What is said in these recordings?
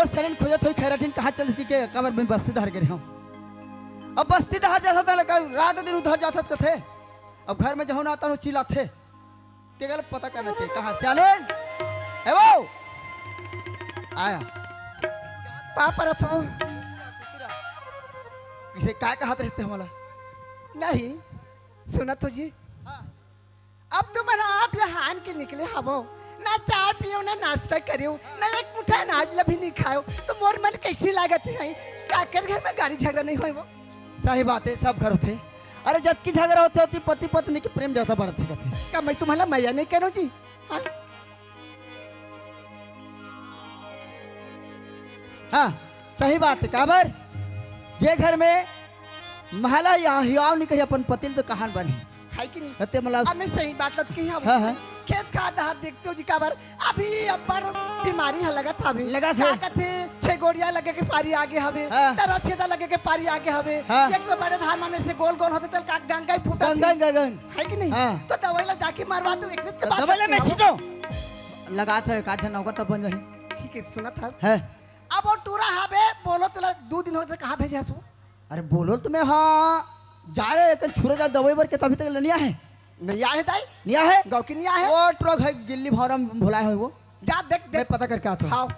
और सैलन खोजत हुई खैराटीन कहाँ चल इसकी के कमर में बस्ती धर गिरे हम। अब बस्ती धर जाता था लगा रात दिन उधर जाता थे। अब घर में जहाँ आता हूँ चिल्ला थे ते गलत पता करना चाहिए कहाँ सैलन है वो आया पापा रथो इसे काय कहा रहते हमारा नहीं सुना तो जी हाँ। अब तो मैंने आप यहाँ आन के निकले हवो ना चाय पियो ना नाश्ता करियो ना एक मुठा अनाज भी नहीं खाओ तो मोर मन कैसी लागत है काकर घर में गाड़ी झगड़ा नहीं हुई वो सही बात है सब घर होते अरे जब की झगड़ा होते होती पति पत्नी के प्रेम जैसा बढ़ती कहते क्या मैं तुम्हारा मैया नहीं करूँ जी हाँ? हाँ सही बात है काबर जे घर में महिला या हियाव नहीं कही अपन पति तो कहान बनी है कि नहीं रहते मतलब अब मैं सही बात लग की हाँ, हाँ। खेत खाद हाथ देखते हो जी काबर अभी अब्बर बीमारी है लगा था अभी लगा था। क्या कहते छह गोड़िया लगे के पारी आगे हवे हाँ। तरह छेदा लगे के पारी आगे हवे हाँ। एक तो बड़े धान में से गोल गोल होते तल का गंगा फूटा गंगन गगन है कि नहीं हाँ। तो दवाई ला जाके मारवा तो एक दिन के बाद दबले में लगती छिटो लगा था का जन नौकर तब बन जाही है। ठीक है सुना था है अब वो टूरा हवे बोलो तो 2 दिन होते कहाँ भेजे हसो अरे बोलो तुम्हें हाँ जा रहे एक छुरे जा दवाई बर के तभी तक लिया है नहीं आए दाई लिया है गाँव की नहीं आए वो ट्रक है गिल्ली भौरा में भुलाए हो वो जा देख मैं देख पता करके आता हूँ खाओ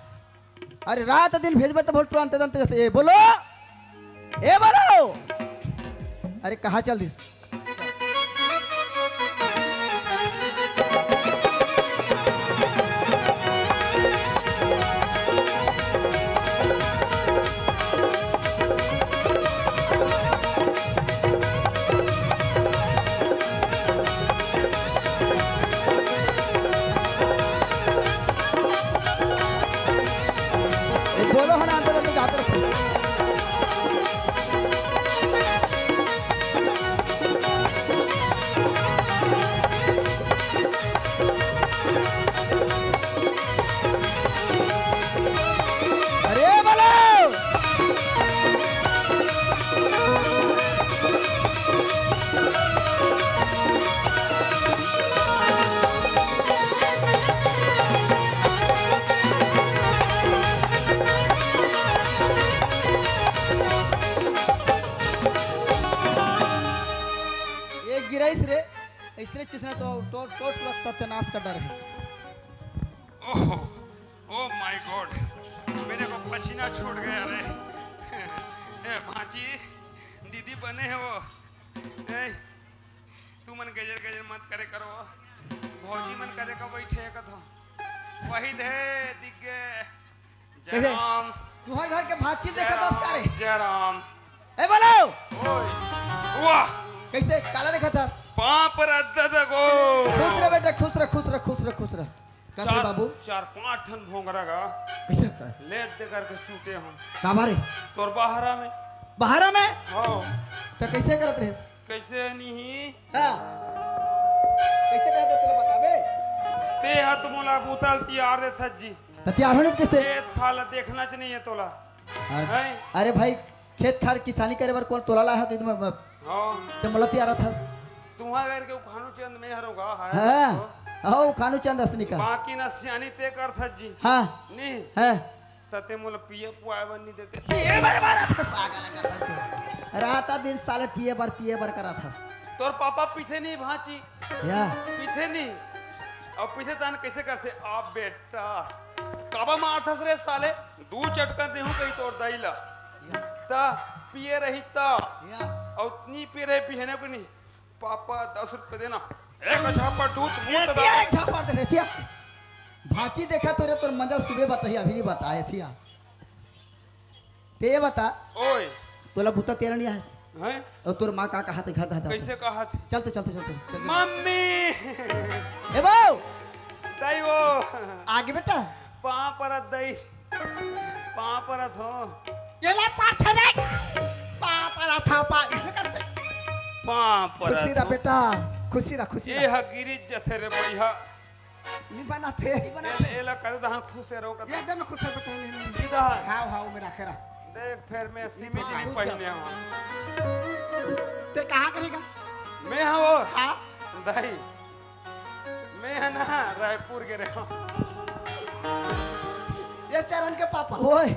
अरे रात दिन भेजबे तो बहुत तुरंत तुरंत ए बोलो ए बोलो अरे कहाँ चल दिस बोलो है ना अंदर जाते रखो अरे बोलो एक गिराइस रे इसने चिसना तो टोट ट्रक सत्यानाश कर डर है ओह ओह माय गॉड मेरे को पसीना छूट गया रे ए भांजी दीदी बने हैं वो ए तू मन गजर गजर मत करे करो भौजी मन करे का बैठे कथो वही दे दिख गए जय कैसे? राम तुम्हारे घर के भाची देखा दस का रे जय राम ए बोलो ओए वाह कैसे काला देखा था पाप रद्द गो खुश रह बेटा खुश रह खुश रह खुश रह खुश रह कैसे बाबू 4-5 टन भोंगरा का कैसे कर ले दे करके चूटे हम कामारे तोर बाहरा में बाहर में हाँ तो कैसे करत रहे कैसे नहीं हाँ कैसे करत रहे चलो बताबे ते हाथ मोला बुतल तियार दे थज्जी तो तैयार होने कैसे खेत खाला देखना च नहीं है तोला अरे हैं अरे भाई खेत खार किसानी करे बर कौन तोला ला है हाँ तो मला तैयार था तुम्हारे घर के खानु चंद में हरोगा हाँ आओ खानू चंद असनी का बाकी न सियानी ते कर थज्जी हाँ नहीं है तते मोला पिए पुआए बनी देते पिए बार पागल कर राता दिन साले पिए बार करा था तोर पापा पीछे नहीं भांची या पीछे नहीं अब पीछे तान कैसे करते आप बेटा काबा मारथस रे साले 2 चटका देहूं कहीं तोड़ दाइला ता पिए रही ता या और नी पी रहे पीने को नहीं पापा 10 रुपए देना एक झापा दूध मुंह क्या एक झापा दे थिया भाची देखा तो रे तोर मंजर सुबह बताई अभी नहीं बताए थिया ते बता ओए तोला बुता तेरा नहीं है हैं और तोर माँ का कहा थे घर था कैसे कहा थी चलते मम्मी ए बाऊ दई वो आगे बेटा पाँ पर दई पाँ पर थो ये ला पाठ रे पापा था पा इसने करते पाँ पर खुशी रहा बेटा खुशी रहा ये हगिरी जथे रे बढ़िया नहीं बना थे एला कर दहन खुश रहो कर एकदम खुश है बेटा इधर हां हां मेरा खरा देख फिर मैं सीमित नहीं पहने हूं ते कहां करेगा मैं हूं वो हां दही मैं है ना रायपुर के रहा ये चरण के पापा ओए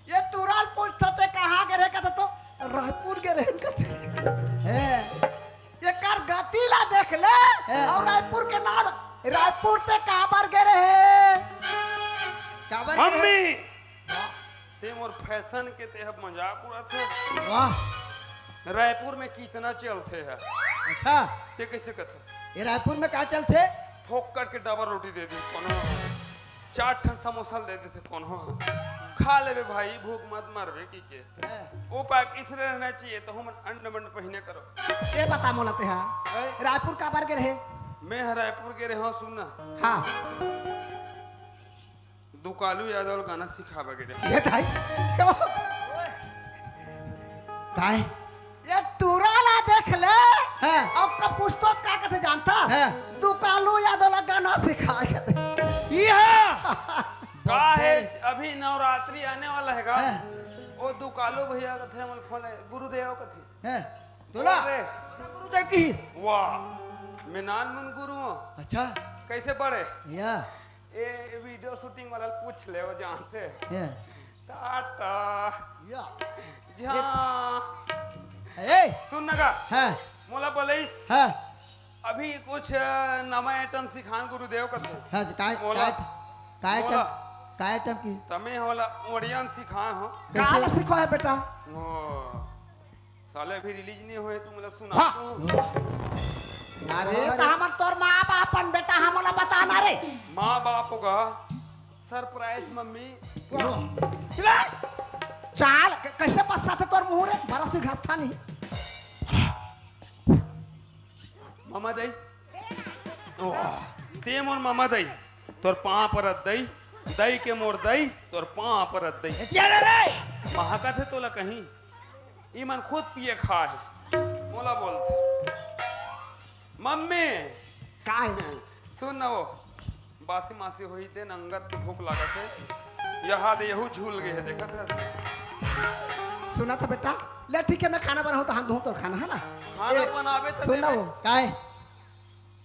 ये टूराल पूछते कहाँ गए कहते तो रायपुर के रहन कहते ए ये कर गति ला देख ले और रायपुर के नाम रायपुर ते काबर गए रहे काबर मम्मी ते मोर फैशन के ते अब मजाक उड़ाते थे वाह रायपुर में कितना चलते है अच्छा ते कैसे कहते ये रायपुर में कहाँ चलते ठोक करके डबल रोटी दे दी कोनो 4 ठन समोसा दे देते कोनो खा लेबे भाई भूख मत मरबे की के ओ पाक इस रहना चाहिए तो हम अंड बंड पहने करो ये बता मोलते हैं रायपुर काबर गए रहे मैं रायपुर के रहा सुनना हाँ दुकालू यादव गाना सिखावे के ये भाई क्यों काय ये टूराला देख ले हाँ और कब पूछतो का कहते जानता हाँ। दुकालू यादव गाना सिखाए का है अभी नवरात्रि आने वाला है का हाँ। ओ दुकालू भैया का थे मन फोन गुरुदेव का थी हैं तोला अरे। गुरुदेव की वाह मैं नान मन गुरु हूँ अच्छा कैसे पढ़े या ये वीडियो शूटिंग वाला पूछ ले वो जानते हैं या टाटा या जहाँ ए सुन नगा हाँ मोला बोलिस हाँ अभी कुछ नवा आइटम सिखान गुरुदेव का थे हाँ काय बोला। काय बोला। काय टम की तमे होला ओडियन सिखा हो काला सिखो है बेटा ओ साले भी रिलीज नहीं हुए तुम सुना हाँ। तू अरे तो हम तोर माँ बापन बेटा हमला बताना रे माँ बाप का सरप्राइज मम्मी चाल कैसे पश्चात है तोर मुंह रे बड़ा सी घास था नहीं मामा दई ते मोर मामा दई तोर पाँ पर दई दई के मोर दई तोर पाँ पर दई क्या रे महका थे तोला कहीं ई मन खुद पिए खा है मोला बोलते मम्मी का है सुन ना वो बासी मासी हुई थे नंगत की भूख लागत है यहाँ दे यहू झूल गए है देखा था सुना था बेटा ले ठीक है मैं खाना बनाऊं तो हाथ धोऊं तो खाना है ना खाना ए, बनावे तो सुन ना देवे। वो काय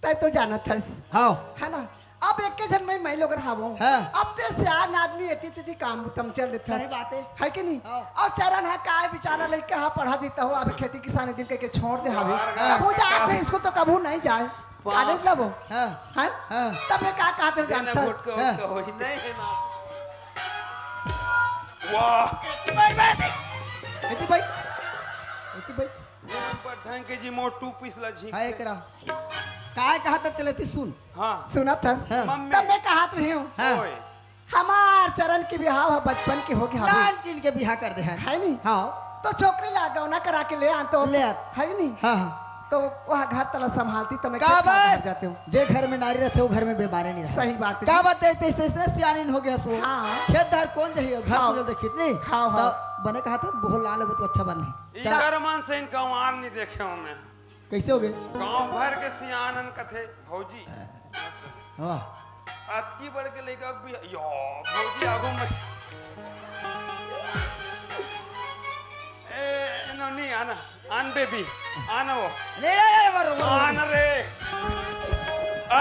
तय तो जाना था हाँ है ना अब एक के जन में मैं लोग रहा हूँ हाँ। अब ते सियान आदमी एती तेती काम तम चल देता सही बात है कि नहीं हाँ। और चरण है काय बेचारा लेके हाँ पढ़ा देता हो अभी खेती किसानी दिन के छोड़ दे हवे हाँ। कबू जाते हैं, इसको तो कबू नहीं जाए कॉलेज लब हाँ है हाँ तब मैं क्या कहते हो देना जानता घुट के हाँ। उठ के होई नहीं है ना वाह इतनी भाई यहाँ पर ढंग के जी मोर 2 पीस ला झीक हाय करा काय कहा तक चलती सुन हाँ सुना था हाँ। मम्मी तब मैं कहत रही हूँ हाँ ओए हमार चरण की बिहाव है बचपन की होगी हमें नान चीन के बिहा कर दे हैं है नहीं हाँ तो छोकरी ला गौना करा के ले आते हो ले आत। है नहीं हाँ हाँ तो वह घर तला संभालती तो मैं का खेत खाद घर बात जाते हूँ जे घर में नारी रहते हो घर में बीमारी नहीं रहती सही बात है क्या बात है तेरे से सियानीन हो गया सो हाँ। खेतदार कौन चाहिए घर हाँ। में देखी नहीं हाँ, हाँ। तो बने कहा था बहुत लाल है बहुत अच्छा बने इकर मन से इनका वार नहीं देखे हूँ मैं कैसे हो गए गांव भर के सियानन कथे भौजी वाह अतकी बढ़ के लेकर भी यो भौजी आगो मत ए नोनी आना आन बेबी आना वो ले मारो आन रे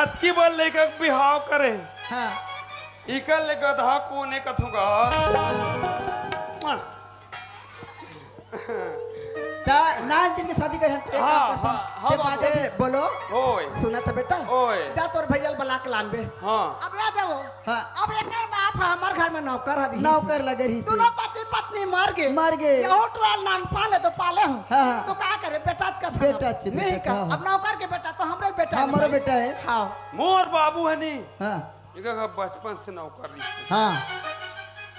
अतकी बढ़ लेकर बिहाव करे हाँ इकल ले गधा कोने कथुगा ता नान चीन की शादी कर एक हाँ, काम करता हाँ, हूँ। ये हाँ, बात ए, है बोलो ओए सुना था बेटा ओए जा तोर भैया बलाक लानबे हाँ अब याद है वो हाँ अब एक बाप हमार घर में नौकर है नौकर लगे रही से दोनों पति पत्नी मर गए मर गए यहो ट्राल नान पाले तो पाले हूँ हाँ, हाँ। तो क्या करे बेटा का था बेटा अच्छे, नहीं बेटा का था, हाँ। अब नौकर के बेटा तो हमरे बेटा हाँ है हमारा भाई। बेटा है हाँ मोर बाबू है नी हाँ इका बचपन से नौकरी से हाँ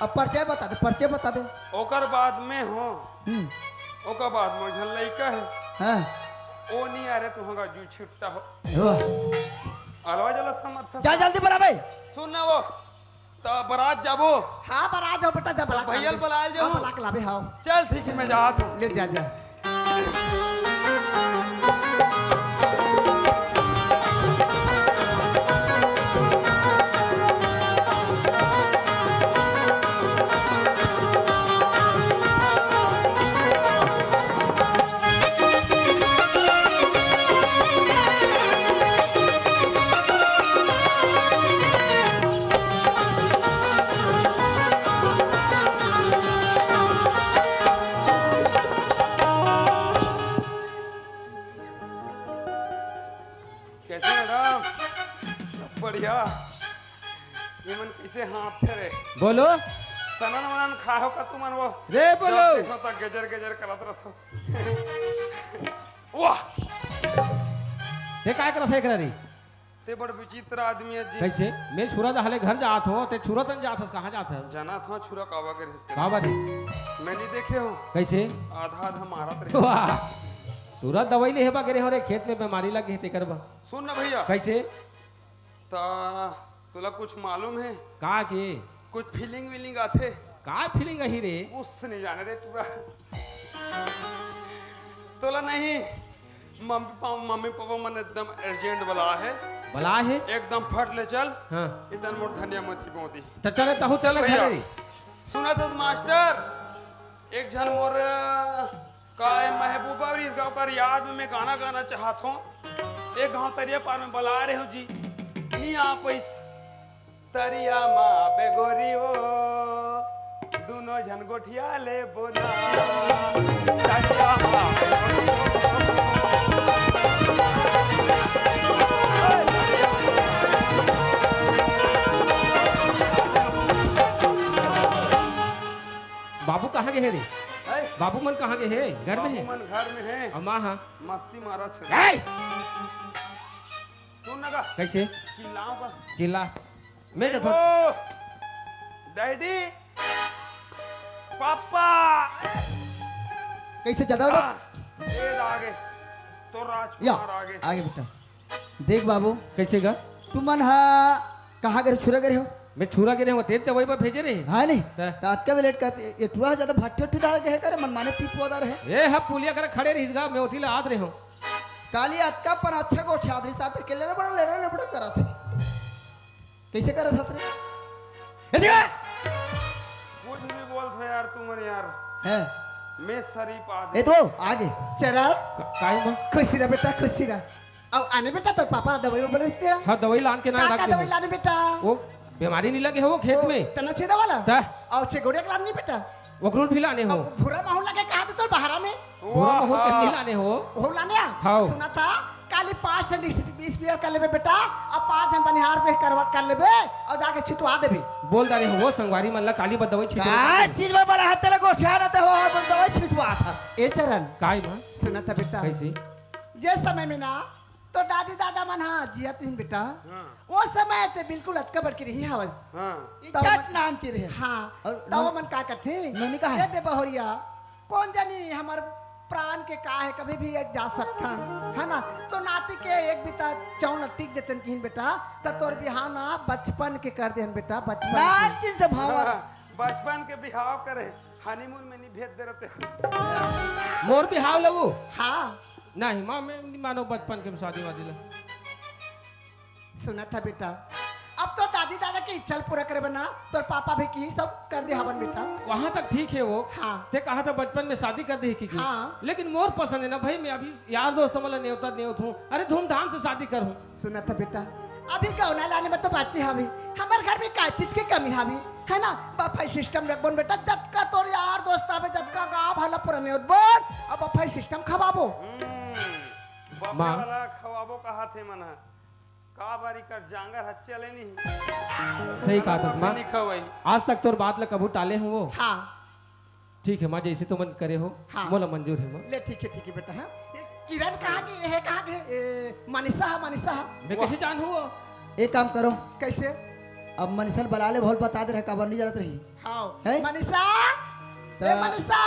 अब परिचय बता दे ओकर बाद में हो हम्म, ओकर बाद में झल लइका है हाँ ओ नहीं आ रहे तू होगा जू छिट्टा हो वाह। अलवा जला समर्थ जा जल्दी बना भाई सुन ना वो तो बारात जाबो हाँ पर आ जाओ बेटा जा बलाक भैया लानबे। बुलाए जाओ। हाँ, बलाक लाबे हाँ चल ठीक है मैं जात हूँ ले जा जा कैसे मैडम? सब बढ़िया। ये मन कैसे हाथ थे रे? बोलो सनन मनन खाओ का तुमन वो रे बोलो। जब देखो ता गजर गजर करत रहो। वाह, ते काय करत है रे? ते बड़ विचित्र आदमी है जी। कैसे मैं छुरा दहले घर जात हो ते छुरतन जात हस कहां जात है? जाना था छुरा कावा के रहते। का बात है? मैं नहीं देखे हो, कैसे? आधा आधा मारत रहे। वाह तुरंत दवाई ले हेबा करे हो रे खेत में बीमारी लगे ते करबा। सुन ना भैया, कैसे? ता तुला कुछ मालूम है? का के? कुछ फीलिंग वीलिंग आते? का फीलिंग है रे? उससे नहीं जाने रे तुरा। तोला नहीं, मम्मी पापा मन एकदम अर्जेंट बुला है, बला है एकदम फट ले चल। हां इतन मोट धनिया मथी पौधी। त चले तहु चल भैया, घर रे। सुना था मास्टर, एक जन मोर का महबूबा और इस गाँव पर याद में मैं गाना गाना चाहता हूँ। एक गाँव तरिया पार में बुला रहे हो जी, नहीं आप इस तरिया माँ बेगोरी हो, दोनों जन गोठिया ले बोना तरिया माँ बेगोरी हो। बाबू कहाँ गए रे? है? बाबू मन कहाँ गए है? घर में है? बाबू मन घर में है, और माँ हाँ मस्ती मारा छे। ए! सुन ना का कैसे? चिल्लाओ का। चिल्ला मैं तो ओ, डैडी, पापा, कैसे ज्यादा हो ये आगे तो या राजकुमार आगे। आगे बेटा देख बाबू, कैसे गा? तुम मन हा कहाँ गए छुरा गए हो? मैं छुरा गिरे हूँ तेज दवाई पर भेजे रे। हाँ नहीं ता? तात का भी लेट करते ये टुआ ज्यादा भट्टे उट्टे डाल के है करे मन माने पीप पोदा रहे ए हा पुलिया करे खड़े रहिस गा मैं ओथी ला आत रे हूँ। काली अतका पर अच्छा को छादरी साथ के लेना बड़ा करा थे कैसे करा था रे ये कुछ भी बोल थे यार तुम यार, है मैं शरीफ आदमी। ये तो आगे चला काहे मां? खुशी रह बेटा, खुशी रह। अब आने बेटा तो पापा दवाई बोले दिया। हाँ दवाई लान के ना का रख दवाई दे। लाने बेटा? वो बीमारी नहीं लगे हो वो खेत में तना छेदा वाला ता? और छेगोड़े के लाने बेटा। वकरूल भी लाने हो अब भूरा माहौल लगे कहा तो बहारा में पूरा महूर करनी लाने हो। वो लाने आ हाँ। सुना था काली 5 जन 20 बियर कर लेबे बेटा, अब 5 जन बनिहार से करवा कर लेबे और जाके छिटवा देबे। बोल दारे हो संगवारी मन ला काली बद दवाई छिटे का चीज में बड़ा हाथ लगा उठा ना तो हो बंदा वही छिटवा था ए चरण काय मां? सुना था बेटा, कैसे? जे समय में ना तो दादी दादा मन हाँ जिया तुम बेटा, हाँ। वो समय ते बिल्कुल अटका बढ़ के रही हवस। हाँ, इज्जत नाम की रहे हाँ और तब मन का करते मैंने कहा ये दे बहुरिया कौन जानी हमार प्राण के का है कभी भी एक जा सकता है ना, तो नाती के एक बिता चौन टिक देतन किन बेटा, तो तोर बिहाव ना बचपन के कर देन बेटा, बचपन नाम के। चीज से भाव बचपन के बिहाव करे, हनीमून में नहीं भेज दे रहते। मोर भी हाव लबू हाँ नहीं मां मैं नहीं मानो बचपन के शादी वादी ला। सुना था बेटा, अब तो दादी दादा की इच्छा पूरा करे बना, तोर पापा भी की सब कर दे हवन बेटा। वहां तक ठीक है वो। हाँ ते कहा था बचपन में शादी कर दे की हाँ। लेकिन मोर पसंद है ना भाई, मैं अभी यार दोस्त मला नेवता नेवत हूँ, अरे धूमधाम से शादी करूँ। सुना था बेटा, अभी गौना लाने में तो बच्चे हावी, हमारे घर में का चीज की कमी हावी है ना, बफाई सिस्टम रखबन बेटा, जतका तोर यार दोस्त आवे जतका गांव भला पुराने बोल, अब बफाई सिस्टम खवाबो। बापे माँ। वाला खवाबो कहा थे मना, का बारी कर जांगर हच चले नहीं। सही कहा था माँ, नहीं खवाई। आज तक तोर बात ला कबू टाले हूँ वो। हाँ ठीक है माँ जैसे तुम मन करे हो हाँ। मोला मंजूर है माँ। ले ठीक है बेटा। हाँ ये किरण कहाँ की है, कहाँ की मनीषा है, मनीषा है मैं कैसे जान हूँ वो? एक काम करो कैसे? अब मनीषल बला ले बहुत बता दे रहे काबर नहीं जरूरत रही हाँ है? मनीषा ए ता- मनीषा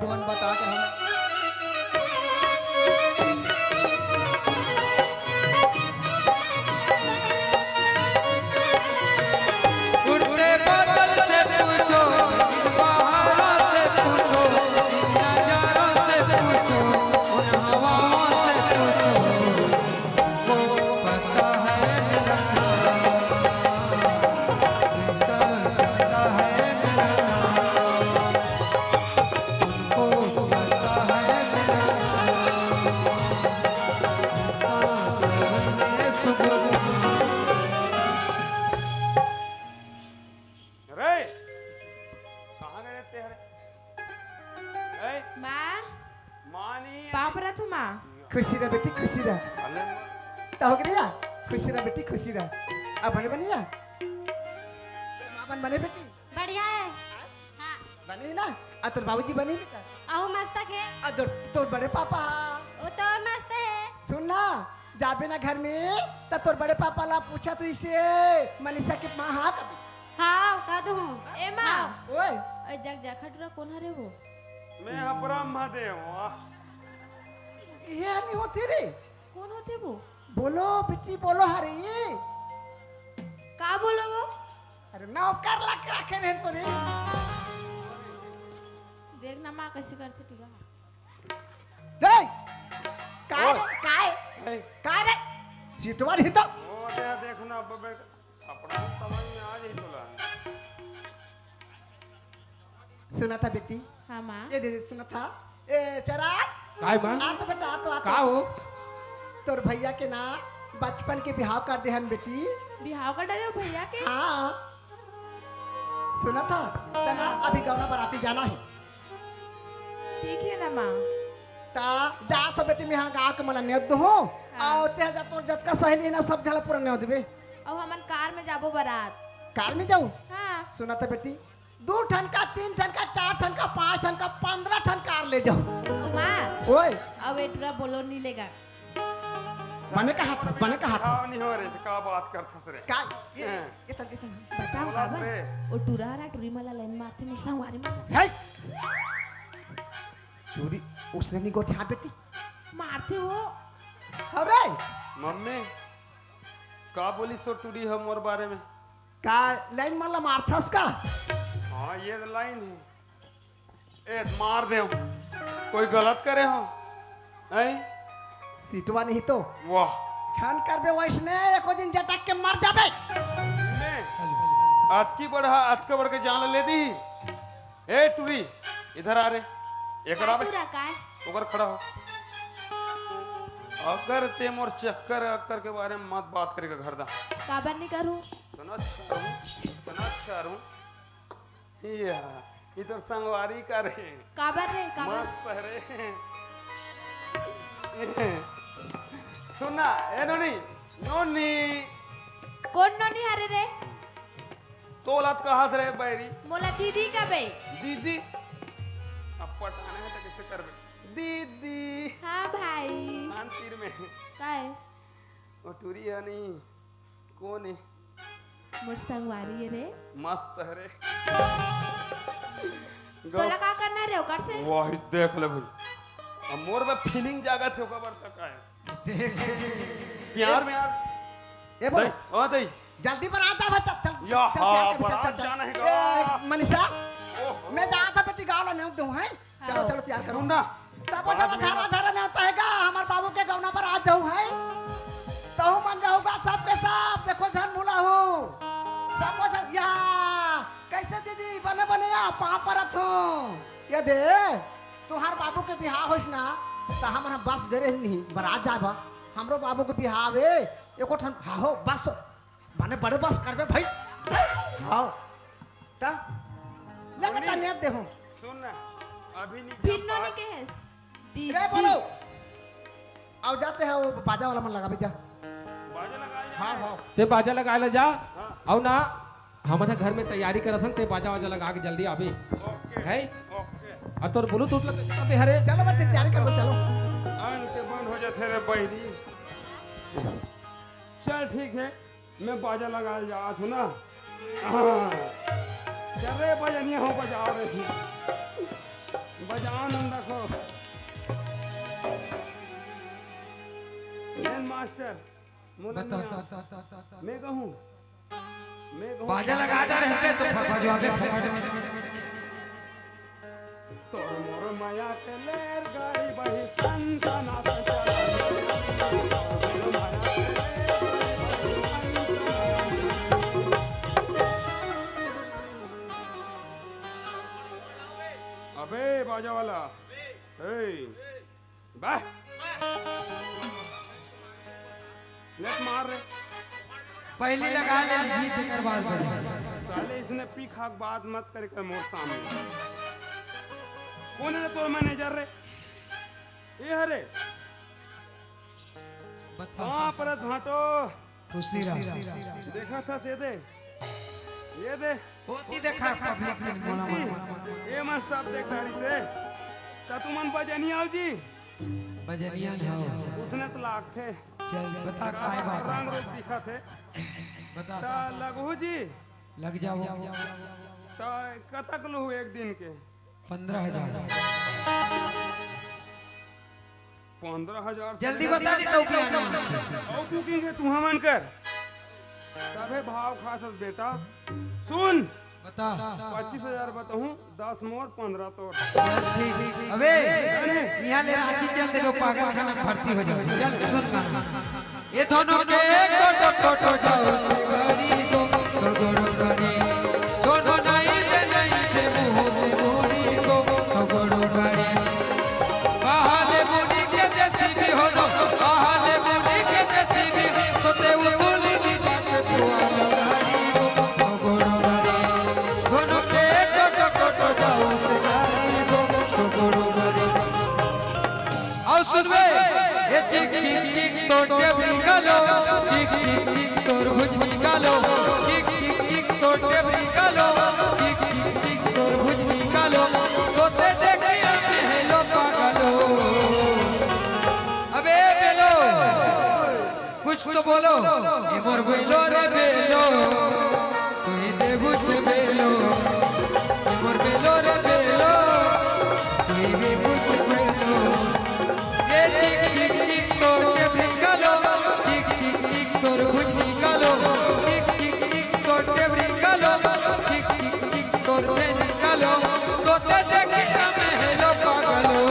तुमन बता कर हमें उड़ते बादल से पूछो, पहाड़ों से पूछो, नजारों से पूछो, उन हवाओं से पूछो, को पता है मेरा नाम, पता है मेरा नाम, उनको पता है मेरा नाम, सुबह रे कहाँ गए तेरे? माँ मानी पापरा तू माँ खुशी रह बेटी, खुशी रह। अले बेटा हो गया खुशी रह बेटी खुशी रह अब बने बनिया मामन बने बेटी बढ़िया है हाँ बनी ना आ तोर बाबूजी बनी बेटा अहो मस्त है आ तोर बड़े पापा वो तो मस्त है सुन ना जाबे ना घर में तो तोर बड़े पापा ला पूछा तो इसे मनीषा के माँ हाँ कभी हाँ कह दूँ ए माँ ओए ओए जग खटुरा कौन हरे वो मैं अपराम महादेव ये नहीं होती रे कौन होते वो बोलो बेटी बोलो हरे का बोलो वो अरे नौकर ला के रखे रहे तो रे देखना माँ कैसे करते तुरा दे काय ए, काय रे सीटवा नहीं तो ओ दे देखना बबे अपना समझ में आ जाई तोला सुना था बेटी हाँ माँ ये दे सुना था ए चरा काय माँ आ तो बेटा आ तो का हो तोर भैया के ना बचपन के बिहाव कर दे हन बेटी बिहाव का डरे हो भैया के हाँ सुना था तना अभी गौना बराती जाना है ठीक है ना माँ ता जा तो बेटी में यहाँ गाँव के मला न्योद दो आओ ते जा तोर जत का सहेली ना सब जला पूरा न्योद देबे अब हमन कार में जाबो बारात कार में जाऊं हाँ सुना था बेटी 2 ठन का 3 ठन का 4 ठन का 5 ठन का 15 ठन कार ले जाओ ओ माँ ओए अब एटुरा बोलो नहीं लेगा बने का हाथ खाओ नहीं हो रे का बात करथस रे का ये तन बताओ बोला काबर रे। ओ टुरा रा टुरी मला लाइन मारते मुझ संगवारी में है चोरी उसने नहीं गोठी हाथ बेटी मारते हो अरे मम्मी का बोली सो टूडी है मोर बारे में का लाइन मारला मारथस का हाँ ये तो लाइन है ए मार दे कोई गलत करे हो ऐ सीटवा नहीं तो वाह छन करबे वैसने एको दिन जटक के मर जाबे आज की बढ़ा आज का बढ़ के जान ले दी ए टूरी इधर आ रे एक आवे टुरा काय ओकर खड़ा हो अगर ते मोर चक्कर अक्कर के बारे में मत बात करेगा घर दा काबर नहीं करूं तना करूं या इधर संगवारी करे काबर रे काबर मस्त रे सुनना ए नोनी नोनी कौन नोनी हरे रे तोलत कहा रे बैरी मोला दीदी का बे दीदी अब पटाने है तो कैसे करबे दीदी हाँ भाई कान तीर में काय ओ टूरी है नहीं कौन है मोर संगवारी है रे मस्त है रे तोला का करना रे ओकर से वाह देख ले भाई अब मोर में फीलिंग जागा थे ओकर बर तक है प्यार में यार ए बोल ओ दई जल्दी पर आता है चल या चल हाँ, चल बारात जाना है का। ए, मनीषा ओह मैं जा था बेटी गाँव ला दूं है चलो हाँ। चलो तैयार करो सुनना सब जरा धारा धारा नहीं होता है का हमारे बाबू के गौना पर आ जाऊं है तो मन जाऊंगा सब के सब देखो झन मुला हूँ सब जन या कैसे दीदी बने बने या पा पर थो ये दे तुम्हार बाबू के बिहार होइस ना तो हम बस दे रहे नहीं बरात जाबा हमरो बाबू के बिहार है एको ठन हाँ हो बस बने बड़े बस करबे भाई हाँ ता ले बेटा नेत दे हूँ सुनना अभी नहीं फिर नोनी के है रे बोलो आओ जाते हैं वो बाजा वाला मन लगा भी जा बाजा लगा हाँ हाँ ते बाजा लगा ले जा हाँ। और ना हमारे घर में तैयारी करत हन ते बाजा वाजा लगा के जल्दी आबे ओके है ओके और तोर ब्लूटूथ लगा पे हरे चलो बेटे तैयारी करो चलो अंत बंद हो जाते रे बैरी चल ठीक है मैं बाजा लगा जा हूँ ना हाँ। चल रे बजनिया हो बजाओ रे बजाओ नंदा को मास्टर मैं कहूँ बाजा लगाता रहते तो बजवाबे फटाफट में तो मोर माया के लेर गाड़ी बही संसना संचला अबे बाजा वाला ए बाह लेट मार रे पहले लगा ले गीत कर बाद बजा साले इसने पी खाक बात मत कर कर मोर सामने कौन है तोर मैनेजर रे ये हरे बता कहाँ पर भाटो खुशी रहा देखा था से दे ये दे होती देखा पब्लिक ने मोला मारा ये मत सब देख रही से ता तू मन बजनी आओ जी बजनिया ने हो उसने तो लाख थे चल बता काय बात रंग रूप दिखा थे बता ता लगू जी लग जाओ ता कतक लू एक दिन के 15,000 15,000 जल्दी बता नहीं तो क्या ना और बुकिंग है तू हमन कर तबे भाव खासस बेटा सुन बता 25,000 बताऊं 10 मोर 15 तोर चल ठीक अबे यहाँ ले रांची चल दे पागल खाना भर्ती हो जाओ चल सुन गाना ये दोनों के कोटो कोटो जाओ गड़ी को गोगोड़ो गड़ी दोनों नहीं दे मुंह में मोड़ी को गोगोड़ो गड़ी बहाले मुड़ी के जैसी भी हो नो बहाले मुड़ी के जैसी भी तो ते उतुली दी बात तो अलगारी को गोगोड़ो गड़ी दोनों के कोटो कोटो जाओ गड़ी को गोगोड़ो गड़ी आओ सुन बे ये चिक चिक चिक तोटे निकालो चिक चिक चिक तोर भुज निकालो चिक चिक चिक तोटे निकालो चिक चिक चिक तोर भुज निकालो तोते देखिए हेलो पागलो अबे बेलो कुछ तो बोलो ये मोर बेलो रे बेलो तू ही दे बुझ बेलो ये मोर बेलो रे बेलो तू ही भी बुझ बेलो ये चिक चिक चिक तोटे निकालो चिक चिक चिक तोर भुज निकालो चिक चिक चिक तोटे निकालो चिक चिक चिक तोटे निकालो तोते देखिए मैं हेलो पागलो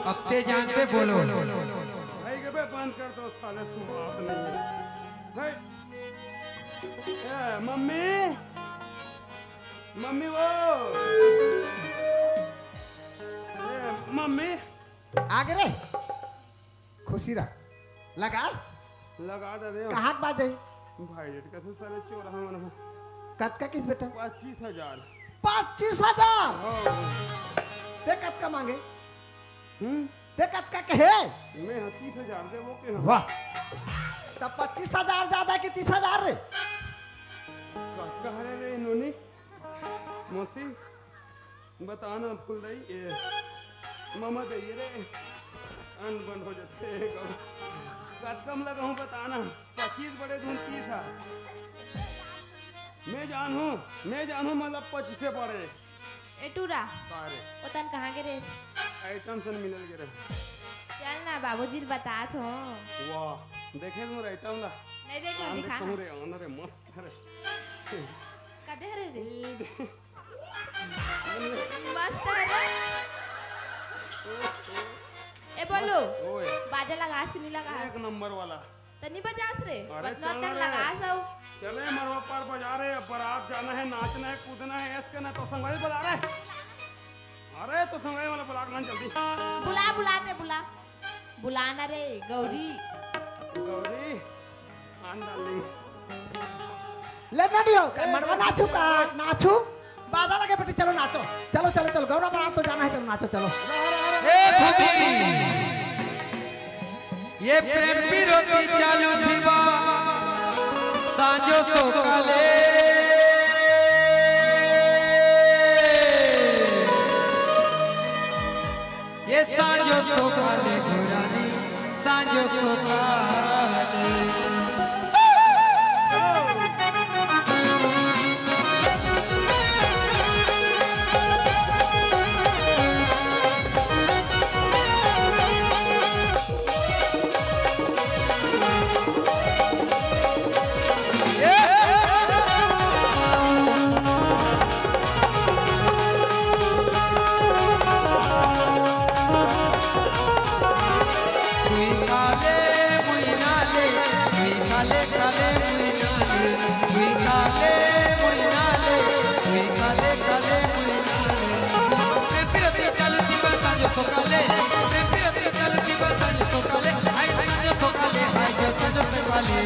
अब ते जान पे बोलो भाई के बे बंद कर दो साले सुहाग नहीं है भाई ए मम्मी मम्मी वो ए मम्मी आगे रे खुशी रह लगा लगा दे रे कहाँ के बात है भाई रेट का साले चोर हम कत का किस बेटा 25,000 25,000 ते कत का मांगे ते कत का कहे मैं 30,000 दे वो के वाह तब 25,000 ज्यादा कि 30,000 रे कह रहे रे इन्होंने मौसी बताना भूल रही ये मामा दे रे अन बंद हो जाते कत कम लगा हूँ बताना 25 बड़े धुन 30 है मैं जानू मतलब 25 से पड़े ए टूरा सारे ओतन कहाँ गे रेस आइटम सन मिलल गे रे चल ना बाबूजी बतात हो वाह देखे मोर आइटम ला नहीं देख लो दिखा ना रे आन रे मस्त रे कदे हरे रे मस्त है रे ए बोलो ओए बाजा लगास कि नहीं लगास एक नंबर वाला तनी बजास रे अरे बतना चल तक रे। लगास हो चले मरवा पर बजा रहे बारात जाना है नाचना है कूदना है ऐस करना तो संगवारी बजा रहे अरे तो संगवारी वाला बुला के ला जल्दी बुलाते बुलाना रे गौरी गौरी आन डाली ले नहीं हो मरवा नाचू का नाचू बाधा लगे बेटी चलो नाचो चलो चलो चलो गौरव बारात तो जाना है चलो नाचो चलो ए भूमि ये प्रेम विरोधी चालू थीबा सांजो सोकाले ये सांजो सोकाले गुरानी सांजो सोकाले सोकाले प्रेम विरोधी चालू थीबा सांजो सोकाले हाय सांजो सोकाले हाय जो सांजो सोकाले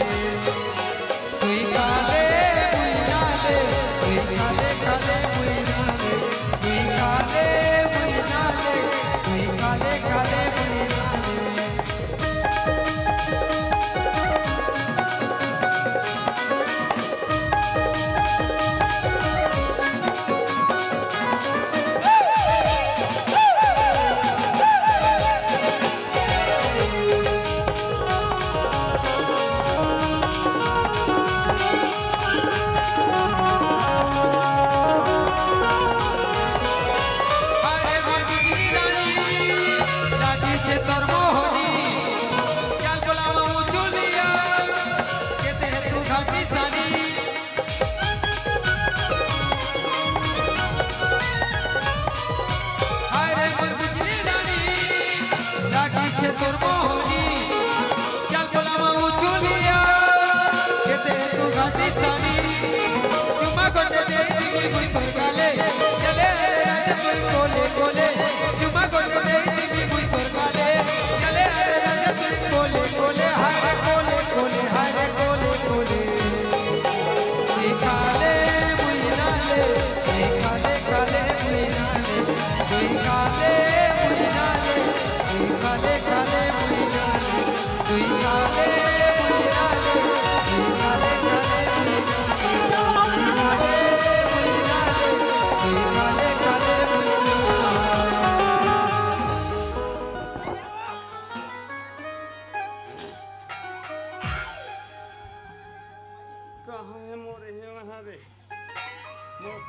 तुई काले मुई नाले तुई काले काले मुई नाले तुई काले मुई नाले तुई काले काले मुई नाले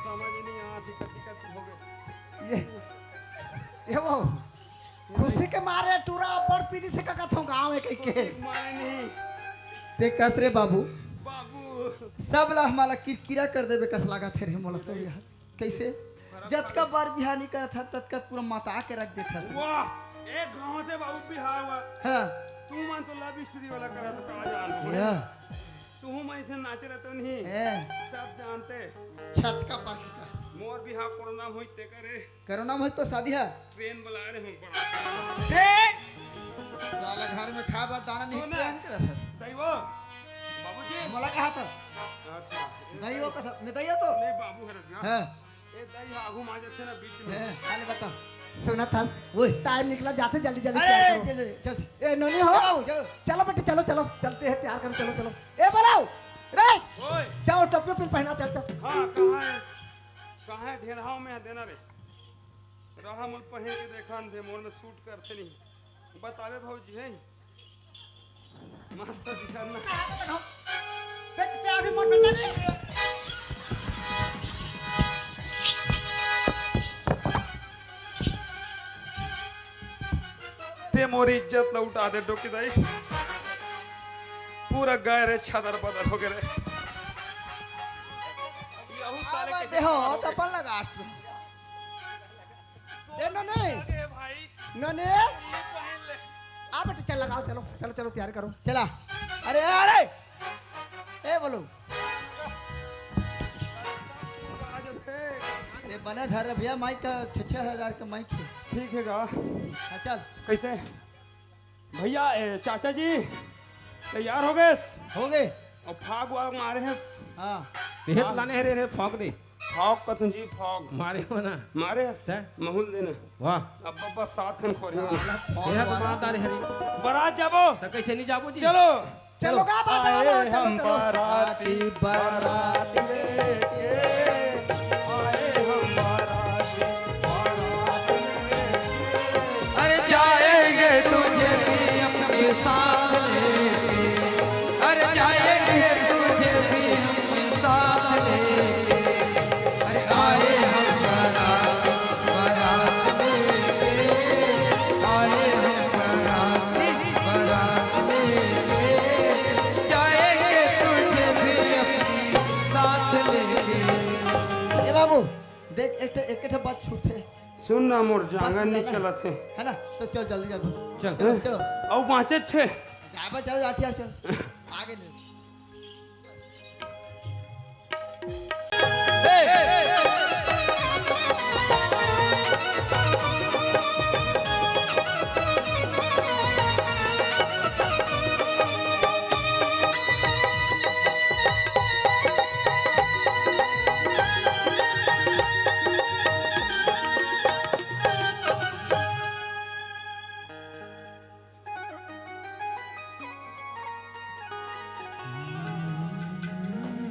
समझ ही नहीं आती कति हो गए। ये वो खुशी के मारे टूरा बड़ पीदी से का थो गांव में कह के माने नहीं ते कस रे बाबू बाबू। सब ला हमारा किरकिरा कर देबे कस लगा थे रे मोला तो यार कैसे जत का बार बिहार नहीं करत था तत का पूरा माता के रख देता था। वाह एक गांव से बाबू बिहार हुआ। हां तू मन तो लव स्टोरी वाला करा तो कहा जान या तू मैं से नाच रहे तो नहीं ए सब जानते। छत का पार का मोर बिहार कोरोना हुई ते करे करोना में तो शादी है ट्रेन बुला रहे हम बड़ा ट्रेन साला घर में खा बार दाना नहीं सुना। ट्रेन करत है दैवो बाबूजी। मोला कहा था अच्छा दैयो का था मैं दैयो तो नहीं बाबू हरस ना हां ए दई आगू मा जाते ना बीच में। है आने बता सुना था ओए टाइम निकला जाते जल्दी जल्दी अरे तैयार करो। चल चल ए नोनी हो आओ चलो चलो बेटे चलो चलो चलते हैं तैयार करो चलो चलो ए बोलाओ रे ओए जाओ टोपी पिन पहना चल चल हाँ कहाँ है ढेरहाव में है देना रे रहा मुल पहन के देखा थे मोर में सूट करते नहीं बतावे भौजी है मस्त दिखाना। देखते अभी मोर बेटा रे ते मोरी इज्जत लौटा दे डोकी दाई पूरा गए रे छदर बदर हो गए रे। यहू साले आवाज कैसे दे हो खराब हो तो गए। अपन लगा ए नोनी अरे भाई नोनी ये पहन ले। आ बेटे चल लगाओ चलो चलो चलो तैयार करो चला अरे अरे ए बोलो आज थे ये बने धर भैया माइक का 6,000 का माइक है ठीक है गा हाँ, चल कैसे भैया चाचा जी तैयार हो गए हो गए और फाग वाग मारे हैं। हाँ तेहत लाने हरे रे फॉग दे फाग कथन जी फाग मारे हो ना मारे ते? हैं महूल देना वाह अब बब्बा सात खन खोरी तेहत बात आ हरी बारात जाबो तो कैसे नहीं जाबो जी चलो चलो गा बात आए चलो हम चलो बाराती बाराती लेके आए हम बाराती बारात लेके। अरे जाएंगे तुझे भी अपने साथ लेके, अरे जाएंगे तुझे भी अपने साथ लेके, अरे आए हम बारात बारात लेके, आए हम बारात लेके, जाएंगे तुझे भी अपने साथ लेके। ए बाबू देख एक बात छूटे सुन ना मोर जांगन नहीं बस चला थे है ना तो चल जल्दी जाओ चल। चलो चलो और पांचे छे जाबा जाओ जाती है चल आगे ले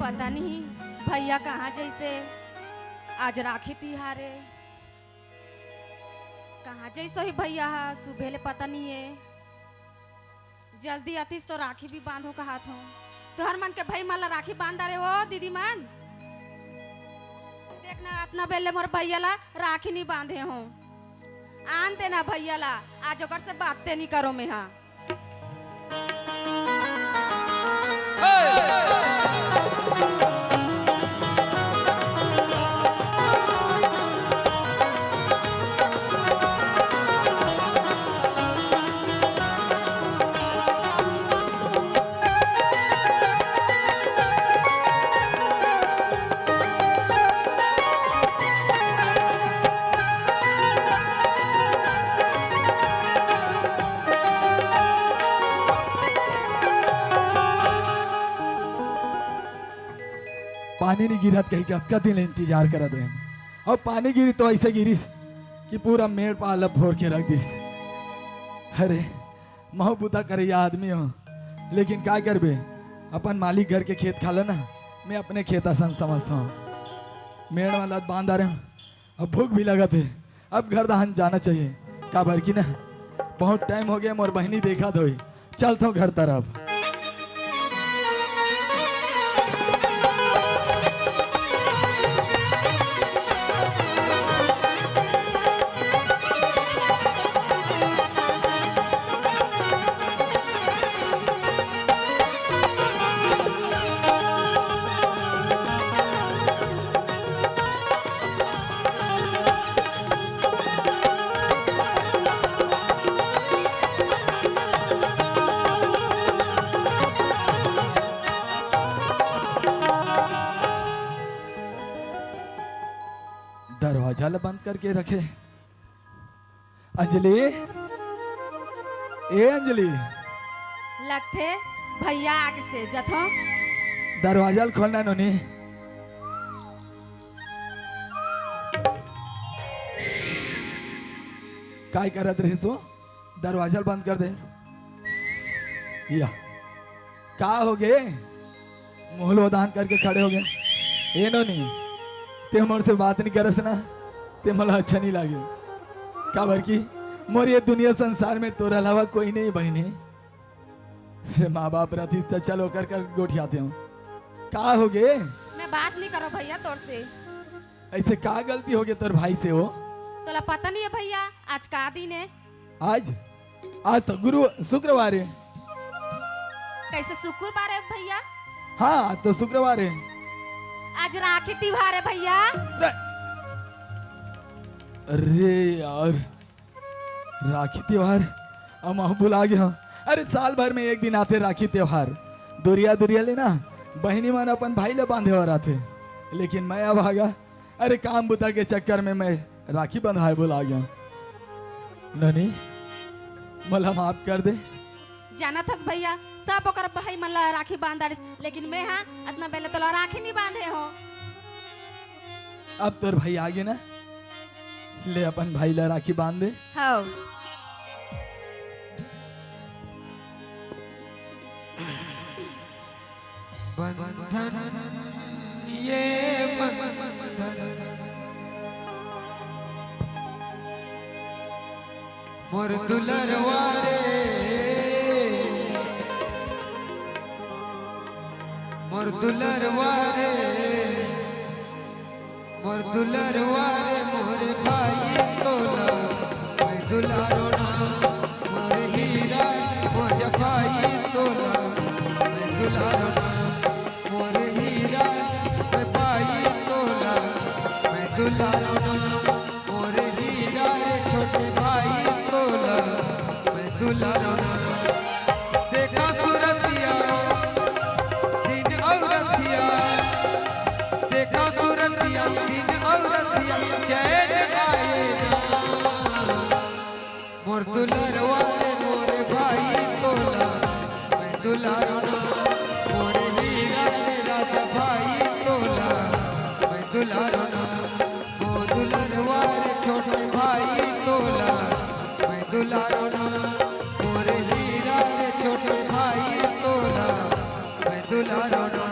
पता नहीं भैया कहाँ जैसे आज राखी तिहारे कहाँ जैसे ही भैया हा सुबह ले पता नहीं है जल्दी आतीस तो राखी भी बांधो का हाथ हो तो हर मन के भाई माला राखी बांध रहे हो दीदी मन देखना अपना बेले मोर भैया ला राखी नहीं बांधे हो आन देना भैया ला आज ओकर से बातें नहीं करो मैं हाँ पानी नहीं गिरत कहीं के अक्का दिन इंतजार करत रहे और पानी गिरी तो ऐसे गिरिस कि पूरा मेड़ पाल भोर के रख दिस। अरे महू बुता करे आदमी हो लेकिन क्या करबे अपन मालिक घर के खेत खाला ना मैं अपने खेत आसन समझता हूँ मेड़ वाला बांध आ रहे हूँ अब भूख भी लगा थे अब घर दहन जाना चाहिए का भर की ना बहुत टाइम हो गया मोर बहनी देखा धोई चलता हूँ घर तरफ। दरवाजा ला बंद करके रखे। अंजलि, ए अंजलि, लगते भैया आगे से जथो दरवाजा खोलना नोनी। काय करत रहे सो? दरवाजा बंद कर दे। या का हो गए? मुहलोदान करके खड़े हो गए। ए नोनी, ते मोर से बात नहीं करस ना, ते मला अच्छा नहीं लागे। काबर की मोर ये दुनिया संसार में तोरा अलावा कोई नहीं बहनी। अरे माँ बाप रहती तो चलो कर गोठियाते हूँ। का हो गए? मैं बात नहीं करो भैया तोर से। ऐसे का गलती हो गई तोर भाई से हो? तोला पता नहीं है भैया आज का दिन है? आज तो गुरु शुक्रवार है। कैसे शुक्रवार है भैया? हाँ तो शुक्रवार है। आज राखी त्योहार है भैया। अरे यार, राखी त्योहार हम भुला गया। अरे साल भर में एक दिन आते राखी त्योहार। दुरिया लेना बहनी मन अपन भाई ले बांधे हो रहा थे, लेकिन मैं अब आ गया। अरे काम बुता के चक्कर में मैं राखी बंधाए भुला गया। ननी मला माफ कर दे। जाना था भैया सब ओकर भाई मन ला राखी बांधा, लेकिन मैं हाँ इतना पहले तो राखी नहीं बांधे हो। अब तोर भाई आगे ना, ले अपन भाई ला राखी बांध दे। हाँ बंधन ये बंधन मोर दुलरवारे, मोर दुलरवारे, मोर दुलरवारे, मोर भाई तोला मैं दुलारो ना, मोर हीरा मोर भाई तोला मैं दुलारो ना, मोर हीरा मोर भाई तोला मैं दुलारो ना, मोर हीरा रे छोटे भाई तोला मैं दुलारो ना। देखा सूरतिया दिन औरतिया, देखा सूरतिया दिन औरतिया, चैन आए ना, मोर दुलरवारे मोर भाई तोला मैं दुलारो ना, मोर हीरा रे राजा भाई तोला मैं दुलारो ना, मोर दुलरवारे छोटे भाई तोला मैं दुलारो ना, मोर हीरा रे छोटे भाई तोला मैं दुलारो ना।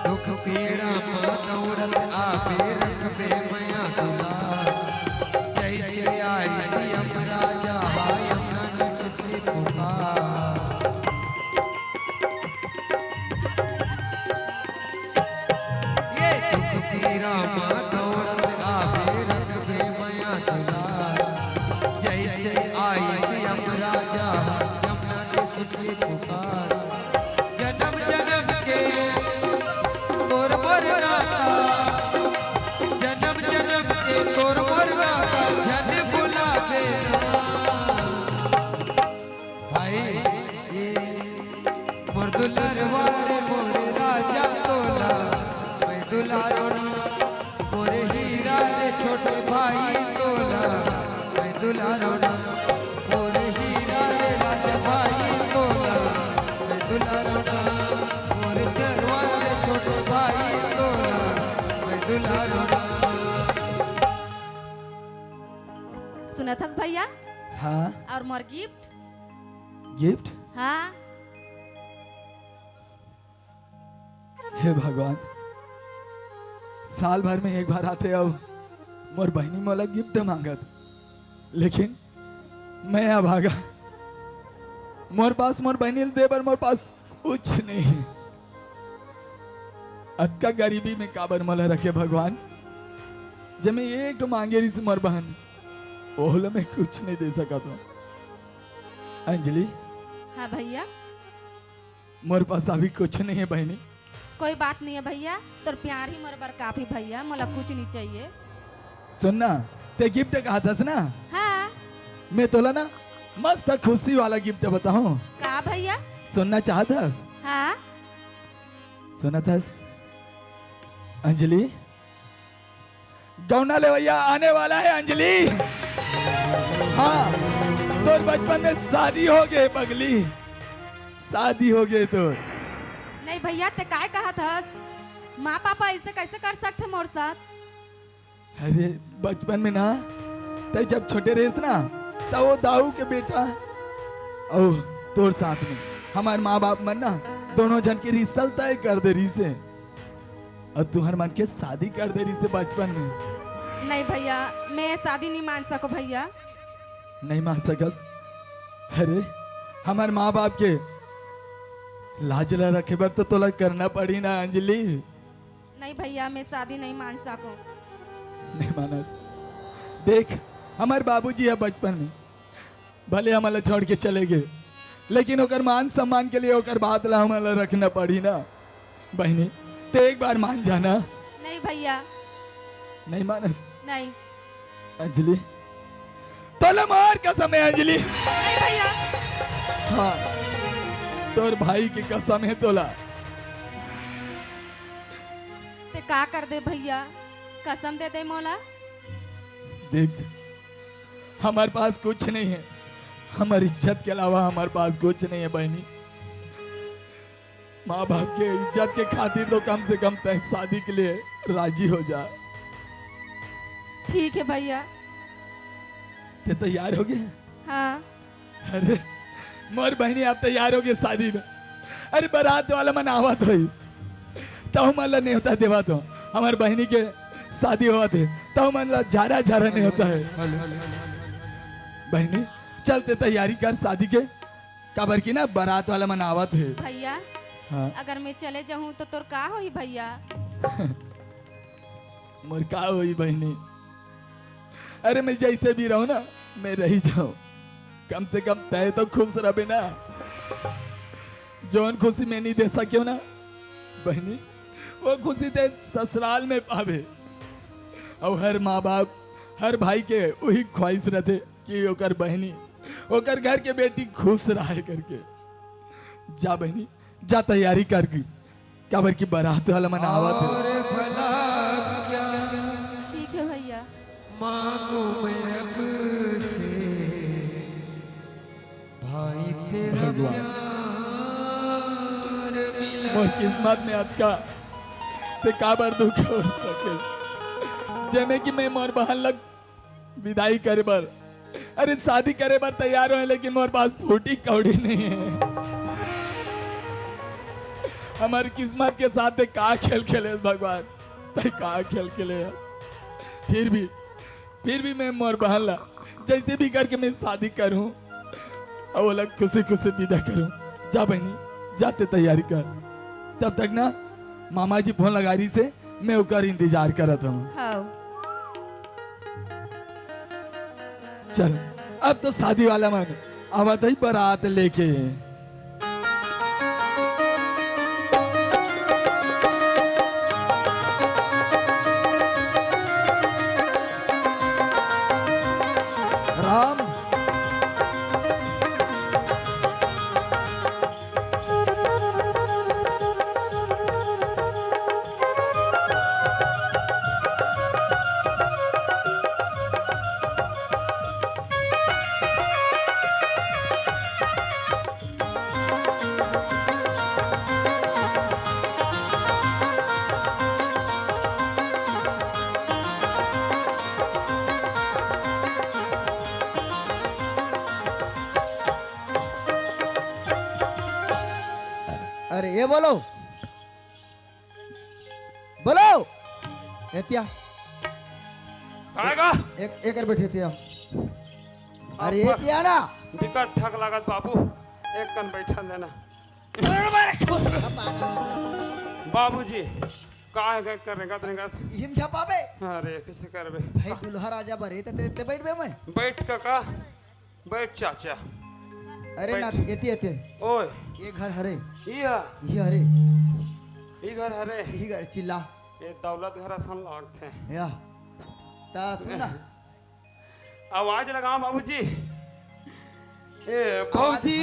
दुख पीड़ा दौड़त आबे रखबे मया दुलार, जैसे आई सियम राजा हाय मन सुखी पुकार। ये दुख पीड़ा दौड़त आबे रखबे मया दुलार, जैसे आई सियम राजा यमुना के सुखी पुकार। जन्म जन्म के तोर मोर नाता, जन्म जन्म के तोर मोर नाता, जन बुलावे ना भाई ये मोर दुलरवारे मोर राजा तोला मैं दुलारो ना, मोर हीरा रे छोटे भाई तोला मैं दुलारो ना, मोर हीरा रे राजा भाई तोला मैं दुलारो ना, मोर दरवाजे छोटे भाई तोला मैं दुलारो ना। सुना था भैया? हाँ और मोर गिफ्ट? गिफ्ट? हाँ हे भगवान, साल भर में एक बार आते हो मोर बहनी मोला गिफ्ट मांगत, लेकिन मैं अब भागा। मोर पास मोर बहनी दे पर मोर पास कुछ नहीं। अतका गरीबी में काबर मला रखे भगवान, जब मैं एक तो मांगे रही से मोर बहन ओहला में कुछ नहीं दे सका तो। अंजलि हाँ भैया, मोर पास अभी कुछ नहीं है बहनी। कोई बात नहीं है भैया, तोर प्यार ही मोर बर काफी भैया, मला कुछ नहीं चाहिए। सुनना, ते गिफ्ट कहा था ना, हाँ मैं तोला ना मस्त खुशी वाला गिफ्ट बताऊं। का भैया? सुनना चाहता? हाँ सुना था अंजलि, गौना लेवैया आने वाला है अंजलि। हाँ, तोर बचपन में शादी हो गए पगली, शादी हो गए तोर। नहीं भैया, ते काय कहा था? माँ पापा ऐसे कैसे कर सकते मोर साथ? अरे बचपन में ना, ते जब छोटे रहे ना, तब वो दाऊ के बेटा और तोर साथ में हमारे माँ बाप मन ना दोनों जन की रिश्ता तय कर दे रही से, और तुम्हार मन के शादी कर दे रही से बचपन में। नहीं भैया, मैं शादी नहीं मान सको भैया। नहीं मान सकस? अरे हमारे माँ बाप के लाज ला रखे बर तो तोला करना पड़ी ना अंजलि। नहीं भैया, मैं शादी नहीं मान सको। नहीं माना? देख, हमारे बाबूजी है बचपन में भले हमारा छोड़ के चले गए, लेकिन ओकर मान सम्मान के लिए ओकर बात ला हमारा रखना पड़ी ना बहनी। ते एक बार मान जाना। नहीं भैया, नहीं मानस? नहीं। अंजलि तोला मार कसम है अंजलि। नहीं भैया। हाँ, तोर भाई की कसम है तोला। ते का कर दे भैया, कसम दे दे मोला। देख, हमारे पास कुछ नहीं है, हमारी इज्जत के अलावा हमारे पास कुछ नहीं है बहनी। माँ बाप के इज्जत के खातिर तो कम से कम तय शादी के लिए राजी हो जा। ठीक है भैया। ते तैयार हो गए? हाँ। अरे मोर बहनी आप तैयार हो गए शादी में? अरे बारात वाला मन आवत हो तो हमारा नहीं होता देवा तो हमारे बहनी के शादी हुआ थे तो हमारा झारा झारा नहीं होता है। बहनी चलते तैयारी कर शादी के, काबर की ना बारात वाला मन आवत है। भैया हाँ। अगर मैं चले जाऊं तो तोर का होई भैया? मोर का हुई बहनी? अरे मैं जैसे भी रहूं ना, मैं रही जाऊं, कम से कम तय तो खुश रहे ना। जौन खुशी में नहीं दे सक्यो ना बहनी, वो खुशी ते ससुराल में पावे। और हर माँ बाप हर भाई के वही ख्वाहिश रहते कि ओकर बहनी ओकर घर के बेटी खुश रहे करके। जा बहनी जा, तैयारी कर की, काबर की बारात वाला मन आवत है। और भला क्या ठीक है भैया। मांगू मैं रब से, भाई तेरा प्यार मिला। मोर किस्मत में अटका ते काबर दुख हो सके, जेमे कि मैं मोर बहन लग विदाई करे बर, अरे शादी करे बर तैयार हो, लेकिन मोर पास फूटी कौड़ी नहीं है। हमारी किस्मत के साथ ते का खेल खेले भगवान, ते का खेल खेले। फिर भी मैं मोर बहन ला जैसे भी करके मैं शादी करूं और वो लोग खुशी खुशी विदा करूं। जा बहनी जाते तैयारी कर, तब तक ना मामा जी फोन लगा रही से मैं उकर इंतजार करत हूँ। हाँ। चल अब तो शादी वाला मन आवत ही बारात लेके। राम अरे ये बोलो बोलो एतिया आएगा एक बैठे थे। अरे एतिया ना टिकट ठग लागत बाबू, एक कन बैठन देना। बाबूजी का करेगा तनेगा हिम छपाबे अरे कैसे करबे भाई दुल्हा राजा बरे ते बैठ बे मैं बैठ काका बैठ चाचा अरे ना बैठ। एते एते ओए ये घर हरे इया ये हरे ई घर हरे ये घर चिल्ला ये दौलत घर असन लागते या ता सुना आवाज लगाओ बाबूजी ए भौजी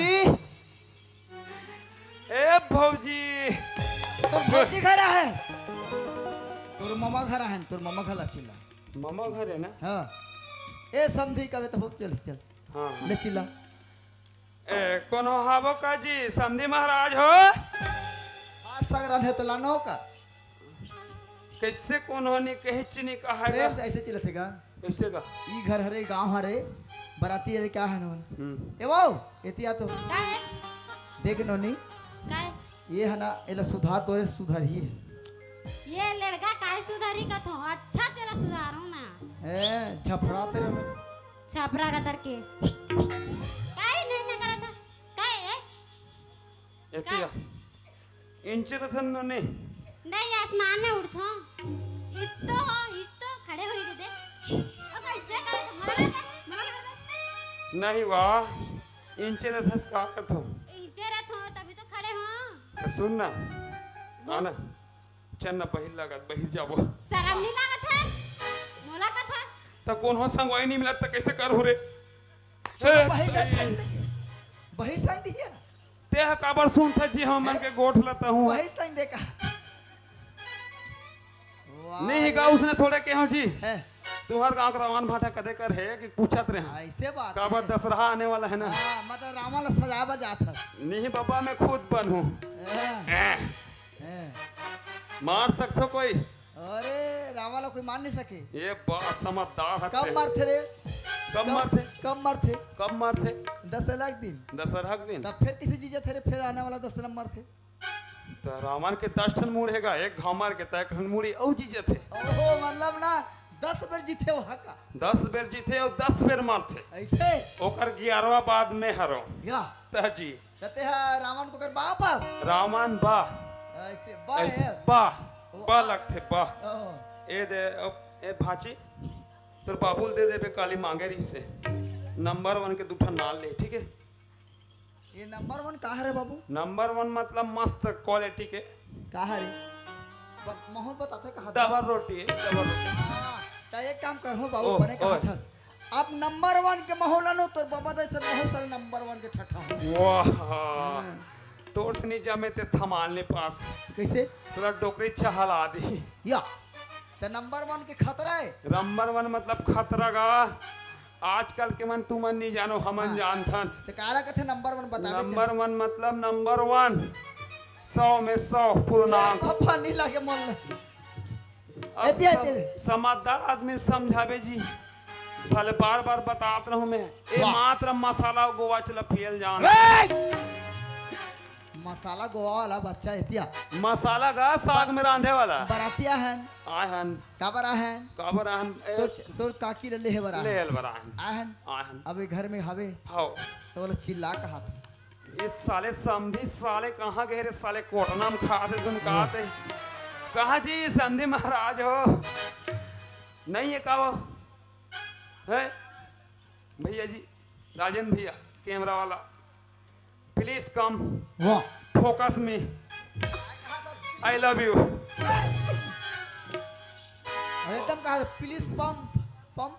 ए भौजी तोर भौजी घर है तोर मामा घर है तोर मामा घर चिल्ला मामा घर है ना हाँ ए समझी कवे तो चल चल हाँ ले चिल्ला ए कौन हो हाबो का जी समधी महाराज हो आज सगरा है तो लानो का कैसे कौन होनी कहीं चीनी का है प्रेम से ऐसे चिल्लते गा कैसे का ई घर हरे गांव हरे बराती हरे क्या है नोन हम्म। ए वो एतिया तो काय है? देख नोनी काय ये है ना एला सुधार तोरे सुधार ही है ये लड़का काय सुधारी का तो अच्छा चला सुधारू ना ए झफड़ा तेरे में छापरा का तर के काय नहीं ना करा था काय है? एतिया इंच रथन नो ने नहीं आसमान में उड़थो इतो खड़े हो गए दे अब कैसे करे मना नहीं वाह इंच रथस का कथो इजे रहत हो तभी तो खड़े हो तो सुन ना आना चन्ना पहिल लागत बहिर जाबो शर्म नहीं लागत है मोला का था तो कौन हो संगवाई नहीं मिलत तो कैसे कर हो रे बहिर साइन दिया ते काबर सुन था जी हम मन के गोठ लेता हूँ बहिर साइन देखा नहीं का उसने थोड़े के हो जी है तुहर गांव का रवान भाटा कदे कर है कि पूछत रहे ऐसे बात काबर है। दशहरा आने वाला है ना हाँ, मतलब रावण सजावा जात है नहीं बाबा मैं खुद बन हूँ मार सकते कोई अरे रावण कोई मान नहीं सके ये बात समझदार है कब मारते रे कब मारते कब मारते कब मारते 10 लाख दिन दशहरा के दिन तब फिर किसी चीज थे फिर आने वाला 10 नंबर थे तो रावण के 10 ठन मूड़ हैगा एक घाव मार के तय ठन मूड़ी औ जीजे थे ओहो मतलब ना 10 बार जीते हो हका 10 बेर जीते और 10 बेर मारते ऐसे ओकर 11वां बाद में हरो या तह जी कहते हैं रावण को कर वापस रावण बा ऐसे बा ऐसे है बा लगते बा ओहो, ए दे ए भाची तोर बाबुल दे देबे काली मांगे रही से नंबर 1 के दूठा नाल ले ठीक है ये नंबर 1 कहाँ है बाबू नंबर 1 मतलब मस्त क्वालिटी के कहाँ है माहौल बताते कहाँ था? डबल रोटी है डबल रोटी हाँ, तो एक काम करो बाबू ओह, बने कहा ओह। था अब नंबर 1 के माहौल नो तो बाबा दे सर बहुत सारे नंबर 1 के ठठा वाह तोर से नहीं जमे ते थमालने पास कैसे थोड़ा डोकरी चहला दी या तो नंबर 1 के खतरा है नंबर 1 मतलब खतरा का आजकल के मन तू मन नहीं जानो हमन हाँ। जानथन तो काला कथे नंबर 1 बता नंबर 1 मतलब नंबर 1 100 में 100 पूर्णांक पापा नहीं लगे मन अब एते एते समझदार आदमी समझावे जी साले बार बार बतात रहूं मैं ए वाह। मात्र मसाला गोवा चला पियल जान मसाला गोवा वाला बच्चा एतिया मसाला का साग में रांधे वाला बरातिया है आहन काबरा है काबर आहन तो काकी ले है बरा ले बराहन आहन आहन अबे घर में हवे हाओ तो बोले चिल्ला कहा था इस साले समधी साले कहाँ गए रे साले कोटना में खाते तुम खाते कहाँ जी संधि महाराज हो नहीं है का वो है भैया जी राजेंद्र भैया कैमरा वाला प्लीज कम वाह फोकस में आई लव यू एकदम कहा प्लीज पंप पंप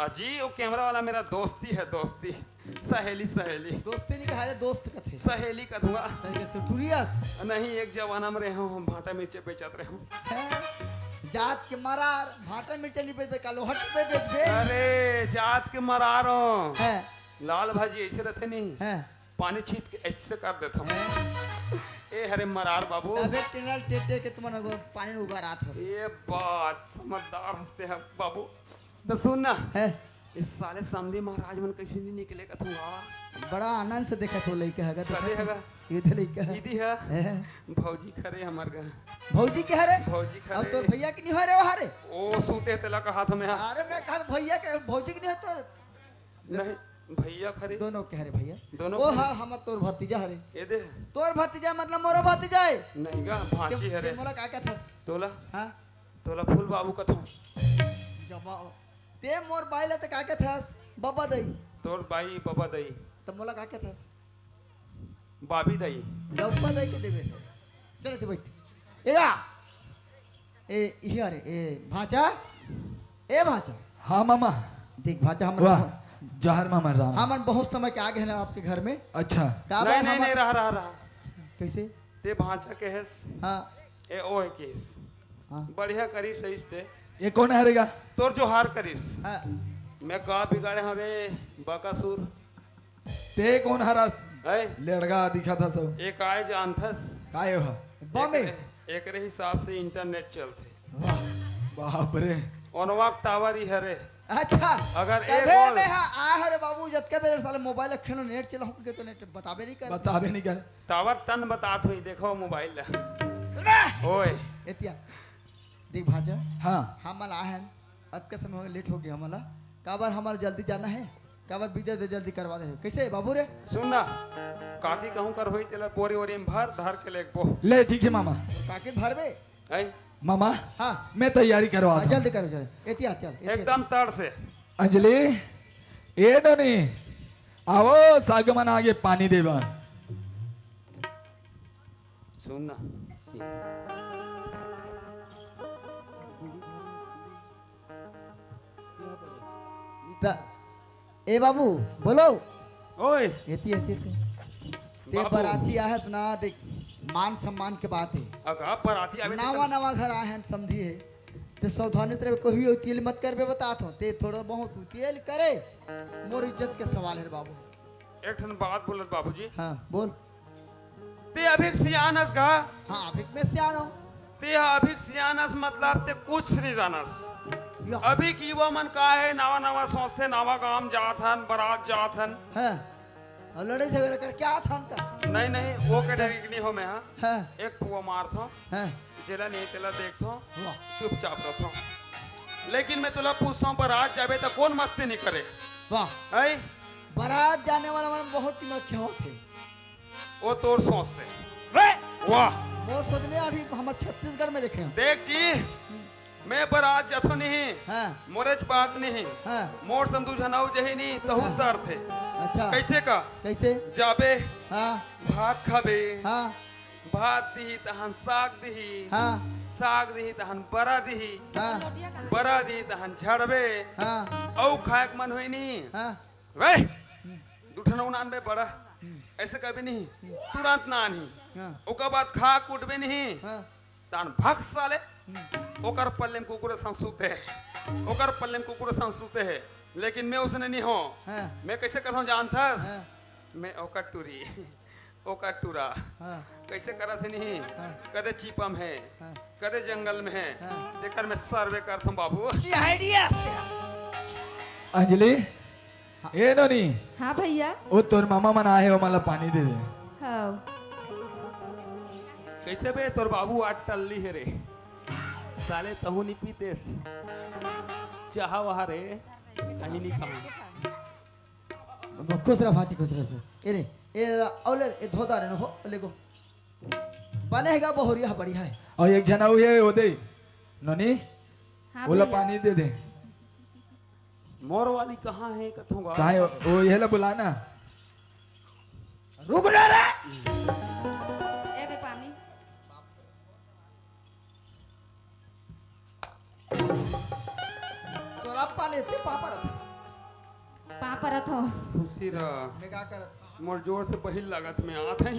अजी वो कैमरा वाला मेरा दोस्ती है दोस्ती सहेली सहेली दोस्ती नहीं कहा रे दोस्त का थे सहेली का धुआ तो टूरियस नहीं एक जमाना में रहे हूँ भाटा मिर्चे बेचत रहे हूँ है जात के मारार भाटा मिर्चा नहीं बेच का लोहट पे बेच बे अरे जात के मरारो है लाल भाजी ऐसे रहते नहीं है पानी छीट के ऐसे कर देता हूँ ए हरे मरार बाबू अबे टिनल टेटे के तुम पानी में उगा रात हो ये बात समझदार हंसते हैं बाबू तो सुन ना है इस साले समधी महाराज मन कैसे नहीं निकलेगा तुम बड़ा आनंद से देखा तो लइका हैगा करे हैगा इधर लइका है दीदी है है। भौजी खरे हमार घर भौजी के हरे भौजी और खरे तोर भैया की नहीं हो रे वो हरे ओ सूते तेला का हाथ में है। अरे मैं कहा भैया के भौजी की नहीं हो तो नहीं भैया खरी दोनों कह रहे भैया दोनों ओ खरी? हाँ हमर तोर भतीजा हरे ये दे तोर भतीजा मतलब मोरो भतीजा है नहीं गा भांची है रे मोला का था तोला हाँ तोला फूल बाबू का था जमा ते मोर बाइला ते का था बाबा दई तोर बाई बाबा दई तो मोला का था बाबी दई डब्बा दई के देबे चल ते बैठ एगा ए इहे रे ए भाचा ए भाचा हाँ मामा देख भाचा हम वाह जहर मामा राम हमन बहुत समय के आगे हैं ना आपके घर में अच्छा का नहीं नहीं हमर- नहीं रहा कैसे ते भांचा के हेस हाँ ए ओ है केस हाँ बढ़िया करी सही ते ये कौन हारेगा तोर जो हार करिस हाँ मैं का बिगाड़े हवे बकासुर ते कौन हरास है लड़का दिखा था सब एक आए जानथस काय हो बॉम्बे एक रे हिसाब से इंटरनेट चलते बाप रे ओनवाक टावर ही हरे अच्छा अगर तबे एक और- में हाँ आ हरे बाबू जतके मेरे साले मोबाइल रखनो नेट चला के तो नेट बताबे नहीं कर बताबे नहीं कर टावर टन बतात हुई देखो मोबाइल ओए एतिया देख भाजा हाँ हमल आहन अतके समय हो गया, लेट हो गया हमला काबर हमार जल्दी जाना है काबर विदे दे जल्दी करवा दे कैसे बाबू रे सुन ना काकी कहूं कर होई तेला बोरी ओरी में भर धर के लेक बो ले ठीक है मामा काके भरबे है मामा हाँ मैं तैयारी करवा हाँ, दूं। जल्दी करो जल्दी एतिया चल एतिया। एकदम तड़ से अंजलि ए डोनी आओ सागमन आगे पानी देवा सुन ना त- ए बाबू बोलो ओए एती एती एती ते बाबू। बराती आहस ना देख मान सम्मान के बात है अगा पर आती आवे नवा नवा घर आहन समझी है ते सावधानी से कोई हो तेल मत करबे बतात हो ते थोड़ा बहुत तेल करे मोर इज्जत के सवाल है बाबू एक ठन बात बोलत बाबूजी हाँ बोल ते अभी सियानस गा हाँ अभी मैं सियान हूँ ते अभी सियानस मतलब ते कुछ नहीं जानस या अभी की वो मन का है नवा नवा सोचते नवा गांव जात हन बारात जात हन हाँ और लड़े झगड़े कर क्या था उनका नहीं नहीं वो कैटेगरी नहीं हो मैं हाँ हाँ एक पुआ मार थो हाँ जेला नहीं तेला देख थो वाह चुपचाप रखो लेकिन मैं तुला पूछता हूँ बारात जाबे तो कौन मस्ती नहीं करे वाह है बारात जाने वाला मन बहुत दिमाग क्यों थे वो तोर सोच से वाह मोर सोचने अभी हम छत्तीसगढ़ में देखे हैं देख जी मैं बारात जथो नहीं हाँ मोरेज बात नहीं हाँ मोर संदू झनाऊ जही नहीं तो हाँ। तर थे अच्छा कैसे का कैसे जाबे हाँ भात खाबे हाँ भात दिही तहन साग दिही हाँ साग दिही तहन बरा दिही हाँ बरा दिही तहन झड़बे हाँ औ खाए मन होई नहीं हाँ वे दुठन उनानबे बड़ा ऐसे कभी नहीं तुरंत ना नहीं हाँ ओकर बाद खा कूटबे नहीं हाँ तान भक साले ओकर पल्ले में कुकुर संसूते है ओकर पल्ले में कुकुर संसूते है लेकिन मैं उसने नहीं हो हाँ मैं कैसे करता हूँ जानता हाँ मैं ओकर टूरी ओकर टूरा हाँ कैसे करा थे नहीं हाँ। कदे चीपम है हाँ। कदे जंगल में है हाँ। जेकर मैं सर्वे करता हूँ बाबू आइडिया अंजलि ए नोनी हाँ भैया वो तोर मामा मन आए हो मला पानी दे दे हाँ कैसे बे तोर बाबू आज टल्ली है रे साले तहु नहीं पीतेस चाह वहा रे कहीं नहीं खाऊं खुश रह भाची खुश रह से ए औले ए धोदा रे हो ले गो बनेगा बहुरिया बढ़िया है और एक जना हुए वो दे नोनी हाँ बोला भैया। पानी दे दे मोर वाली कहाँ है कथूंगा कहा है वो ये ला बुलाना रुक ना रे ए दे पानी तोरा पानी ते पापा रथ पाँव परत हो खुशी रह मैं का करत मोर जोर से पहिल लागत में आत है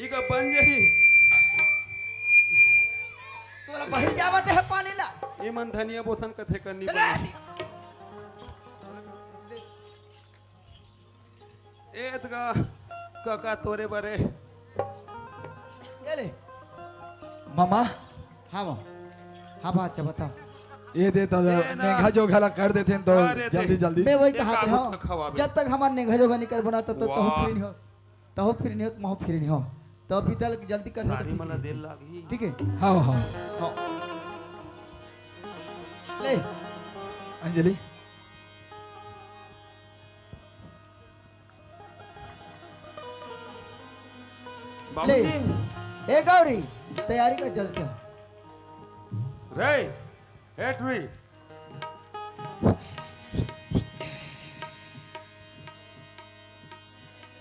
इका बन जही तोरा बहिर जावत है पानी ला ये मन धनिया बोथन कथे करनी चला पड़ी एतगा काका तोरे बरे ये ले मामा हाँ वो हाँ बात बता ये दे तो दे ना। नेघा जो घला कर देते हैं तो अरे दे। जल्दी जल्दी मैं वही ये कहा काबू हूँ का खवाबे। जब तक हमारे नेघा जोगा नहीं कर बना तब तक वाह। फिर नहीं हो तहो फिर नहीं हो महो फिर नहीं हो तो अभी तक जल्दी कर सारी मला देर लागी ठीक है हाँ हाँ ले अंजलि ले बाबूजी ए गौरी तैयारी कर जल्दी चल। रे एटरी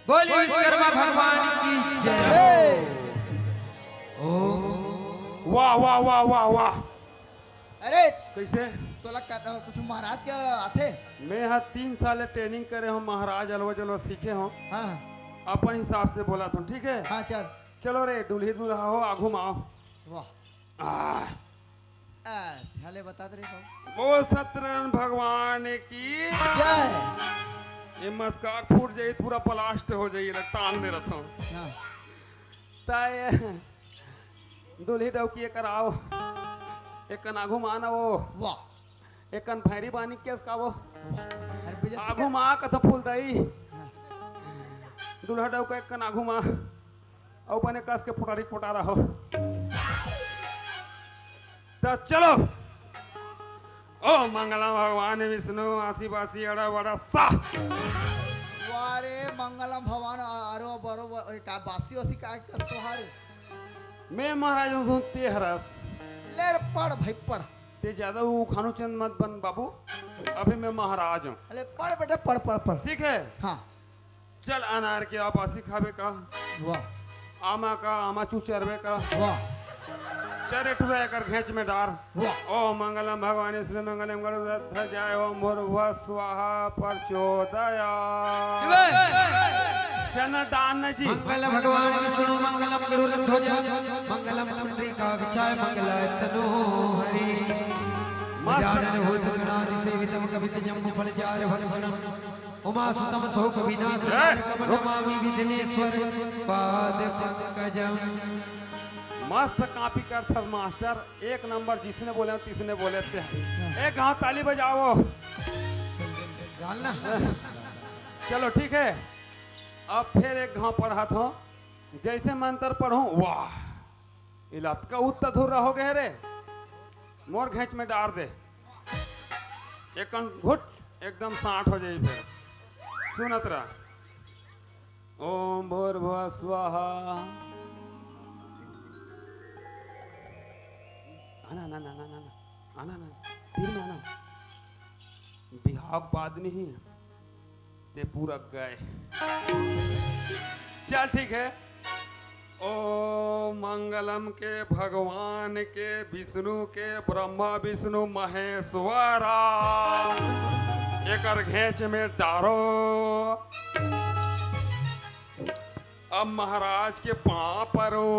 बोलिए विश्वकर्मा भगवान की जय। ए, वाह वाह वाह वाह वाह। अरे कैसे तो लगता कुछ महाराज के आथे। मैं यहाँ 3 साल ट्रेनिंग करे हूँ महाराज अलवा जलवा सीखे हूँ हाँ अपन हिसाब से बोला था ठीक है। हाँ चल। चलो रे दूल्ही दूल्हा हो आगू में आओ। वाह आह, हले बता दे रे वो सत्यनारायण भगवान की जय। ये मस्काट फूट जाई पूरा प्लास्ट हो जाई तान दे रहा हाँ ताय दूल्ही डौकी कराओ एक कन आगू में आना वो वाह एक कन भैरी बानी केस का वो अरे बेइज्जती आगू में आ कथा फूल दई दूल्हा डौका एक कन आगू में और पने कस के फुटारी फुटा रहो तो चलो ओ मंगला भगवान विष्णु आसी बासी अड़ा बड़ा सा वारे मंगलम भगवान आरो बरो का बासी ओसी का सोहारे मैं महाराज हूँ ते हरस ले रे पढ़ भाई पढ़। ते ज्यादा वो खानो चंद मत बन बाबू अभी मैं महाराज हूँ अरे पढ़ बेटा पढ़ पढ़ पढ़। ठीक है हाँ चल अनार के आप आसी खावे का वाह आमा का आमा चू चरवे का वाह चरे ठुआ कर घेच में डार वाह ओ मंगलम भगवान श्री मंगलम गरुड़ जय ओम भूर्भुवः स्वाहा प्रचोदया दान जी मंगल भगवान विष्णु मंगलम गरुड़ध्वज मंगलम पुंडरीकाक्षाय मंगलाय तनोहरि गजानन भूत गणाधि सेवितम कपित जम्बू फलचार भक्षणम उमासुतम शोक विनाशकारकम नमामि विघ्नेश्वर पाद पंकजम। मस्त कॉपी कर था मास्टर एक नंबर जिसने बोले तीसने बोले थे एक गाँव ताली बजाओ डालना चलो ठीक है। अब फिर एक गाँव पढ़ा था जैसे मंत्र पढ़ूं वाह इलात का उत्तर धुर रहोगे रे मोर घेच में डार दे एक घुट एकदम 60 हो जाए फिर सुनत रहा ओम भूर्भुवः स्वाहा आना ना ना ना ना आना ना तीर में आना बिहाव बाद नहीं ते पूरा गए चल ठीक है। ओ मंगलम के भगवान के विष्णु के ब्रह्मा विष्णु महेश्वरा एकर घेच में डारो अब महाराज के पांव परो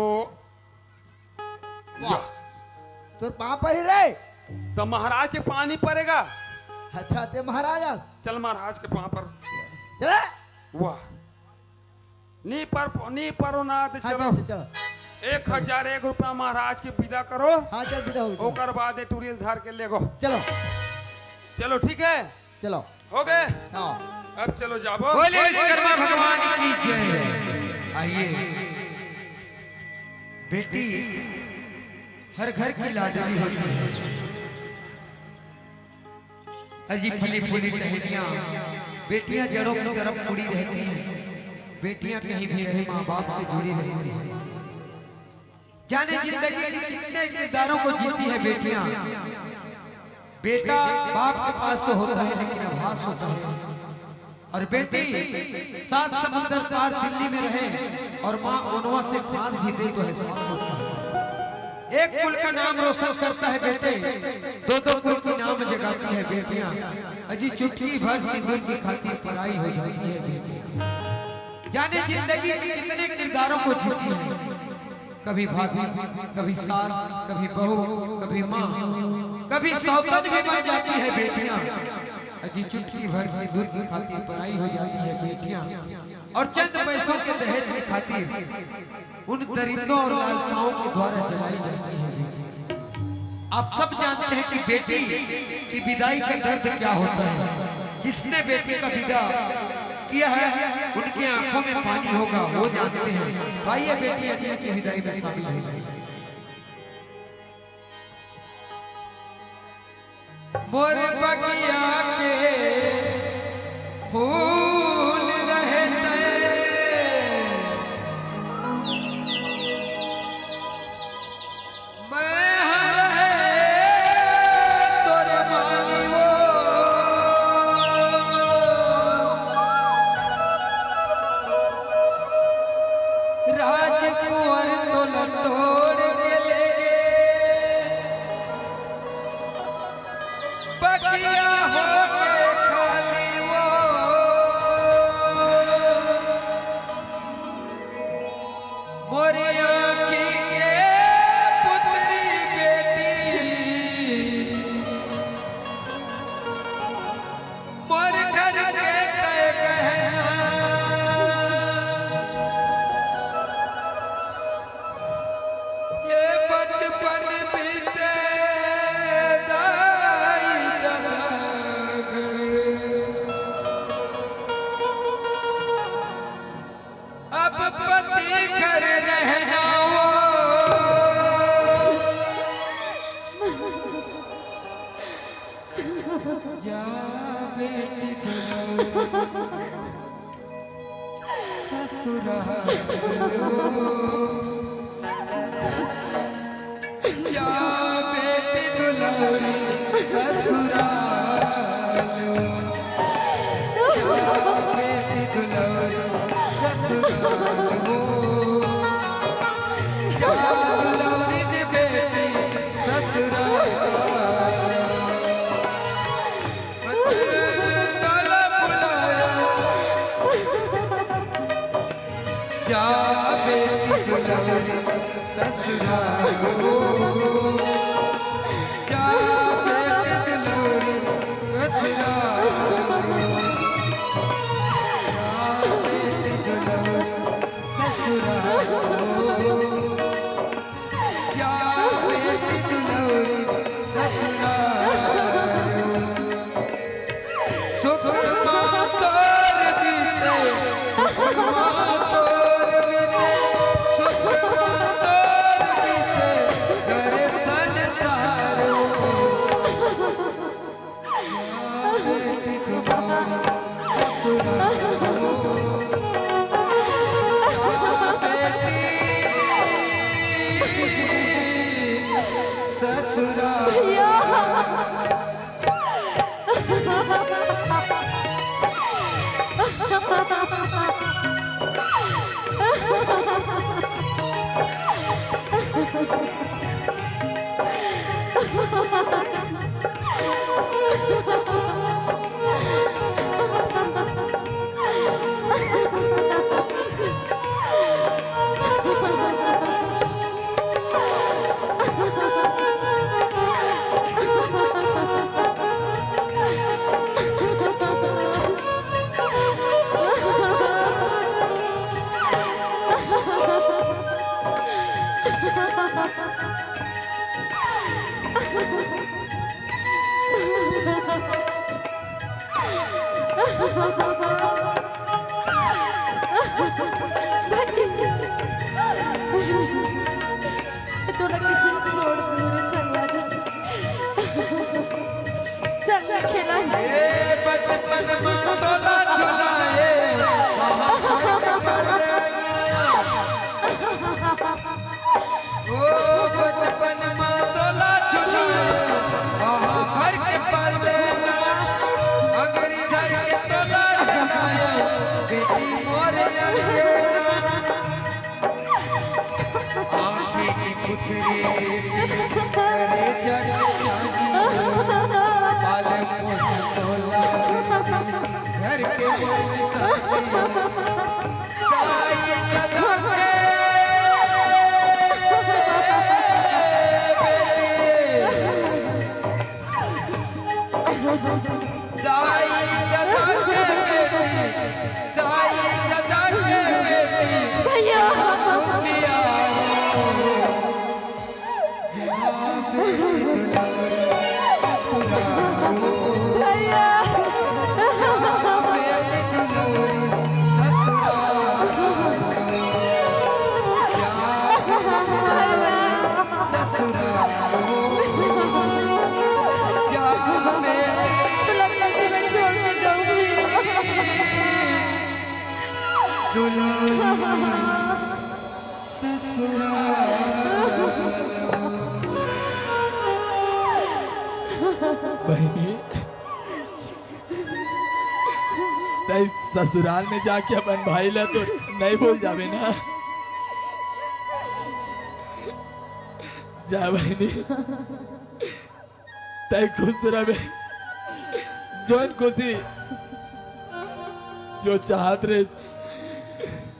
वाह तो पाँव पर ही रे। तो महाराज के पानी पड़ेगा। अच्छा ते महाराजा चल महाराज के पांव पर चले। वाह नी परो ना तो हाँ चलो चल चल 1001 रुपया महाराज की विदा करो हाँ चल विदा हो ओकर बाद टूरियल धार के ले गो चलो चलो ठीक है चलो हो गए हाँ अब चलो जाबो बोले विश्वकर्मा भगवान की जय। आइए बेटी हर घर की लाडली होती है। अजी फली फूली टहनियां बेटियां जड़ों की तरफ मुड़ी रहती हैं। बेटियां कहीं भी रहे माँ बाप से जुड़ी रहती हैं। जाने जिंदगी के कितने किरदारों को जीती है बेटियां। बेटा बाप के पास तो होता है लेकिन आभास होता है और बेटी 7 समुद्र पार दिल्ली में रहे और माँ ओनवा से सांस भी दे तो एहसास होता है। एक कुल का नाम रोशन करता है बेटे, दो कुल की नाम जगाती है बेटियां। अजी चुटकी भर सिंदूर की खातिर पराई हो जाती है बेटियां। जाने जिंदगी के कितने किरदारों को जीती है, कभी भाभी, कभी सास, कभी बहू, कभी माँ, कभी सौतन भी बन जाती है बेटियां। अजी चुटकी भर सिंदूर की खातिर पराई हो जाती है बेटियां और चंद पैसों के दहेज की खातिर उन दरिंदों और लालसाओं के द्वारा जलाई जाती है बेटियां। आप सब जानते हैं कि बेटी की विदाई का दर्द क्या होता है। जिसने बेटी का विदा किया है उनकी आंखों में पानी होगा, वो जानते हैं। आइए बेटी अजय की विदाई में शामिल हो। मोर बगिया के फूल रहते ससुराल क्या बेटी दुलारी ससुराल क्या बेटी दुलारी ससुराल क्या दुलारी ने बेटी ससुराल ताला बुलाया क्या बेटी दुलारी ससुराल क्या बेटी दुलारी ससुराल क्या बेटी दुलारी ससुराल क्या बेटी दुलारी ससुराल सुख मातोर बीते सुख मातोर बीते सुख मातोर बीते दर्शन सारो बेटी तुम्हारी ससुराल बेटी ससुराल थोड़ा किसी छोड़ पूरे संग खेला बचपन में तोला झुलाए ओ बचपन में तोला झुलाए घर के पल्ले अगर इधर के तोला झुलाए बेटी मोरे आंखें की पुतरी करे जग जागी पाल पोस तोला घर के मोरे साथी दाई कदम पे दाई कदम पे बेटी दाई कदम पे बेटी भैया सुखिया भैया लगता से मैं छोड़ के जाऊंगी बहनी तई ससुराल में जाके अपन भाई ला तो नहीं भूल जावे ना। जा बहनी तई खुश रहे जोन खुशी जो चाहत रहे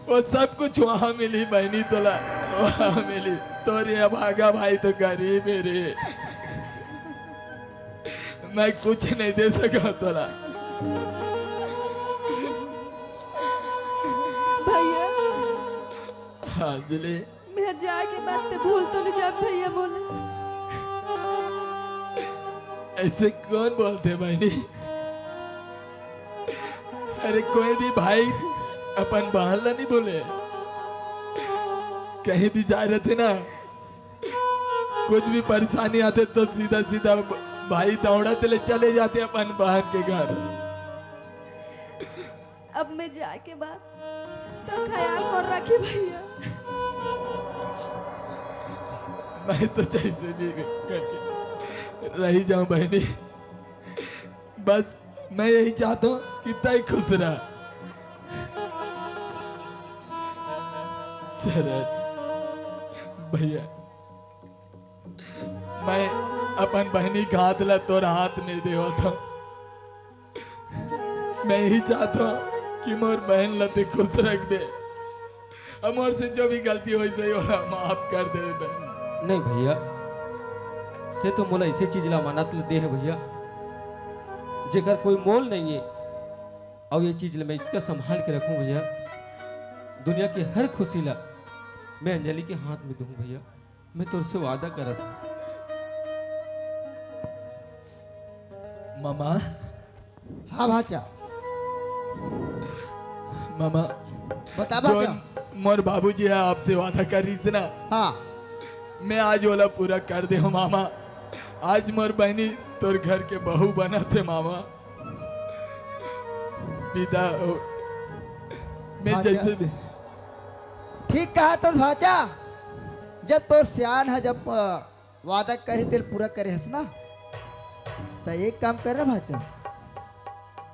वो सब कुछ वहां मिली बहनी तोला वहां मिली तोरे अभागा भाई तो गरीब है रे मैं कुछ नहीं दे सका तोला। भैया हाँ दिले मैं जाके बातें भूल तो नहीं जा भैया बोले ऐसे कौन बोलते बहनी। अरे कोई भी भाई अपन बहन ला नहीं बोले कहीं भी जा रहे थे ना कुछ भी परेशानी आते तो सीधा सीधा भाई दौड़ते ले चले जाते अपन बहन के घर। अब मैं जाके बात तो ख्याल कर रखी भैया। मैं तो जैसे भी करके रही जाऊं बहनी, बस मैं यही चाहता हूँ कि तय खुश रह। चरण भैया, मैं अपन बहनी का हाथ ला तोर हाथ में देवा था। मैं यही चाहता हूँ कि मोर बहन लते खुश रख दे, और मोर से जो भी गलती हो सही होला माफ कर दे बहन। नहीं भैया, ते तो मोला ऐसे चीज ला मानत ले दे है भैया जेकर कोई मोल नहीं है, और ये चीज ला मैं इतना संभाल के रखूं भैया। दुनिया की हर खुशी ला मैं अंजलि के हाथ में दूं भैया। मैं तुझसे वादा करत हूं। मामा, हाँ भाचा, मामा बता जो भाचा। मोर बाबूजी है आपसे वादा कर रही से ना, हाँ मैं आज वाला पूरा कर दे हूँ मामा। आज मोर बहनी तोर घर के बहू बना थे मामा। पिता हो मैं भाचा। जैसे भी ठीक कहा तो भाचा, जब तो सियान है, जब वादा करे दिल पूरा करे हस ना, तो एक काम कर रहा भाचा,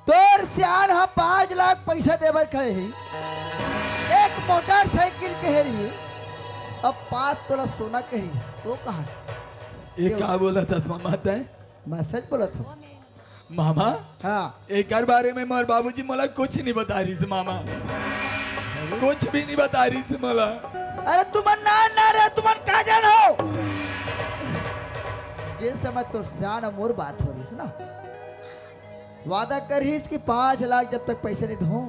तोर सियान हम 5 लाख पैसा देवर कहे ही, एक मोटरसाइकिल कह रही, अब 5 तोला सोना कही, तो कहा ये क्या बोला था मामा तय? मैं सच बोला था मामा हाँ। एक हर बारे में मोर बाबूजी मोला कुछ नहीं बता रही से मामा, कुछ भी नहीं बता रही से मोला। अरे तुमन ना रे, तुमन का जान हो? जिस समय तो सियान मोर बात हो रही ना, वादा कर रही कि 5 लाख जब तक पैसे नहीं दो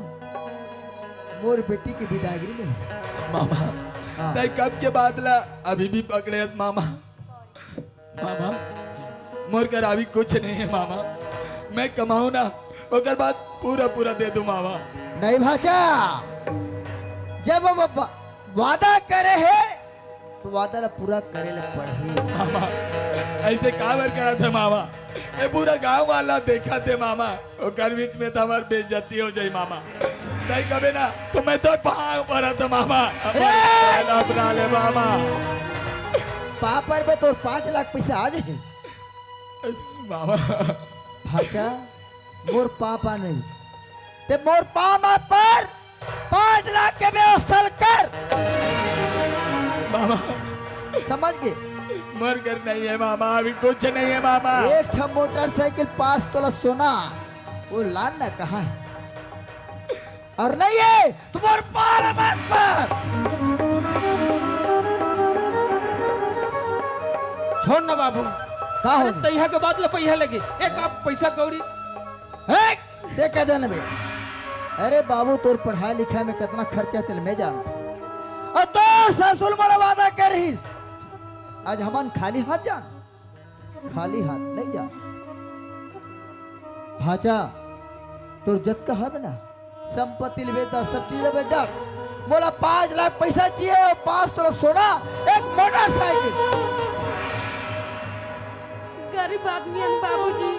मोर बेटी की विदागरी नहीं। मामा हाँ। तय कब के बादला अभी भी पकड़े हस मामा। मामा मोर कर अभी कुछ नहीं है मामा, मैं कमाऊ ना ओकर बाद पूरा पूरा दे दूं मामा। नहीं भाचा, जब वो वादा करे है तो वादा ला पूरा करे ले पड़े। मामा ऐसे काबर करा था मामा, मैं पूरा गांव वाला देखा थे मामा, ओकर बीच में तो हमार बेइज्जती हो जाई मामा। नहीं कबे ना तो मैं तो पाँव पड़ा था मामा, अपना ले मामा। पापर में तो 5 लाख पैसा आ जाए मामा भाचा, मोर पापा नहीं ते मोर पामा पर 5 लाख के व्यवस्था कर, मामा समझ गए? मर कर नहीं है मामा, अभी कुछ नहीं है मामा। एक ठा मोटरसाइकिल 5 तोला सोना वो लान ना कहा है, और नहीं है तुम्हारे पार मत पर। छोड़ ना बाबू, का हो अरे तैया के बाद पैसा लगे एक आप पैसा कौड़ी। देखा जाने बे, अरे बाबू तोर पढ़ाई लिखाई में कितना खर्चा तेल मैं जानता, और तोर ससुर मला वादा कर रही, आज हमन खाली हाथ जान, खाली हाथ नहीं जा। भाचा तोर जत का है ना, संपत्ति लेवे दा सब चीज लेवे डक, बोला 5 लाख पैसा चाहिए और 5 तोला सोना, एक मोटरसाइकिल। गरीब आदमी हन बाबूजी।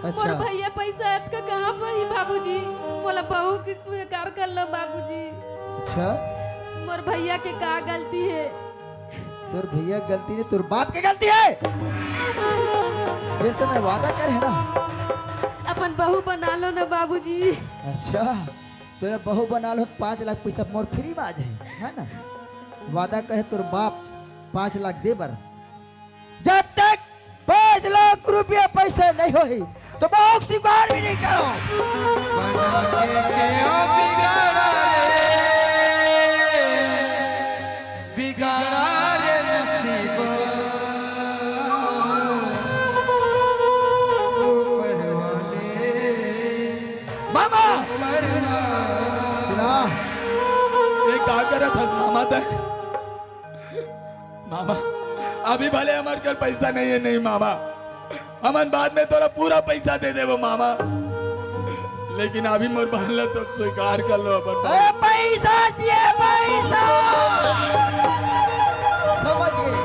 अच्छा। और भैया पैसा ऐत का कहाँ पर ही बाबूजी? बोला बहू की स्वीकार कर लो बाबूजी। अच्छा, मोर भैया के का गलती है? तोर भैया गलती नहीं, तोर बाप की गलती है। जैसे मैं वादा कर है ना, अपन बहू बना लो ना बाबूजी। अच्छा तेरा बहू बना लो, 5 लाख पैसा मोर फ्री में आ जाए, है ना? वादा करे तोर बाप 5 लाख दे बर, जब तक 5 लाख रुपया पैसा नहीं हो तो बहू स्वीकार भी नहीं करो। बिगाड़ा रे नसीब ऊपर वाले मामा सुना, एक का करत हस मामा तय? मामा अभी भले हमारे घर पैसा नहीं है, नहीं मामा, हमन बाद में तोरा पूरा पैसा दे दे वो मामा, लेकिन अभी मोर बहन तो स्वीकार कर लो अपन। अरे पैसा चाहिए, पैसा समझ गए?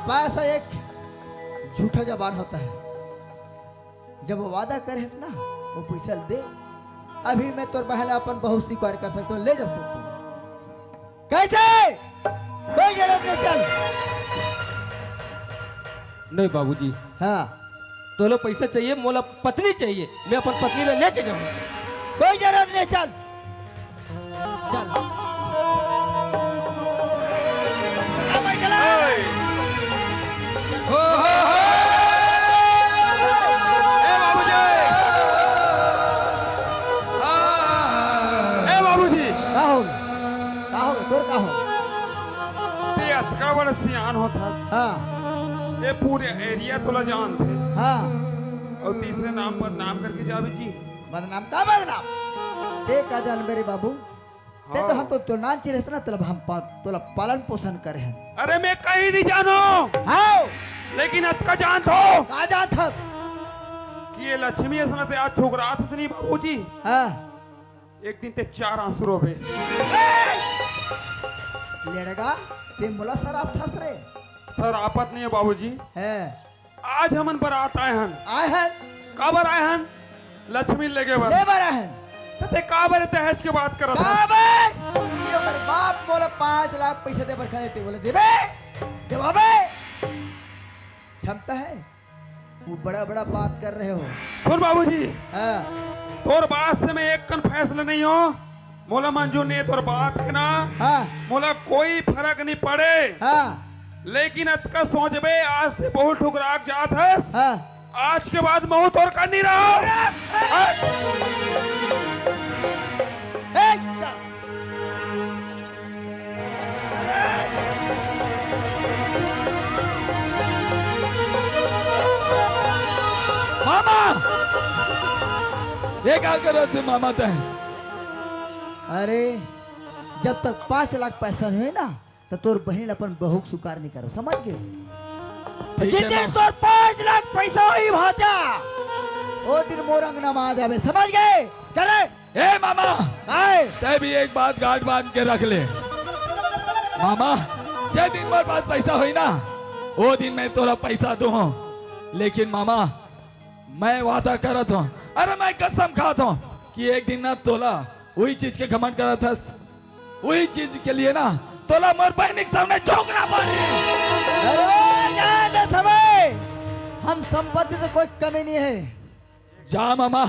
पैसा एक झूठा जबान होता है, जब वो वादा करे ना वो पैसा दे, अभी मैं तोर बहन अपन बहुत स्वीकार कर सकता हूँ, ले जा सकता हूँ। कैसे? कोई जरूरत नहीं, चल। नहीं बाबूजी, हाँ, तो लो पैसा चाहिए, मोला पत्नी चाहिए, मैं अपन पत्नी ले लेके जाऊँ। कोई जरूरत नहीं, चल चल। ए बाबूजी, का हो तोर का हो? ते अतका बड़ा सियान होता, हाँ ये पूरे एरिया तोला जान थे, हाँ, और तीसरे नाम पर नाम करके जावे जी। बदनाम का बदनाम? ते का जान मेरे बाबू, ते तो हम तो नान चिरे ना, तलब हम तोला पालन पोषण करे हैं। अरे मैं कहीं नहीं जानो, हाँ, लेकिन अतका जान थो का जान था? कि ये लक्ष्मी असना ते आज छोकरा था नहीं बाबूजी। हाँ, एक दिन ते 4 आंसू रोवे। लड़का ते मोला शराब थस रे सर आपत नहीं है बाबूजी, है। आज हमन बारात आए हन। आए हैं, काबर आए हन? लक्ष्मी लेके बर। ले बारा हैं। ते काबर दहेज के बात करत हन? काबर ये ओकर बाप बोला 5 लाख पैसे दे बर खड़े थे, बोले देबे देवाबे, क्षमता है? वो बड़ा बड़ा बात कर रहे हो। सुन बाबूजी, हाँ, तोर बात से मैं एक कन फैसला नहीं हो, मोला मंजूर नहीं है तोर बात के ना, हाँ, मोला कोई फर्क नहीं पड़े, हाँ, लेकिन अतका सोचबे आज से बहुत ठुकराक जात है, हाँ। आज के बाद महू तोर कर नहीं रहा। ए, चल। मामा ये क्या कर रहे थे मामा? तय अरे जब तक 5 लाख पैसा नहीं हुए ना, तो तोर बहन अपन बहू के स्वीकार नहीं करो, समझ गए? ठीक है जितने मामा। तोर 5 लाख पैसा हुई भाजा, वो दिन मोरंग नमाज आवे, समझ गए? चले ए मामा, आए। तय भी एक बात गांठ बांध के रख ले मामा, जे दिन मेरे पास पैसा हुई ना, वो दिन मैं तोरा पैसा दू हूँ, लेकिन मामा मैं वादा करत हूँ, अरे मैं कसम खाता हूँ कि एक दिन ना तोला वही चीज के घमंड करत हस, वही चीज के लिए ना तोला मोर बहन के सामने झोंकना पड़ी। अरे जान दे समय, हम संपत्ति से कोई कमी नहीं है। जा मामा,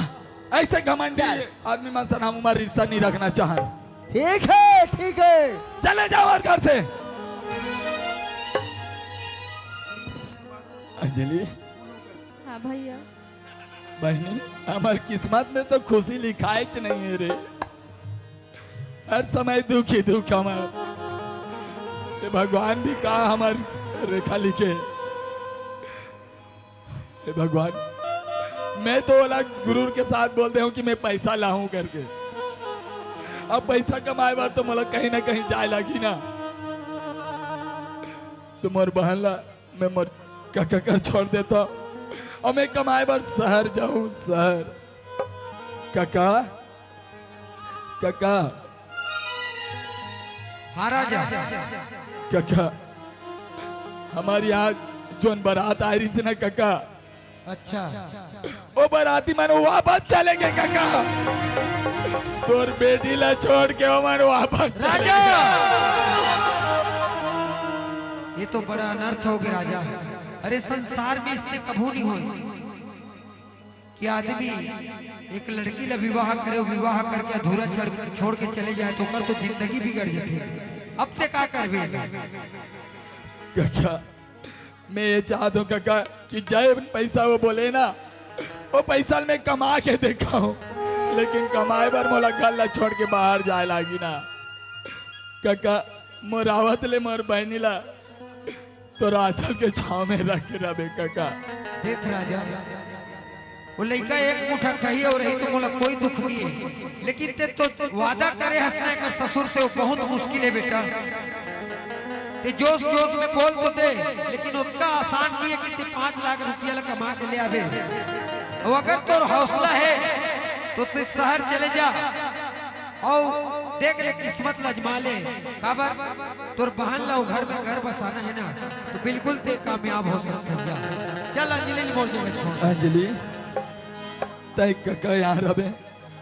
ऐसे घमंडी आदमी मन से हम हमारा रिश्ता नहीं रखना चाहत। ठीक है, ठीक है। चले जाओ और घर से। अंजलि हाँ भैया, बहनी, हमार किस्मत में तो खुशी लिखाई च नहीं है रे, हर समय दुख ही दुख हमार। ते भगवान भी कहा हमार रेखा लिखे। हे भगवान, मैं तो वाला गुरूर के साथ बोलते हूँ कि मैं पैसा लाऊं करके, अब पैसा कमाए बार तो मला कहीं ना कहीं जाए लगी ना, तो मोर बहन ला मैं मोर काका कर छोड़ देता और मैं कमाए बार शहर जाऊं, शहर। काका काका हाँ राजा, काका, हमारी यहाँ जोन बारात आ रही से ना काका, अच्छा वो बाराती मन वापस चलेंगे काका, तोर बेटी ला छोड़ के वो मन वापस राजा, चलेंगे। ये तो बड़ा अनर्थ हो गया राजा। अरे संसार में इसने कभू नहीं हो कि आदमी एक लड़की ला विवाह करे, विवाह करके अधूरा छोड़ के चले जाए तो कर तो जिंदगी बिगड़ जाती। अब से क्या करबे? काका, मैं ये चाहता हूँ काका कि जय पैसा वो बोले ना, वो पैसा मैं कमा के देखा हूँ, लेकिन कमाए बार मोला घर ला छोड़ के बाहर जाए लागी ना काका। मोरावत ले मोर बहनी ला तो आंचल के छाव में रख के रहे काका। देख राजा, वो लड़का एक मुठा कही और रही तो मोला कोई दुख नहीं है, लेकिन ते तो वादा करे हंसने का ससुर से वो बहुत मुश्किल है बेटा। ते जोश जोश में बोल तो दे, लेकिन उतना आसान नहीं है कि ते 5 लाख रुपया ला कमा के ले आवे। और अगर तोर हौसला है तो ते शहर चले जा और देख ले, किस्मत लजमा ले। काबर तोर बहन ला घर में घर बसाना है ना, तो बिल्कुल ते कामयाब हो सकते जा। चल अंजलि मोर जगह छोड़। अंजलि, तय काका यहाँ रहे,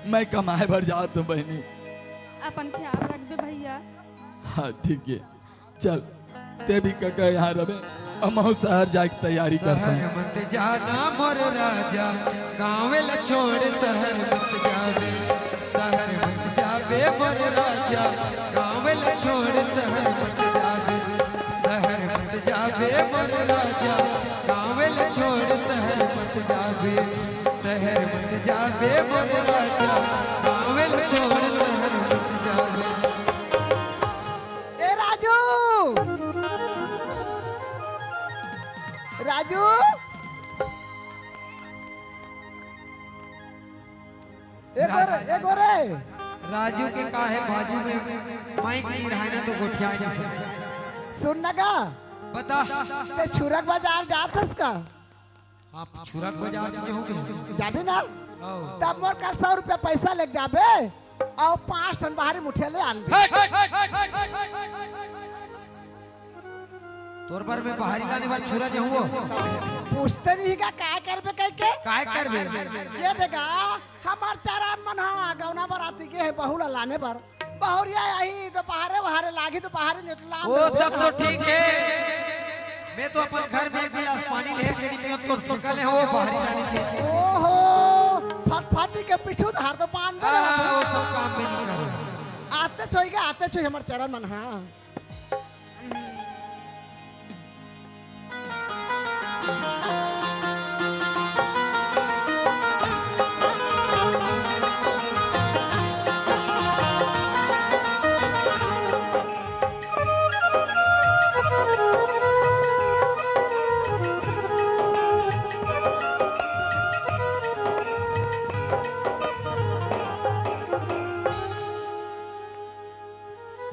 मैं कमाए भर जात हूँ बहनी। अपन ख्याल रखबे भैया। हाँ ठीक है, चल ते भी कका यहाँ रहे, हम शहर जाए की तैयारी करते शहर हैं। मत जाना मोर राजा, गाँव ल छोड़ शहर मत जावे। शहर मत जावे मोर राजा, गाँव ल छोड़ शहर मत जावे। शहर मत जावे मोर राजा, गाँव ल छोड़ शहर मत जावे। शहर मत जावे मोर राजा, गाँव ल छोड़ शहर मत जावे। ए राजू, राजू, ए गोरे, राजू के काहे बाजू में माइक नहीं रहा ना तो गोठिया नहीं सकते। सुन नगा, बता ते छुरक बाजार जातस का? आप छुरक बाजार में होगे जाबे ना? तब मोर का 100 रुपया पैसा ले जाबे और 5 टन बाहरी मुठिया ले आनबे। तोर पर में बाहरी लाने बार छुरा जाऊँ पूछते नहीं का काय करबे कह के? काय करबे? ये देखा हमार चारान मन हा गौना बराती के है बहुला लाने पर बहुरिया यही तो पहाड़े वहारे लागी तो पहाड़े निकला। वो सब तो ठीक है, मैं तो अपन घर में एक गिलास पानी ले के नहीं तो चकल है वो बाहरी लाने से। ओहो फटफटी के पीछू धार तो पान दे। वो सब काम में नहीं करो। आते छोईगा आते छोई हमार चारान मन हा।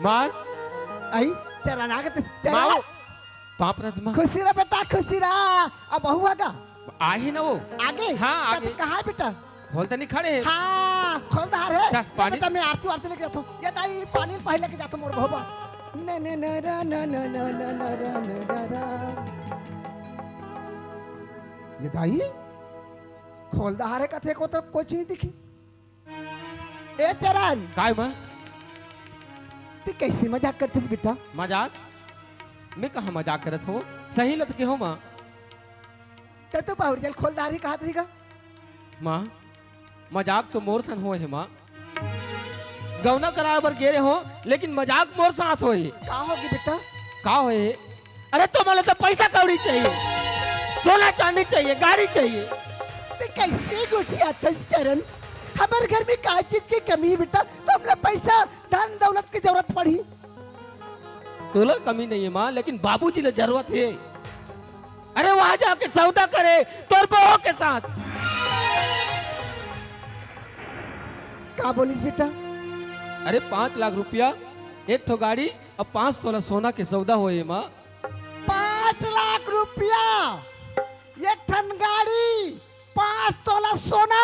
मार आई चरण आगे माओ चरण पाप रजमा खुशी रहा बेटा खुशी रहा। अब बहू आगा आही ना वो आगे हाँ, आगे। कहाँ है बेटा? बोलते नहीं खड़े हैं। हाँ खोलदार है। जा, ये पानी- बेटा मैं आरती वारती लेके जाता हूँ। ये दाई पानी पहले लेके जाता हूँ मोर बहू। न न न र न न न न न र न र र। ये दाई खोलदार है कथे को तो कुछ नहीं दिखी। ए चरण काय माँ तू कैसी मजाक करतीस बेटा? मजाक मैं कहा मजाक करत हो, सही लत के हो माँ। ते तो बहुरियल खोलदारी कहा था माँ मजाक तो मोर सन हो है माँ, गौना कराए बर गेरे हो लेकिन मजाक मोर साथ हो है। का होगी बेटा? का हो है? अरे तो मतलब तो पैसा कौड़ी चाहिए, सोना चांदी चाहिए, गाड़ी चाहिए। ते कैसे गुठी आता चरण? हमारे घर में का चीज की कमी है बेटा? तो हमने पैसा धन दौलत की जरूरत पड़ी। तोला कमी नहीं है माँ, लेकिन बाबूजी ने जरूरत है। अरे वहां जाके सौदा करे तोर बहू के साथ। का बोलिस बेटा? अरे 5 लाख रुपया, 1 ठो गाड़ी और 5 तोला सोना के सौदा हो माँ। 5 लाख रुपया, 1 टन गाड़ी, 5 तोला सोना।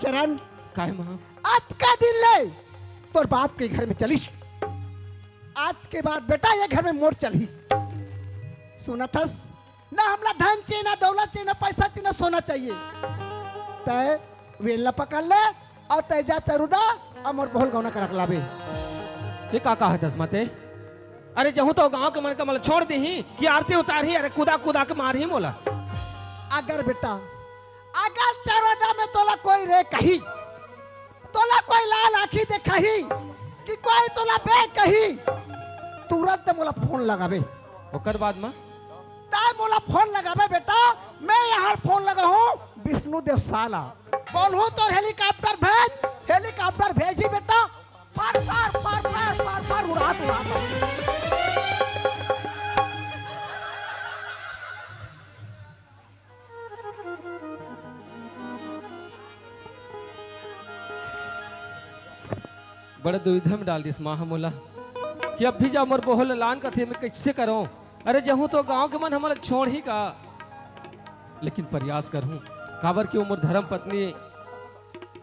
चरण काय माँ आज का दिन ले तोर बाप के घर में चलिस। आज के बाद बेटा ये घर में मोड़ चली। सुना थस ना हमला धन चाहिए, ना दौलत चाहिए, ना पैसा चाहिए, ना सोना चाहिए। तय वेला पकड़ ले और तय जा चरुदा और मोर बहुल गौना कर लाबे। ये का कहा दसमते? अरे जहूं तो गांव के मन का मतलब छोड़ दी ही कि आरती उतार ही, अरे कूदा कूदा के मार ही मोला। अगर बेटा अगर चरुदा में तोला कोई रे कही, तोला कोई लाल आखी दे कही कि कोई तोला बे कही, तुरंत मोला फोन लगाबे। ओकर बाद माँ ताय मोला फोन लगाबे बेटा। मैं यहाँ फोन लगा हूँ विष्णु देव साला बोलूँ तो हेलीकॉप्टर भेज, हेलीकॉप्टर भेजी बेटा। फार फार फार फार फार फार उड़ा बड़े दुविधा में डाल दिस माँ हमोला कि अब भी जा मोर बोहल लान का थे मैं कैसे करूं। अरे जहूं तो गांव के मन हमारा छोड़ ही का, लेकिन प्रयास करूं। काबर की उम्र धर्म पत्नी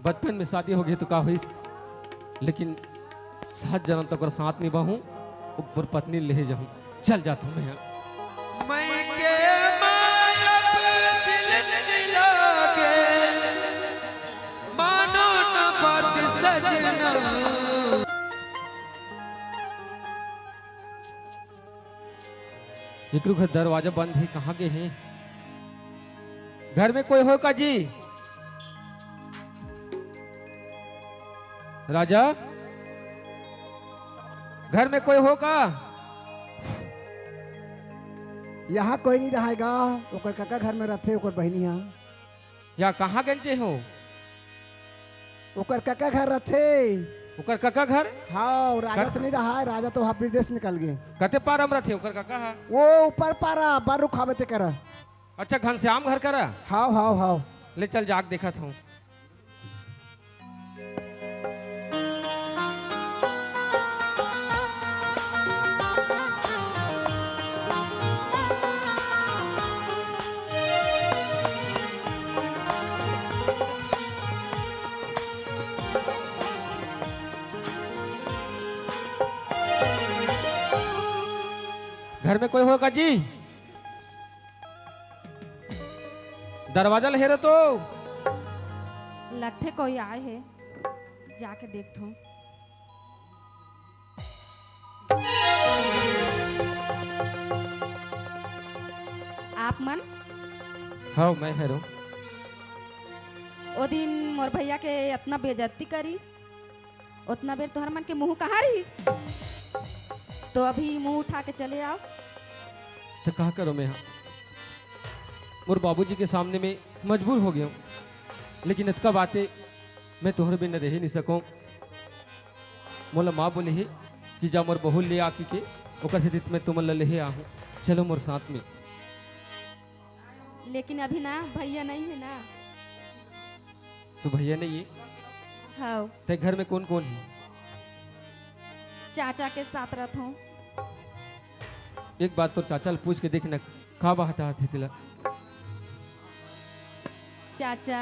बचपन में शादी हो गई तो का हुई, लेकिन 7 जन्म तक और साथ निभाऊं, ऊपर पत्नी ले जाऊं। चल जाता हूं मैं यहाँ। मैं के मायब दिल नहीं लागे, सजना एकरू घर दरवाजा बंद है, कहाँ के हैं? घर में कोई हो का जी? राजा, घर में कोई हो का? यहाँ कोई नहीं रहेगा, ओकर काका घर में रहते, ओकर बहनी यहाँ या कहाँ गए हो? ओकर काका घर रहते। ओकर काका घर हाँ, राजा तो नहीं रहा है, राजा तो वहाँ विदेश निकल गए। कते पार हम रथे ओकर काका है? वो ऊपर पारा बारू खावे ते करा। अच्छा, घनश्याम घर करा? हाँ हाँ हाँ। ले चल जाग देखा था। घर में कोई होगा जी? दरवाजा लहेरो तो लगते कोई आए है, जाके देखता हूँ। आप मन हाँ मैं हेरो। ओ दिन मोर भैया के इतना बेइज्जती करीस, उतना बेर तोहर मन के मुंह कहाँ रहीस? तो अभी मुंह उठा के चले आओ। तो कहा करो मैं यहाँ मोर बाबूजी के सामने में मजबूर हो गया हूँ, लेकिन इतका बातें मैं तोहर बिन रह नहीं सकूँ। मोला माँ बोले है कि जा मोर बहू ले आकी के ओकर से मैं तुम ले आहूँ, चलो मोर साथ में। लेकिन अभी ना भैया नहीं है ना। तो भैया नहीं है? हाँ, ते घर में कौन कौन है? चाचा के साथ रहता हूँ। एक बात तो चाचा ले पूछ के देखना, का बात आती तिला? चाचा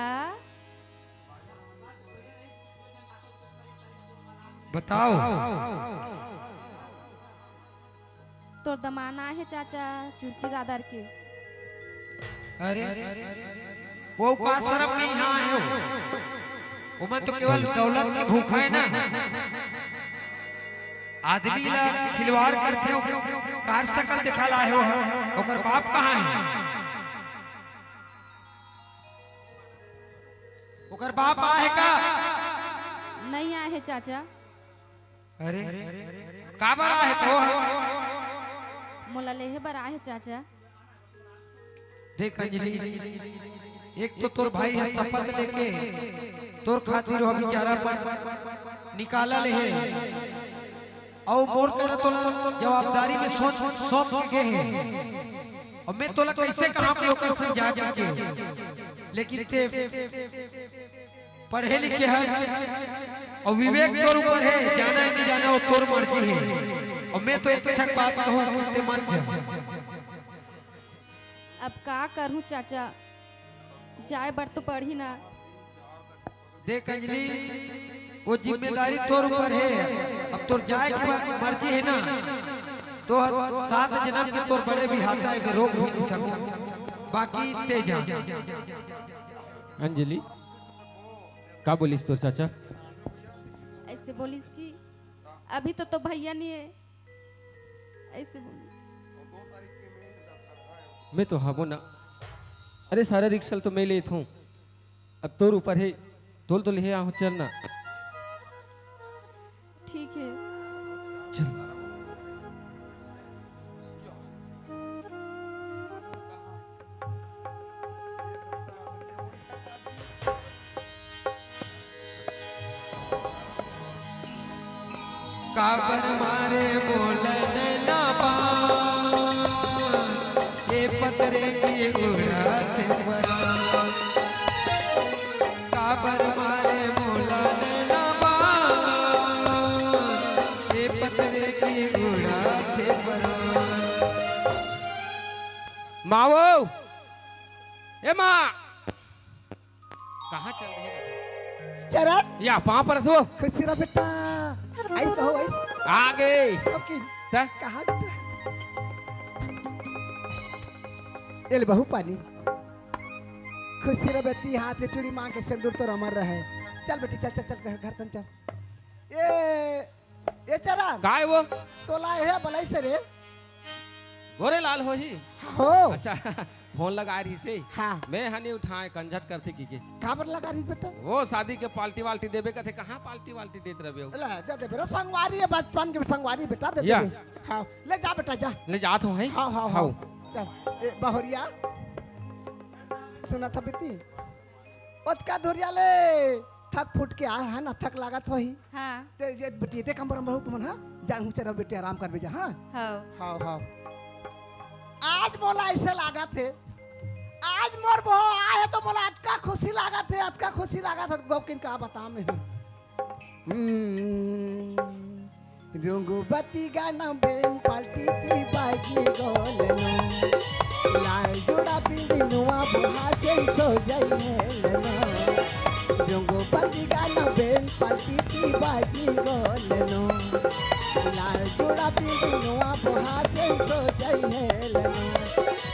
बताओ। तो दमाना है चाचा चुरकी दादर के। अरे वो का शर्म नहीं यहाँ है वो मन तो केवल दौलत की भूखा है ना। आदमी ला खिलवाड़ करते हो, कार शकल दिखा लाए हो, ओकर बाप कहाँ है? ओकर बाप आए का? नहीं आए है चाचा। अरे काबर आए तो? मोला लेहे बर आए है चाचा। देख अंजलि, एक तो तोर भाई है शपथ लेके तोर खातिर हो बेचारा पर निकाला ले है, और मोर कर तोला जवाबदारी में सोच सौंप के गए हैं, और मैं तोला कैसे कहां पे होकर समझा के, लेकिन ते पढ़े लिखे है और विवेक तोर ऊपर है, जाना है नहीं जाना वो तोर मर्जी है, और मैं तो एक ठक बात कहूं कि ते मत जा। अब का करूं चाचा, जाए बर तो पढ़ी ना। देख अंजलि, वो जिम्मेदारी तोर ऊपर है, अब तोर जाए की मर्जी है ना, तो 7 जन्म के तोर बड़े भी हाथा है, मैं रोक भी नहीं सकूं, बाकी ते जा। अंजलि का बोलिस तोर चाचा? ऐसे बोलिस कि अभी तो भैया नहीं है, ऐसे बोली। मैं तो हाबो ना। अरे सारा रिक्शा तो मैं लेता हूँ, अब तोर ऊपर है, तोल तो ले आहू, चलना। ठीक है चल। काबर मारे बोलन ना पान, ये पतरे की उड़ाते परान। काबर मारे बोलन ना पान, ये पतरे की उड़ाते परान। माँ वो, ए माँ, कहाँ चल रही है? चरण या पाँव पर तो खुशी रह बेटा, ऐस तो हो ऐस। आ गई। ओके, ता? कहाँ बेटा? ये ले बहू पानी। खुशी रह बेटी, हाथ से चूड़ी मांग के सिंदूर तो अमर रहे। चल बेटी चल चल चल घर तन चल। ये चरा काय वो तो लाए है बलाई से रे। गोरे लाल हो ही हो अच्छा फोन लगा रही से हाँ मैं हनी उठाए कंझट करते की खबर लगा रही बेटा। वो शादी के पार्टी वाल्टी देबे कथे कहाँ पार्टी वाल्टी देत रहे हो ले दे दे बेटा संगवारी है बचपन के संगवारी बेटा दे या। दे। हाँ ले जा बेटा जा। ले जात हो है हाँ हाँ हाँ चल। बहुरिया सुना था बेटी ओतका धुरिया ले थक फुट के आ है ना थक लागत हो ही हाँ ये बेटी दे कमर में तुम हाँ जाऊँ चलो बेटी आराम कर बेजा हाँ हाँ हाँ हाँ आज मोला ऐसे लागा थे आज मोर बो आए तो मोला आज का खुशी लागा थे आज का खुशी लागा था गोकिन का बता में रंगो बत्ती गाना बेन पलटी थी बाजी गोलनो लाल जोड़ा बिंदी नुआ बुहा से सो जाई है रंगो बत्ती गाना बेन पलटी थी बाजी गोलनो लाल जोड़ा बिंदी नुआ बुहा से सो जाई है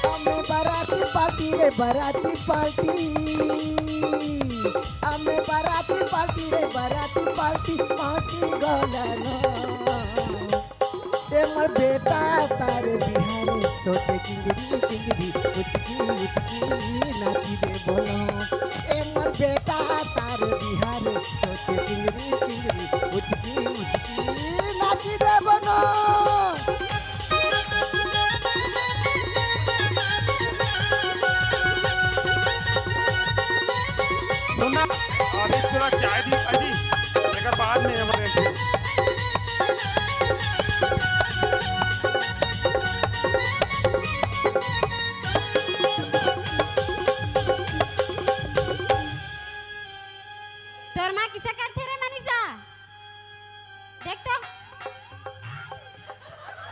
हमें बाराती पार्टी रे बाराती पार्टी हमें बाराती पार्टी रे बाराती पार्टी पार्टी गोलनो ए मोर बेटा तारे बिहारी तोते किंगरी उठकी नाची दे बोलो ए मोर बेटा तारे बिहारी तोते किंगरी उठकी नाची दे बोलो। सुना अरे थोड़ा चाय दी अजी लेकर बाद में हम तोर माँ किसे करते रे मनीषा देख तो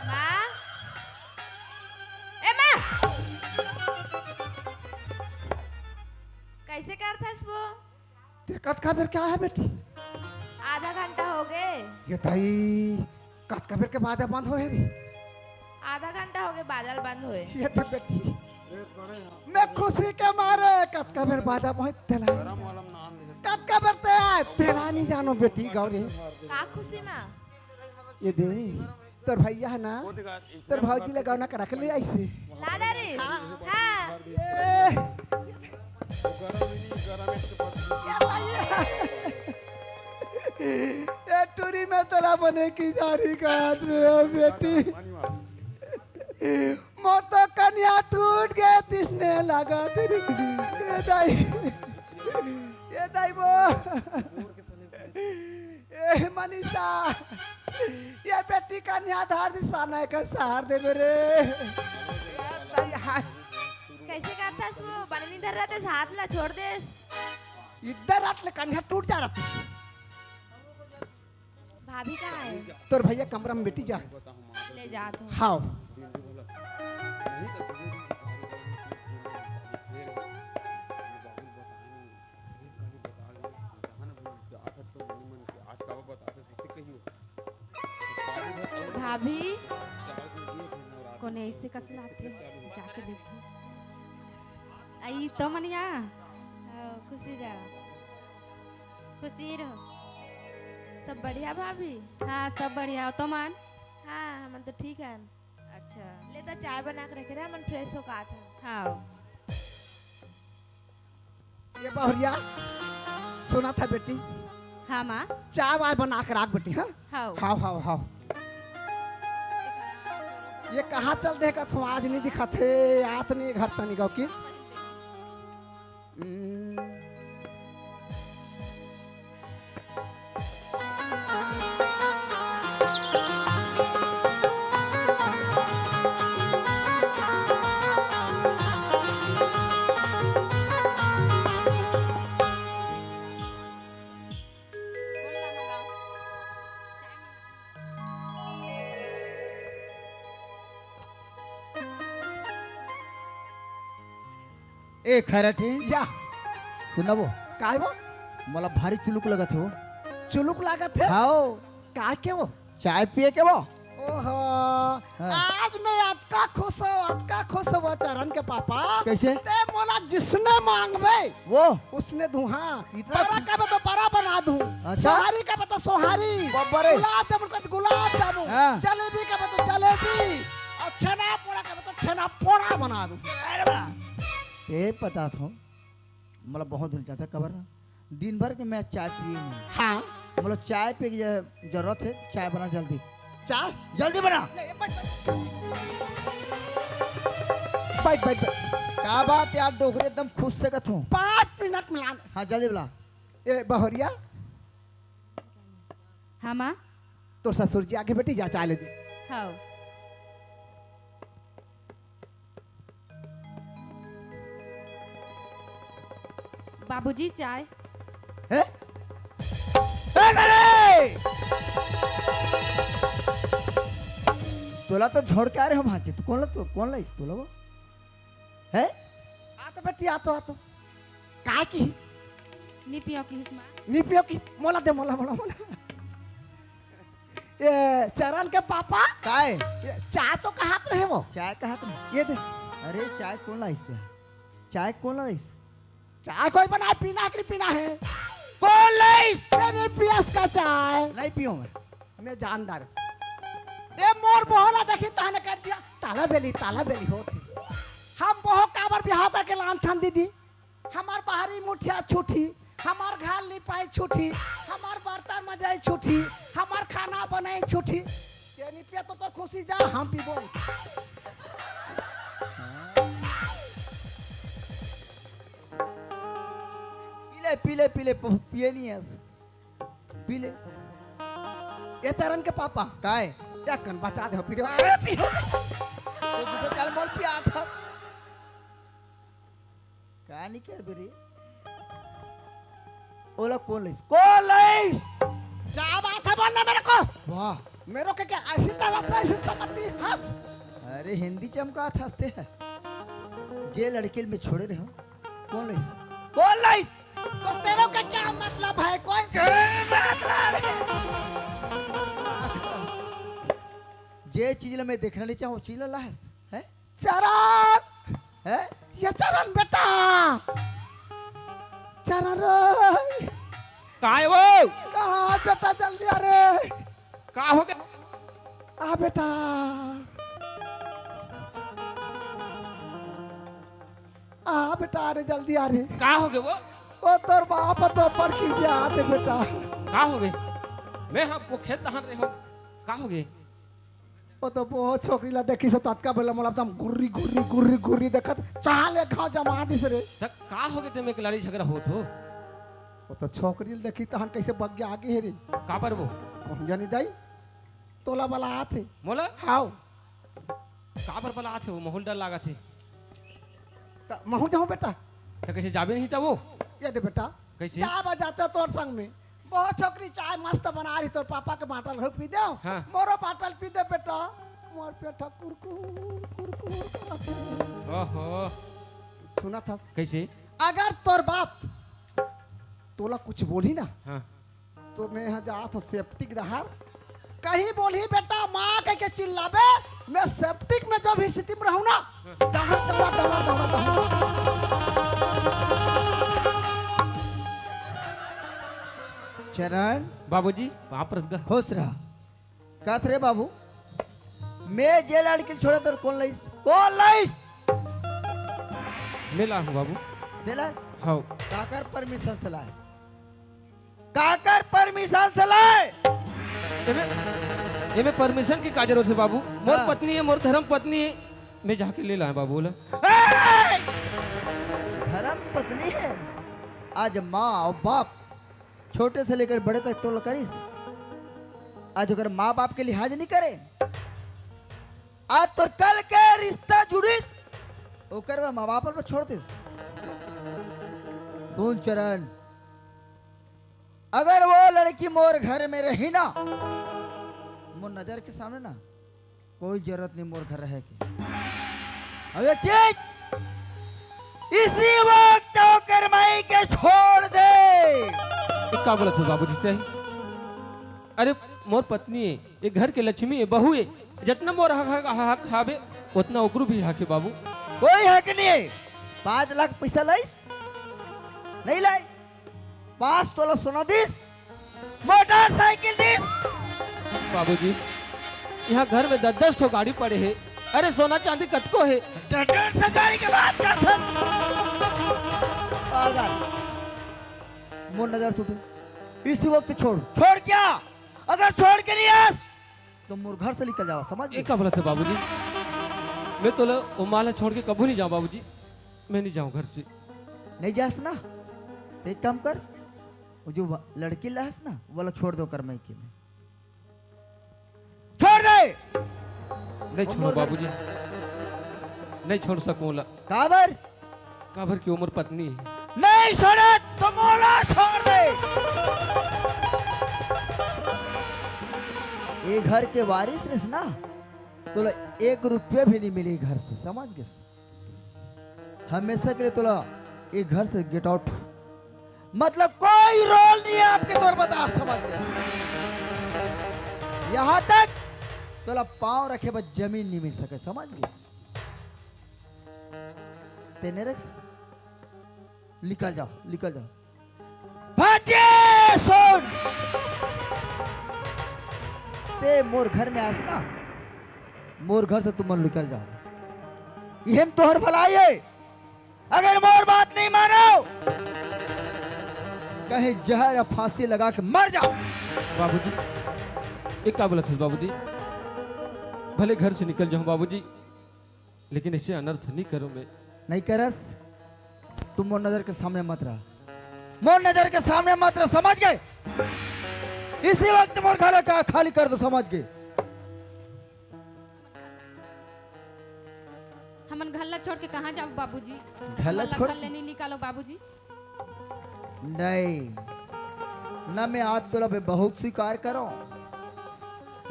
माँ ए माँ कैसे करता वो? कत का बेर क्या है बेटी आधा घंटा हो गए। ये ताई कत का बेर के बाद बंद हो रे आधा घंटा हो गए बादल बंद हुए। ये तो बेटी मैं खुशी के मारे कत का बेर बाजा बहुत तेला कत का बेर ते तेला नहीं जानो बेटी गौरी का खुशी माँ ये दे तोर भैया है ना तोर भौजी ले गौना करा के ले ऐसे लादा रे हाँ ये टूरी में तला बने की जारी का बेटी मोर तो कन्या टूट गए तिसने लगा तेरी ये दाई वो ए मनीषा ये बेटी कन्या धार दिसाना का सहार दे मेरे कैसे करता वो? बननी धर रहा था हाथ ला छोड़ दे। इधर आटले कन्या टूट जा रहा भाभी कहाँ है? तोर भैया कमरा में बेटी जा ले जा तू। हाँ भाभी कोने ऐसे कसलाते जाके देखो। आई तो मनिया खुशी रहो खुशी रहो सब बढ़िया भाभी? हाँ सब बढ़िया हो तो मान हाँ हम तो ठीक है। अच्छा ले तो चाय बना के रखे रहे मन फ्रेश हो का था। हाँ ये बहुरिया सुना था बेटी हाँ माँ चाय वाय बना के राख बेटी हाँ हाँ हाँ हाँ हाँ ये कहाँ चल दे का तू आज नहीं दिखा थे आत नहीं घर तनी गाँव की ए खैराटी या सुना वो काय वो मला भारी चुलुक लगत हो चुलुक लागत है हाओ का के वो चाय पिए के वो ओहो हाँ। आज मैं अतका खुश हो चरण के पापा कैसे? ते मोला जिसने मांगबे वो उसने दूं हाँ इतना- बड़ा का तो बड़ा बना दूं अच्छा। सोहारी का तो सोहारी बाबा रे। गुलाब जामुन का तो गुलाब जामुन हाँ। जलेबी का तो जलेबी और छेना पोड़ा का तो छेना पोड़ा बना दूं ये पता था मतलब बहुत धुल जाता कबर ना दिन भर के मैं चाय पिए नहीं हाँ मतलब चाय पे जरूरत है चाय बना जल्दी चाय जल्दी बना ले, बैठ बैठ क्या बात यार डोकरे एकदम खुश से कथूं 5 मिनट मिला हाँ जल्दी बुला ए बहरिया हाँ माँ तो ससुर जी आगे बेटी जा चाय ले दी हाँ बाबूजी चाय है तोला तो छोड़ के आ रहे हो भांचे तू कौन ला इस तोला वो है आ तो बेटी आ तो का की नी पियो की हिस्मा निपियो की मोला दे मोला ये चरण के पापा काय ये चाय तो कहात रहे वो चाय का हाथ में ये दे अरे चाय कौन ला इस चाय कौन ला इस चाय कोई बना पीना कि पीना है कौन ला इस तेरे पियास का चाय नहीं पियो मैं जानदार ए मोर बोला देखी ताने कर दिया ताला बेली होती हम बहु काबर बिहाव करके लान थान दीदी हमार बाहरी मुठिया छूटी हमार घर लिपाई छूटी हमार बर्तन मजाई छूटी हमार खाना बनाई छूटी तेनी पे तो खुशी जा हम पीबो पीले पिए नहीं है पीले ये चरण के पापा काय या कन बचा दे पी दे तो दूसरा चाल मोल पिया था का नहीं कर बेरी ओला कौन लाइस क्या बात है बोलना मेरे को वाह मेरे को क्या ऐसी तरह से ऐसी समझती हंस अरे हिंदी चमका हंसते हैं जे लड़के में छोड़े रहे हो कौन लाइस तो तेरे का क्या मतलब है कोई जे चीज ला मैं देखना नहीं चाहूँ चीज ला है चरण है ये चरण बेटा चरण रे काय वो कहाँ बेटा जल्दी आ रे का हो गया आ बेटा आ बेटा अरे जल्दी आ रे का हो गए वो ओ तोर बाप तो पर खींचे आते बेटा का हो गए मैं हमको खेत दहान रहे हो का हो गए ओ तो बहुत छोकरी ला देखी से तत्का बोला मोला एकदम गुर्री देखत चाले खा जमा दिस रे तक का हो गए ते में लड़ाई झगड़ा होत हो ओ तो छोकरी देखी तहन कैसे बग गया आगे है रे का पर वो कौन जानी दाई तोला वाला आथे मोला हाउ का पर बला थे वो माहौल डर लागा थे महू जाऊं बेटा तो कैसे जाबे नहीं था वो ये दे बेटा कैसे? चाय बजाते तोर संग में बहुत छोकरी चाय मस्त बना रही तोर पापा के बाटल हो पी दे हाँ। मोरो बाटल पी दे बेटा मोर पेटा कुरकुर ओहो सुना था कैसे अगर तोर बाप तोला कुछ बोली ना हाँ तो मैं यहाँ जा तो सेप्टिक दहार कहीं बोली बेटा माँ कह के चिल्लाबे मैं सेप्टिक में जो भी स्थिति में रहूं ना दवा चरण बाबूजी आप रख दा खुश रहा कथ रे बाबू मैं जे लड़के छोड़े तो कौन लाइस मैं ला हूँ बाबू दिलास हाँ काकर परमिशन से लाए काकर परमिशन से लाए ये में परमिशन की का जरूरत है बाबू मोर हाँ। पत्नी है मोर धर्म पत्नी है मैं जाके ले लाए बाबू बोला धर्म पत्नी है आज माँ और बाप छोटे से लेकर बड़े तक तोल करिस आज अगर माँ बाप के लिहाज नहीं करे आज तो कल के रिश्ता जुड़िस ओकर माँ बाप पर छोड़ दिस सुन चरण अगर वो लड़की मोर घर में रही ना मोर नजर के सामने ना कोई जरूरत नहीं मोर घर रहे के अगर चीज इसी वक्त होकर मई के छोड़ दे एक का बोला था बाबू जीते अरे मोर पत्नी है, ये घर के लक्ष्मी है, बहू है, जितना मोर हक खावे उतना ओकरू भी हक है बाबू। कोई हक नहीं है। 5 लाख पैसा लाइस नहीं लाई, 5 तोला सोना दिस, मोटरसाइकिल दिस। बाबूजी यहाँ घर में 10-10 ठो गाड़ी पड़े है, अरे सोना चांदी कतको है। डर से गाड़ी के बात करथन पागल। मोर नजर से उठे इसी वक्त छोड़। छोड़ क्या? अगर छोड़ के नहीं आस तो मोर घर से निकल जाओ, समझ एक का बोला था बाबूजी, मैं तो वो माला छोड़ के कभी नहीं जाऊँ बाबूजी, मैं नहीं जाऊँ घर से। नहीं जास ना तो एक काम कर, वो जो लड़की लास ना वो वाला छोड़ दो कर, मैं छोड़ दे। नहीं छोड़ो बाबूजी, नहीं छोड़ सकूँगा। काबर काबर की उम्र पत्नी है। नहीं छोड़े तो मोला छोड़ दे। ये घर के वारिस रस ना, तो 1 रुपया भी नहीं मिले घर से, समझ गए? हमेशा के लिए तोला ये घर से गेट आउट, मतलब कोई रोल नहीं है आपके तौर बता, समझ गए? यहां तक तोला पांव रखे बस जमीन नहीं मिल सके, समझ गए? तेने रख, निकल जाओ, निकल जाओ। भाग्य सुन, ते मोर घर में आस ना, मोर घर से तुम निकल जाओ, ये तोहर भलाई है। अगर मोर बात नहीं मानो कहीं जहर या फांसी लगा के मर जाओ। बाबूजी एक का बोला था बाबूजी, भले घर से निकल जाऊं बाबूजी, लेकिन ऐसे अनर्थ नहीं करूं मैं। नहीं करस, तुम मोर नजर के सामने मत रहा, मोर नजर के सामने मत रहा, समझ गए? इसी वक्त मोर घर का खाली कर दो, समझ गए? हमन घल्ला छोड़ के कहाँ जाओ बाबूजी? घल्ला हमन छोड़? घल्ले नहीं निकालो बाबूजी। नहीं ना, मैं आज तो लब बहुत स्वीकार करो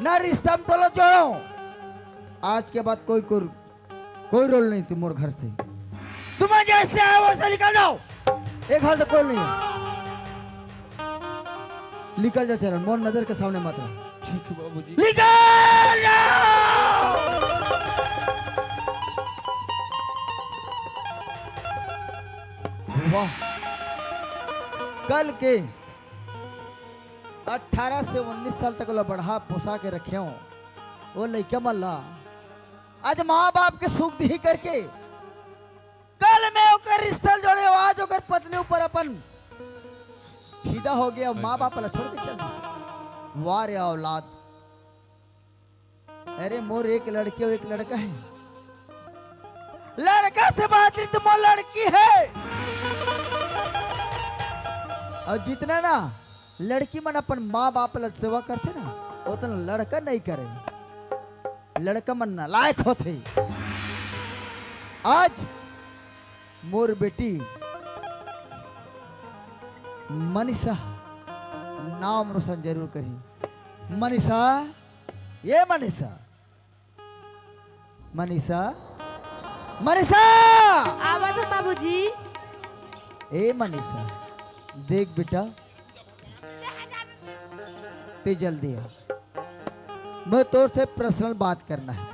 ना, रिश्ता में तो लो जोड़ो। आज के बाद कोई रोल नहीं तुम मोर घर से, तुम्हें जैसे आए वैसे निकल जाओ। एक घर से कोई नहीं है, निकल जाओ चरण, मोर नजर के सामने मत रहो। ठीक है बाबूजी। निकल जाओ। वाह, कल के 18 से 19 साल तक वाला बढ़ा पोसा के रखे हो, वो लड़का मल्ला आज माँ बाप के सुख दी करके, कल में ओकर रिश्ता जोड़े, आज ओकर पत्नी ऊपर अपन सीधा हो गया, माँ बाप वाला छोड़ के चल। वाह रे औलाद, अरे मोर एक लड़की और एक लड़का है, लड़का से बेहतरीन तो मोर लड़की है। और जितना ना लड़की मन अपन माँ बाप ला सेवा करते ना, उतना लड़का नहीं करे, लड़का मन नालायक होते। आज मोर बेटी मनीषा नाम रोशन जरूर करी। मनीषा, ये मनीषा, मनीषा, मनीषा, आवाज है बाबूजी। ए मनीषा, देख बेटा, ते जल्दी आ, मैं तोर से पर्सनल बात करना है।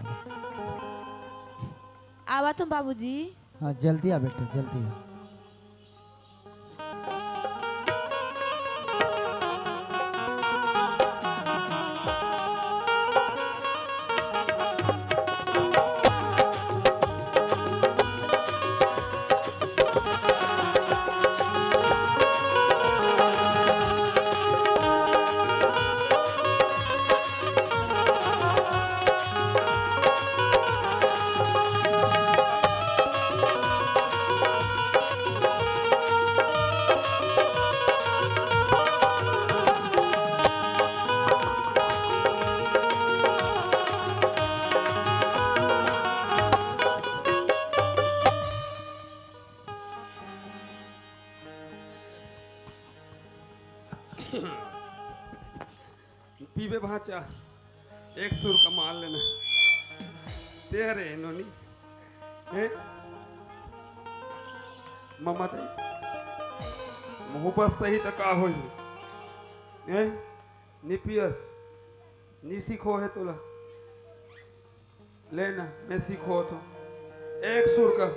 आवा तो बाबूजी। हाँ जल्दी आ बेटा, जल्दी आ। पीबे भाचा, एक सुर का माल लेना तेरे नोनी है मम्मा ते मोहब्बत सही तो का होई है निपियस नी सीखो है तुला लेना मैं सीखो तो एक सुर का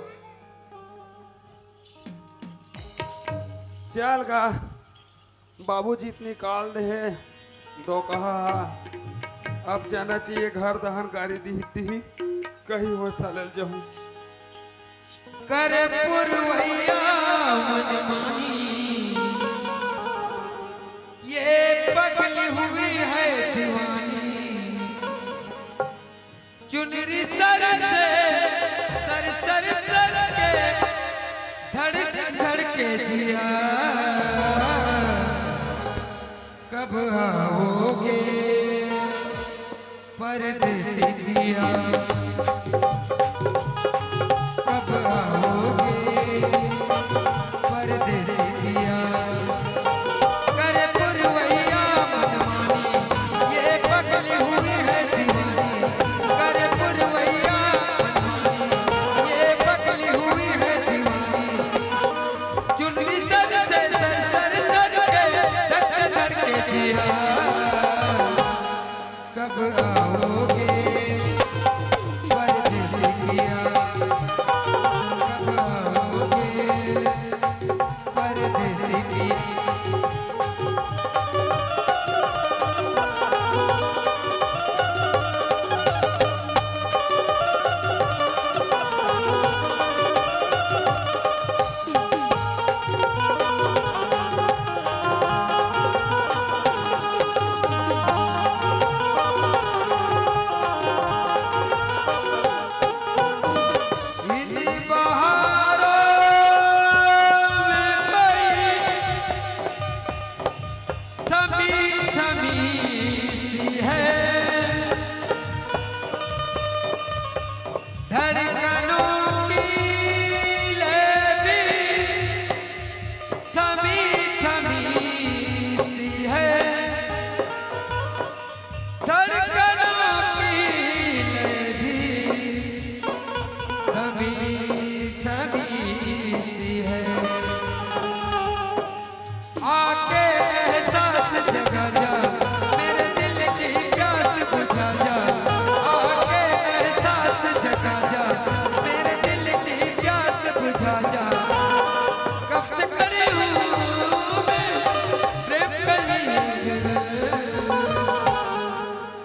चल का बाबूजी इतनी काल दे है दो कहा अब जाना चाहिए घर दहन गाड़ी दी कहीं हो सालल जाऊं कर पुरवैया मन मानी ये पगली हुई है दीवानी चुनरी सर से सर के धड़ के जिया कब आओगे परदेसी दिया कब आओगे परदेसी दिया करे पुरवैया मनमानी ये पगली हुई है दीवानी करे पुरवैया मनमानी ये पगली हुई है दीवानी चुनरी सर से सर के धड़ के जिया कब आओगे परदेसी दिया परदेसी दिया आके एहसास जगा जा मेरे दिल की प्यास बुझा जा आके एहसास जगा जा मेरे दिल की प्यास बुझा जा कब से खड़ी हूँ मैं प्रेम कली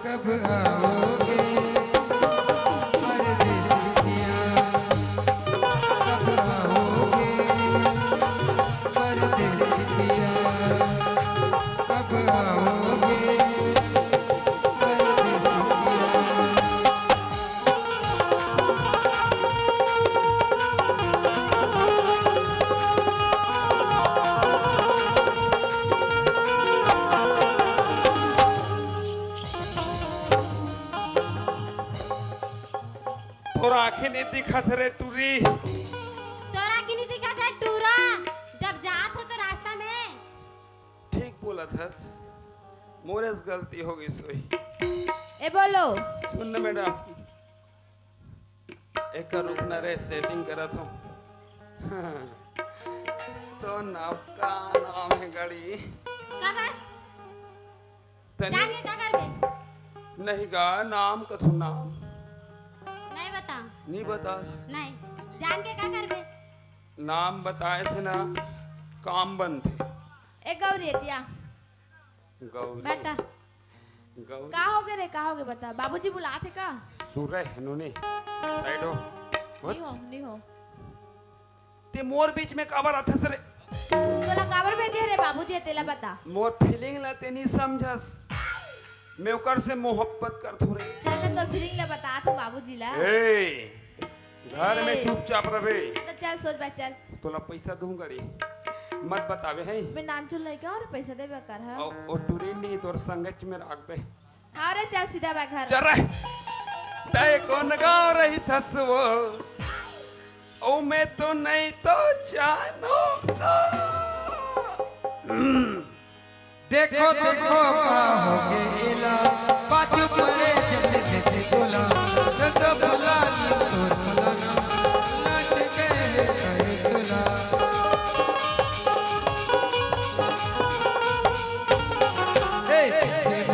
कब आओगे परदेसी दिया कब आओगे परदेसी दिया कब आओगे परदेसी दिया तोरा आंखें नहीं दिखत रे टूरी तोरा की नहीं दिखा था टूरा जब जात हो तो रास्ता में ठीक बोला थस मोरे से गलती हो गई सोई ए बोलो सुन न मैडम एक का रुकना रे सेटिंग करा था तो नाव का नाम है गाड़ी का कर तनी जान के का करबे नहीं गा नाम कथु नाम नहीं बता नहीं बता नहीं जान के का करबे नाम बताए से ना काम बंद थे ए गौरी एतिया गौरी बता गौरी का होगे रे का होगे बता बाबूजी बुलाते का सूर्य इन्होंने साइड हो नहीं हो ते मोर बीच में काबर आथस रे तोला काबर भेजे रे बाबूजी तेला बता मोर फीलिंग ला ते नहीं समझस मैं ओकर से मोहब्बत कर थोड़े चल तो फीलिंग ला बता तो बाबूजी ला ए घर में चुपचाप रहे तो चल सोच बा चल तोला पैसा दूंगा रे मत बतावे है मैं नानचुल लइका और पैसा देबे कर है और टूरी नहीं तोर संगच में राख बे हां रे चल सीधा बा घर चल रे तय कौन गाँव रही थस वो ओ मैं तो नहीं तो जानो देखो देखो का हो गेला पाछू पड़े जब देते गोला तो बोला नी तोर फलाना नाच गए करे गोला ए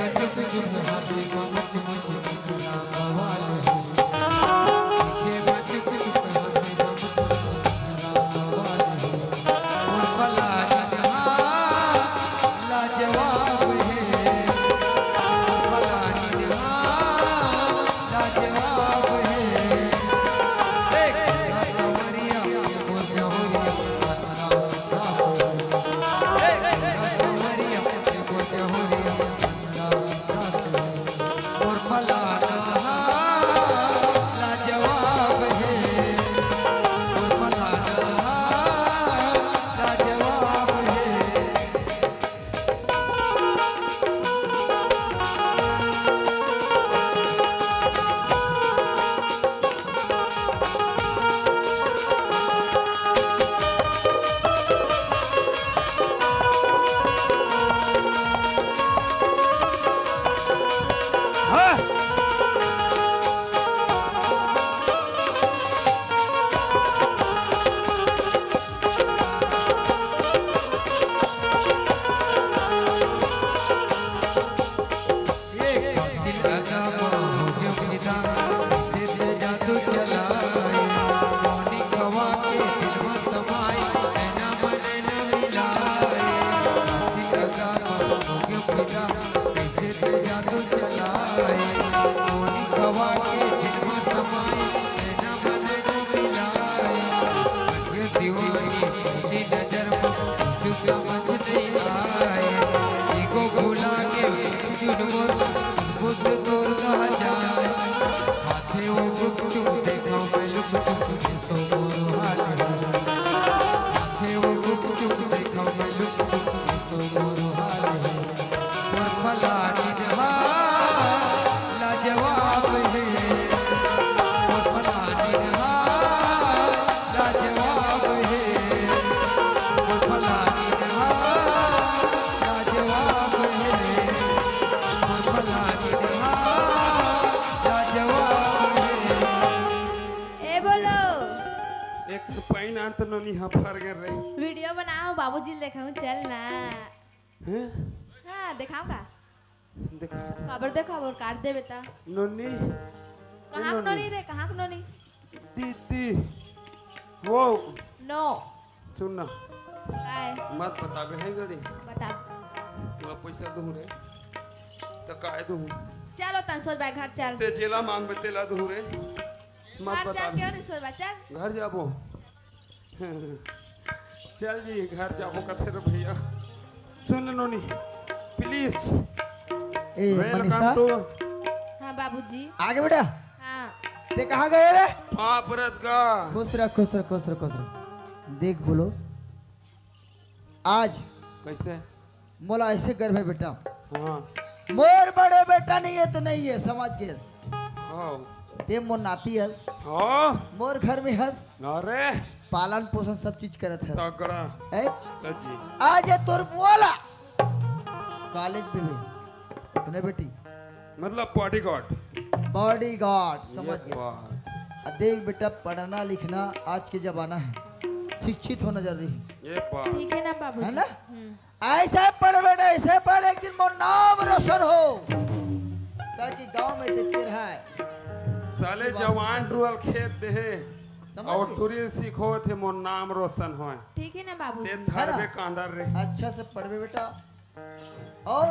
जादू चलाए मोनी गवा के दिनमा समाए नैना बने न मिलाए ये दीवानी पहली नजर में जो समझ नहीं आए ईगो भुला के जुड़मोर बुद्ध तोड़ रहा जाए हाथे वो गुपचुप देखा मैं लुक चुप सो मोर हाल हाथे वो गुपचुप देखा मैं लुक चुप सो मोर हाल और फलानी नहा लाजवाब है और फलानी नहा लाजवाब है और फलानी नहा लाजवाब है और फलानी नहा लाजवाब है ए बोलो एक रुपया ना तो नोनी हाँ फर गए रही वीडियो बनाओ बाबूजी दिखाऊं चल ना हैं हाँ दिखाओ का देखा खबर दे खबर काट दे बेटा नोनी कहाँ को नोनी रे कहाँ को नोनी दीदी वो नो सुनना काय मत बताबे है गड़ी बता तोला पैसा दूं रे तो काय दूं चलो तंसोज भाई घर चल ते जेला मांग बतेला दूं रे मत घर चल बता क्यों नहीं सोच बा चल घर जाबो चल जी घर जाबो कथे रे भैया सुन नोनी प्लीज ए वेलकम मनीषा टू हाँ बाबूजी आगे बेटा हाँ ते कहाँ गए रे पापरत का खुश रह खुश रह खुश रह खुश रह देख बोलो आज कैसे मोला ऐसे गर्व है बेटा हाँ मोर बड़े बेटा नहीं है तो नहीं है समझ के हाँ ते मोर नाती हस हाँ मोर घर में हस अरे पालन पोषण सब चीज करत है तगड़ा ए? जी आज ये तोर बोला कॉलेज में भी सुने बेटी मतलब बॉडीगार्ड बॉडीगार्ड समझ ये गए बात। देख बेटा पढ़ना लिखना आज के जमाना है शिक्षित होना जरूरी है ये बात ठीक है ना बाबूजी है ना ऐसे पढ़ बेटा ऐसे पढ़ एक दिन मोर नाम रोशन हो ताकि गांव में देखते रहा साले जवान टुअल खेत दे समझ और गए? तुरी सीखो थे मोर नाम रोशन होए ठीक है ना बाबूजी ते है धर ना? में कांदर रे अच्छा से पढ़वे बेटा और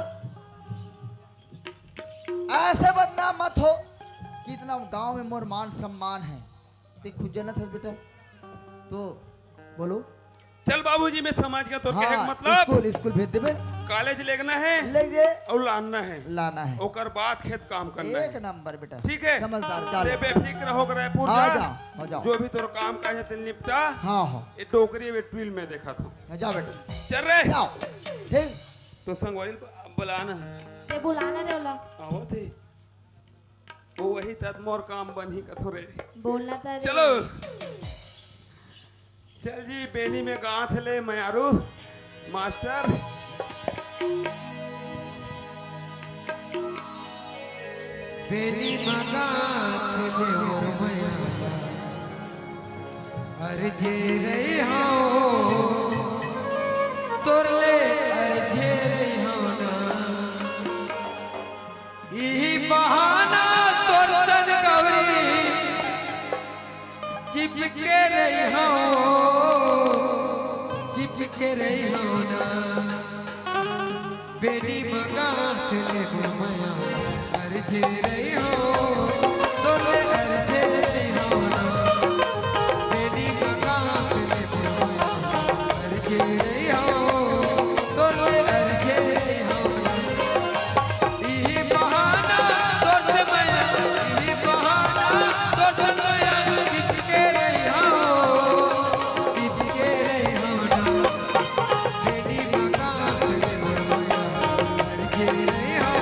ऐसे बदनाम मत हो कितना गांव में मोर मान सम्मान है ते खुद जनत है बेटा तो बोलो चल बाबूजी मैं समझ गया तो कहे हाँ मतलब स्कूल स्कूल भेज देबे कॉलेज लेना है ले दे और लाना है लाना है ओकर बाद खेत काम करना एक है नंबर बेटा ठीक है समझदार ते चल बेफिक्र हो कर रायपुर हाँ जा जाओ हो जाओ जो भी तोर काम काज है ते निपटा हाँ हाँ ये टोकरी में ट्विल में देखा था जाओ बेटा चल रे जाओ ठीक तो संगवारी बुलाना ते बुलाना रे ओला आओ थे वो वही तद मोर काम बनी कथो रे बोलना था रे चलो चल जी बेनी में गांठ ले मैं आरू मास्टर बेनी मगाथ ले और मया अर्जे रही हो तोर ले अर्जे रही हो ना ई बहाना तोर सन गौरी चिपके रही हो चिपके रही हो ना बेनी मगाथ ले और मया अर्जे रही हो तोर ले अर्जे रही हो ना बेनी मगाथ ले और मया अर्जे रही हो तोर ले अर्जे रही हो ना ई बहाना तोर से मया ई बहाना तोर से मया चिपके रही हो ना बेनी मगाथ ले और मया अर्जे रही हो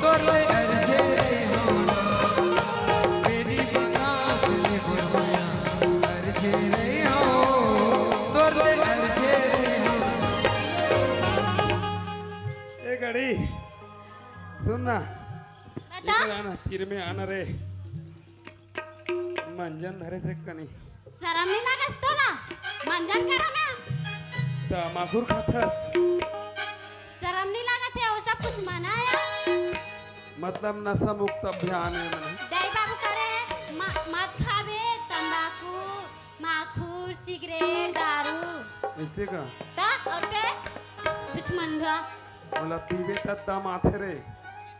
तोर ले अर्जे रही हो ना बेनी मगाथ ले और मया अर्जे रही हो तोर ले अर्जे रही हो ए गड़ी सुन ना बेटा इधर आना फिर में आना रे मंजन धरे से कनी शरम नहीं लागत तो ना मंजन करो ना तमाकुर खाथस शरम नहीं लागत है वो सब कुछ मनाया मतलब नशा मुक्त अभियान है मैंने दाई बाबू करे मत खावे तंबाकू माखूर सिगरेट दारू ऐसे का ता ओके छुचमंदा बोला पीवे तब दम आथे रे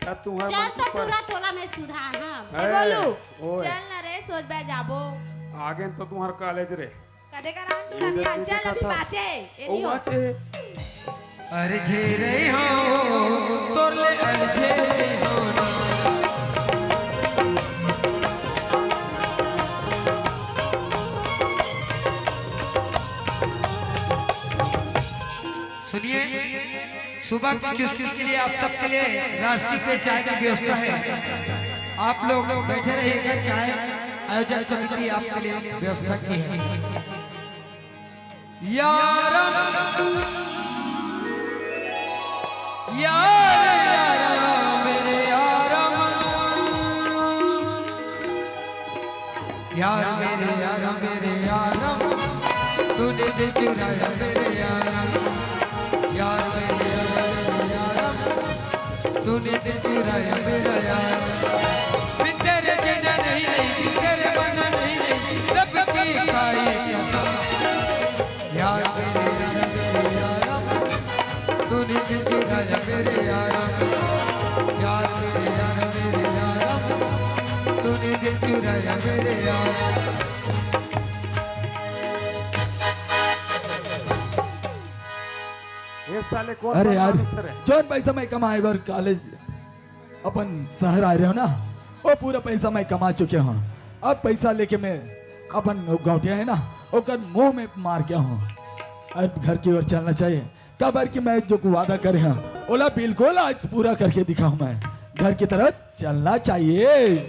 देखा तुम्हारा चल मन तो पर पूरा तोला में सुधार हाँ है। बोलू ओए, चल ना रे सोच बे जाबो आगे तो तुम्हारा कॉलेज रे कदे का रान तू रनिया चल अभी पाचे ए ओ नहीं हो बाचे अरे झेरे हो तोर ले अल झेरे हो ना। सुनिए सुबह की चुस्की के लिए आप सबके लिए राष्ट्रीय पे चाय की व्यवस्था है। आप लोग बैठे रहिएगा, चाय आयोजन समिति आपके लिए व्यवस्था की है। यारम यार मेरे यारम यार मेरे यारम तूने दिल चुराया मेरे यारम यार मेरे यारम तूने दिल चुराया मेरा यार। बिन तेरे जीना नहीं बिन तेरे बना नहीं सबकी खाई कसम यार मेरे यारम तूने दिल चुराया मेरे यारम यार मेरे यारम तूने दिल चुराया मेरे यार। ये साले कौन अरे यार बदमाश है? जोन पैसा मैं कमाए बर कॉलेज अपन शहर आ रहे हो ना, वो पूरा पैसा मैं कमा चुके हूँ। अब पैसा लेके मैं अपन गौटिया है ना ओकर मुंह में मार गया हूँ। अब घर की ओर चलना चाहिए। कबर की मैं जो वादा करे हैं ओला बिल्कुल आज पूरा करके दिखाऊं। मैं घर की तरफ चलना चाहिए।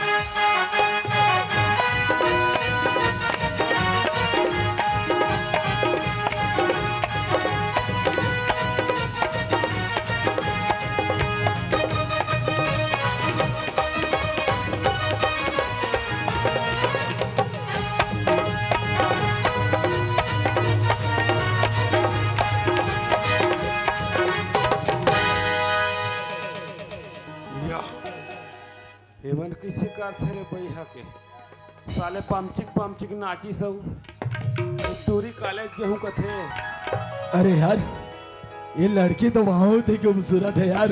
या एवन किसी कार थे रे बैहा के साले पामचिक नाची सब टूरी कॉलेज जेहू कथे। अरे यार ये लड़की तो बहुत ही खूबसूरत है यार।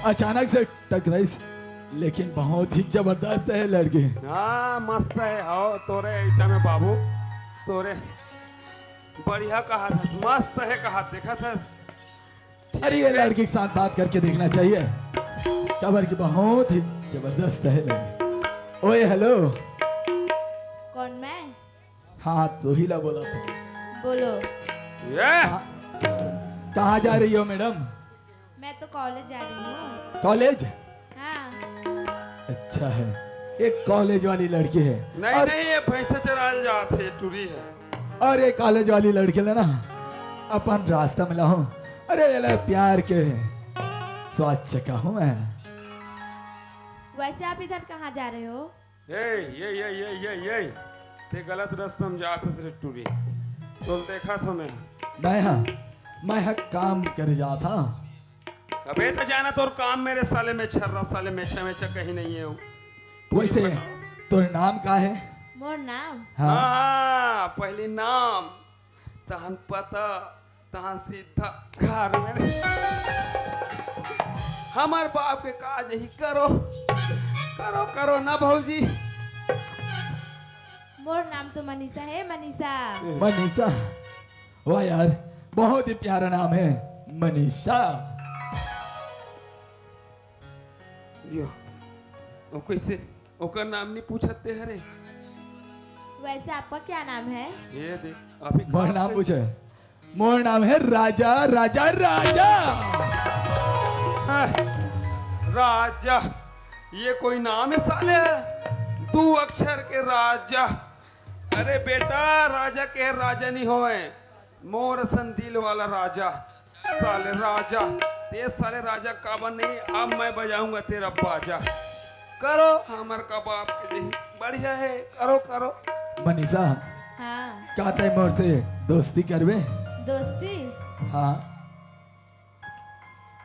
अचानक से टकराई लेकिन बहुत ही जबरदस्त है लड़की। हाँ मस्त है हो तोरे ऐटा में बाबू तोरे बढ़िया कहा था, मस्त है कहा देखा था। अरे ये लड़की के साथ बात करके देखना चाहिए। कबर की बहुत ही जबरदस्त है लड़की। ओए हेलो। कौन मैं हाँ तो ही ला बोला था। बोलो ये कहाँ जा रही हो मैडम? मैं तो कॉलेज जा रही हूँ। कॉलेज? हाँ अच्छा है, एक कॉलेज वाली लड़की है। नहीं और, नहीं ये भैंसा चराल जाते टूरी है। और एक कॉलेज वाली लड़की ले ना अपन रास्ता मिला हूँ। अरे ये ले प्यार के स्वाद चखा हूँ मैं। वैसे आप इधर कहाँ जा रहे हो? ये ते गलत रास्ता में जाते रे टूरी तो देखा था मैं हाँ काम कर जा था। अबे तो जाना तो काम मेरे साले में छर्रा साले में चमेचा कहीं नहीं है वो। वैसे तो नाम का है? मोर नाम हाँ हाँ पहली नाम तहन पता तहन सीधा घर में हमार बाप के काज ही करो करो करो ना भौजी। मोर नाम तो मनीषा है, मनीषा। मनीषा? वाह यार बहुत ही प्यारा नाम है मनीषा। यो ओ कैसे ओकर नाम नहीं पूछते हरे। वैसे आपका क्या नाम है? ये देख अभी मोर नाम पूछे। मोर नाम है राजा राजा राजा। हाँ, राजा ये कोई नाम है साले? 2 अक्षर के राजा। अरे बेटा राजा के राजा नहीं होए मोर संदिल वाला राजा साले राजा। ते साले राजा काबा नहीं। अब मैं बजाऊंगा तेरा बाजा। करो हमर का बाप के लिए बढ़िया है करो करो। मनीषा हाँ कहते है मोर से दोस्ती करवे? दोस्ती? हाँ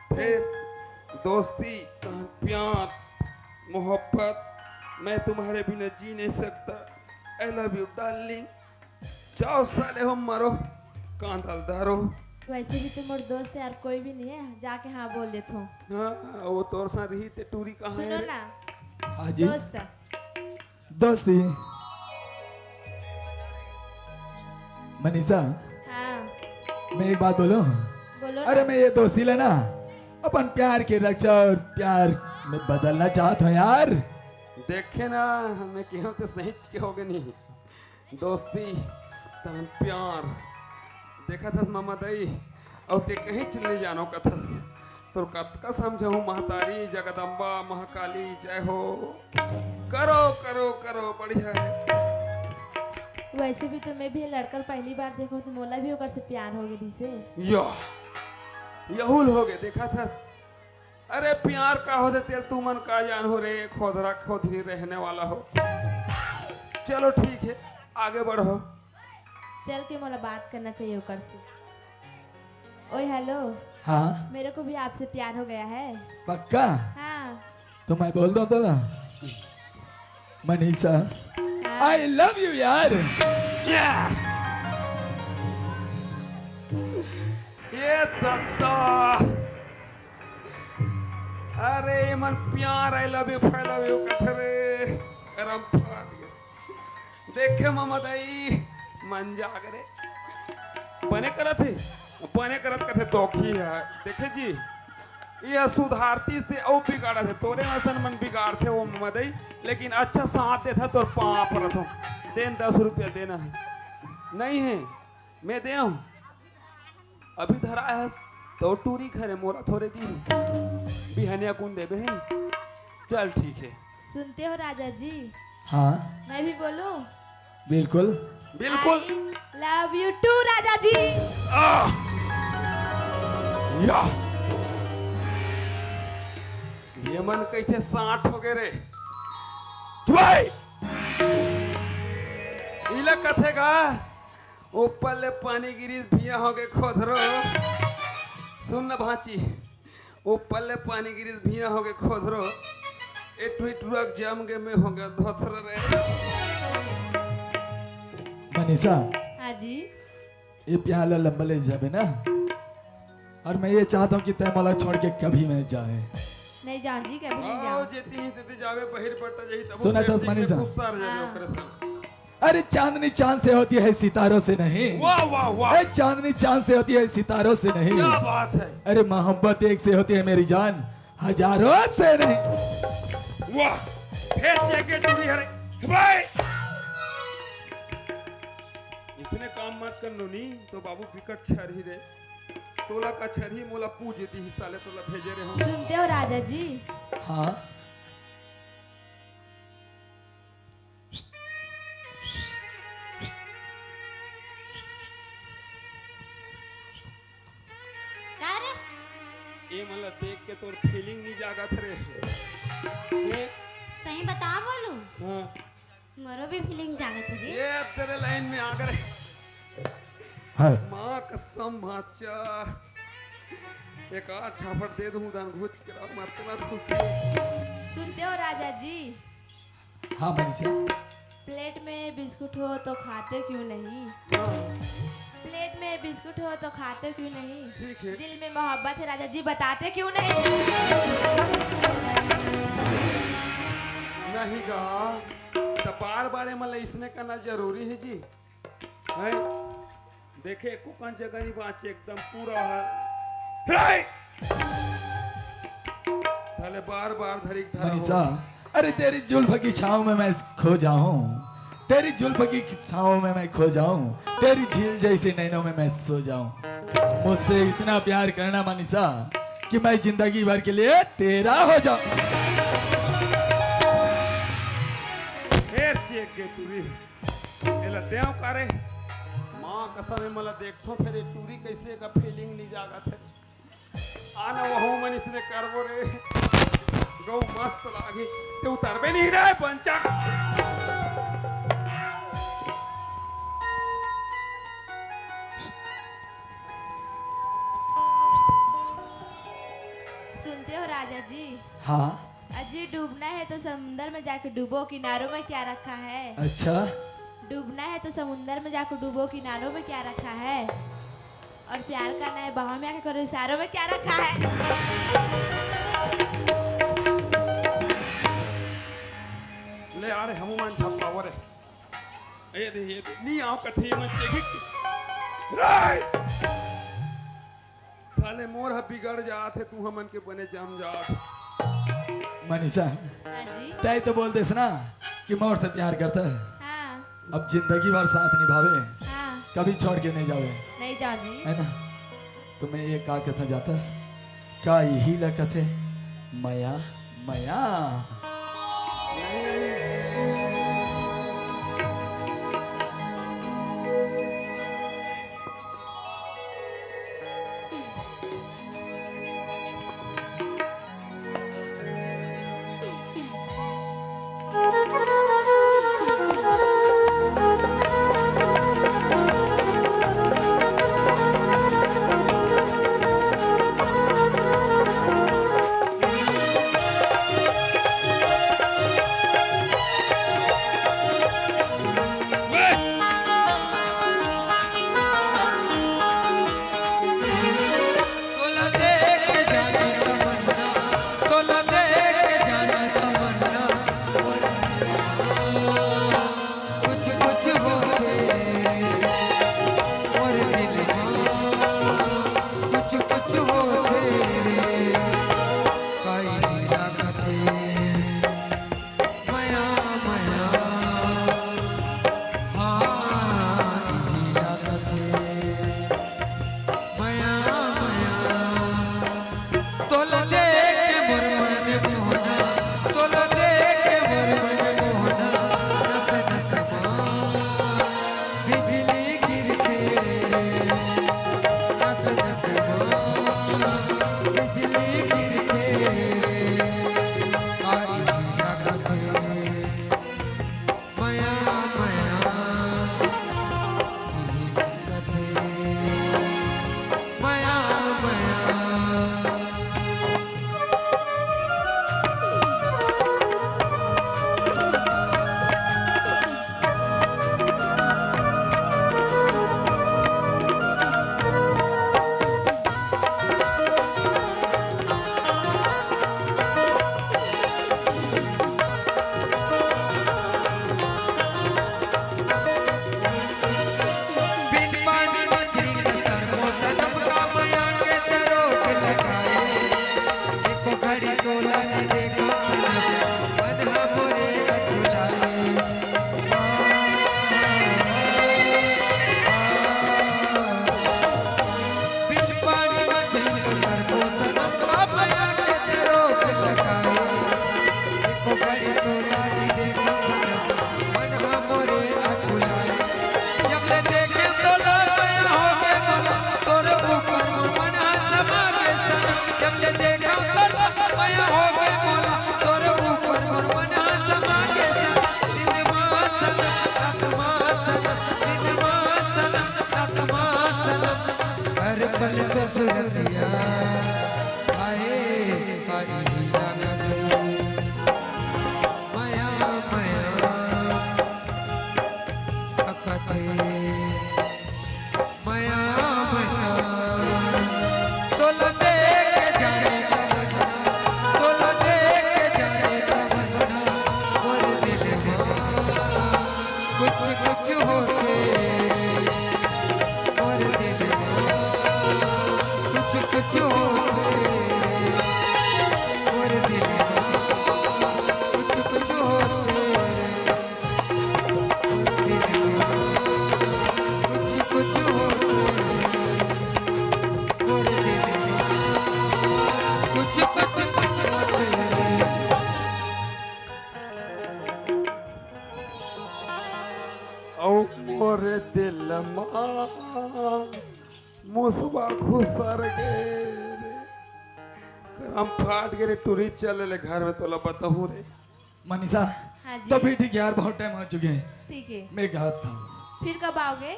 फिर दोस्ती प्यार मोहब्बत मैं तुम्हारे बिना जी नहीं सकता। आई लव यू डार्लिंग। जाओ साले हो मरो कांधल धरो। वैसे भी तुम और दोस्त यार कोई भी नहीं है, जाके हाँ बोल देता हूँ। हाँ वो तोर सा रही ते टूरी कहाँ सुनो है? ना हाँ जी दोस्त, दोस्ती मनीषा हाँ मैं एक बात बोलूं? बोलो अरे ना। मैं ये दोस्ती लेना अपन प्यार के रक्षा और प्यार में बदलना चाहता हूँ यार। देखे ना हमें क्यों तो सही के हो गए नहीं दोस्ती तहन प्यार देखा था मामा दई और ते कहीं चलने जानो कथस तो कत का समझाऊं महतारी जगदम्बा महाकाली जय हो। करो करो करो बढ़िया है। वैसे भी तुम्हें भी लड़कर पहली बार देखो तो मोला भी ओकर से प्यार हो गई से। यो यहुल हो गए देखा था। अरे प्यार का हो दे तेल तू मन का जान हो रे खोदरा खोदरी रहने वाला हो। चलो ठीक है आगे बढ़ो। चल के मोला बात करना चाहिए ओकर से। ओए हेलो, हाँ मेरे को भी आपसे प्यार हो गया है। पक्का? हाँ तो मैं बोल दो दादा मनीषा आई लव यू यार। ये दत्ता अरे मन प्यार आई लव यू कथरे करम फाड़ गया। देखे मामा दाई मन जागरे बने करत कथे दोखी है। देखे जी ये सुधारती से औ बिगाड़ा थे तोरे मसन मन बिगाड़ थे वो मामा दाई लेकिन अच्छा साथ दे था तो पाँव पर हो देन 10 रुपया देना है नहीं है मैं दे हूँ अभी धरा है तो टूरी खरे मोरा थोड़े दी बिहनिया कुन देबे हैं। चल ठीक है। सुनते हो राजा जी? हाँ मैं भी बोलूं? बिल्कुल बिल्कुल लव यू टू राजा जी। या ये मन कैसे 60 हो गए रे चुपाई इला कथेगा ऊपर ले पानी गिरी भिया हो गए खोदरो। सुन न भांची ऊपर ले पानी गिरी भिया हो गए खोदरो ट्रक जम गए में हो गया धोथर रे। मनीषा हाँ जी ये प्यार लंबा ले जाबे ना और मैं ये चाहता हूँ कि तय मला छोड़ के कभी मैं जाए। नहीं जान जी, कभी नहीं आओ जाऊं। जेती ही तेती जावे बहिर पड़ता जही तब सुना तो मनीषा। जावे ओकरे संग। अरे चांदनी चांद से होती है सितारों से नहीं। वाह वाह वाह अरे चांदनी चांद से होती है सितारों से नहीं। क्या बात है। अरे मोहब्बत एक से होती है मेरी जान हजारों से नहीं। वाह फिर जैकेट टूरी हरे भाई इसने काम मत कर लो नी तो बाबू विकट छर ही रे तोला का छर ही मोला पूज दी ही साले तोला भेजे रे हम। सुनते हो राजा जी? हाँ का रे? ये मतलब देख के तोर फीलिंग नहीं जागा थे ये सही बता बोलू हाँ मरो भी फीलिंग जागत है। ये तेरे लाइन में आ गए हाँ माँ कसम भाचा एक आध छापट दे दूं दान घुच के राव मरते मत खुशी। सुनते हो राजा जी? हाँ मनीषा प्लेट में बिस्कुट हो तो खाते क्यों नहीं? हाँ प्लेट में बिस्कुट हो तो खाते क्यों नहीं? ठीक है। दिल में मोहब्बत है राजा जी, बताते क्यों नहीं? नहीं गा तो बार बार मतलब इसने करना जरूरी है जी है। देखे कुकन जगह नहीं बाँचे एकदम पूरा है साले बार बार धरी धरा मनीषा अरे तेरी जुल्फ की छाँव में मैं खो जाऊं। तेरी जुल्फ की छाँव में मैं खो जाऊं। तेरी झील जैसी नैनों में मैं सो जाऊं। मुझसे इतना प्यार करना मनीषा कि मैं जिंदगी भर के लिए तेरा हो जाऊं। फिर चेक के टूरी एला देव करे माँ कसम में मला देखो फिर ये टूरी कैसे का फीलिंग नहीं जागा थे आना वहु मन इसने करबो रे गौ मस्त लागे ते उतरबे नहीं रे पंचा। सुनते हो राजा जी? हाँ अजी डूबना है तो समुंदर में जाकर डूबो, किनारों में क्या रखा है? अच्छा डूबना है तो समुंदर में जाकर डूबो, किनारों में क्या रखा है? और प्यार करना है बाहों में आके करो, इशारों में क्या रखा है? ले आ रे हनुमान छप्पा वरे ये नी आओ कथे मन चेगी राइट साले मोर ह बिगड़ जात है तू हमन के बने जम जात मनीषा हाँ जी। तय तो बोल देस ना कि मोर से प्यार करता है, हाँ अब जिंदगी भर साथ निभावे, हाँ। कभी छोड़ के नहीं जावे, नहीं जाओ जी। है ना। तो मैं ये का कथा जाता का यही लकथे मया मया। तोला देख के जाने तमन्ना, तोला देख के जाने तमन्ना, कुछ कुछ होते और दिल कुछ कुछ होते काई लागते मया मया हाँ लागते मया मया तोला देख के मोर मन मोहना, तोला देख के मोर मन मोहना, नस नस बिजली गिरते नस नस बिजली गिरते आई लागते मया मया लागते मया मया बिन पानी मछली का तरमो सनम का मया के तरोक लगाए एको घड़ी तोला ने देखा मन हमरे अछुलाए बिन पानी मछली का तरमो सनम का मया के तरोक लगाए एको घड़ी तोला ने देखा मन हमरे अछुलाए जब ले देखे तो लाया हो गए मोला तोरे ऊपर मन समा के सन जब ले देखा तो लाया हो गए मोला तोरे ऊपर मन समा के सन दिन मासन रात मासन दिन मासन रात मासन हर पल तो सुरतिया आए हरी लागत माया माया अकते मया मया तोला देख के जाने तमन्ना, तोला देख के जाने तमन्ना, और दिल में कुछ कुछ होते और दिल में कुछ कुछ होते और दिल में कुछ कुछ होते दिल में कुछ कुछ होते और दिल में कुछ कुछ होते औ मोरे दिल मुसबा खुसर गे रे करम फाट गे रे टूरी चले ले घर में तोला बताऊं रे मनीषा हाँ जी। तो भी ठीक है यार, बहुत टाइम हो चुके हैं, ठीक है। मैं कहा था फिर कब आओगे?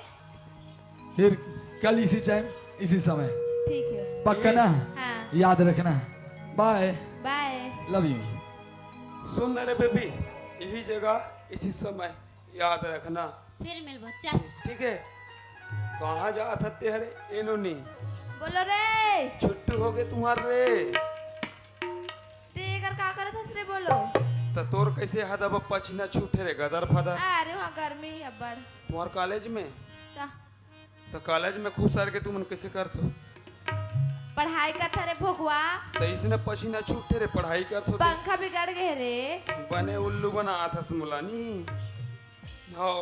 फिर कल इसी टाइम इसी समय, ठीक है। पक्का ना, हाँ याद रखना। Bye, bye. Love you. सुन रे बेबी यही जगह इसी समय याद रखना फिर मिल बच्चा। ठीक है कहाँ जा था तेरे एनोनी बोलो रे छुट्टी हो गए तुम्हारे रे ते कर का करत हस रे बोलो तो तोर कैसे हद अब पछिना छूटे रे गदर फदर अरे वहाँ गर्मी अब्बड़ तुम्हार कॉलेज में ता तो कॉलेज में खूब सारे के तुमन कैसे करत हो पढ़ाई करत रे भोगवा तो इसने पसीना छूटे रे पढ़ाई करत हो पंखा बिगड़ गए रे बने उल्लू बना था मुलानी हो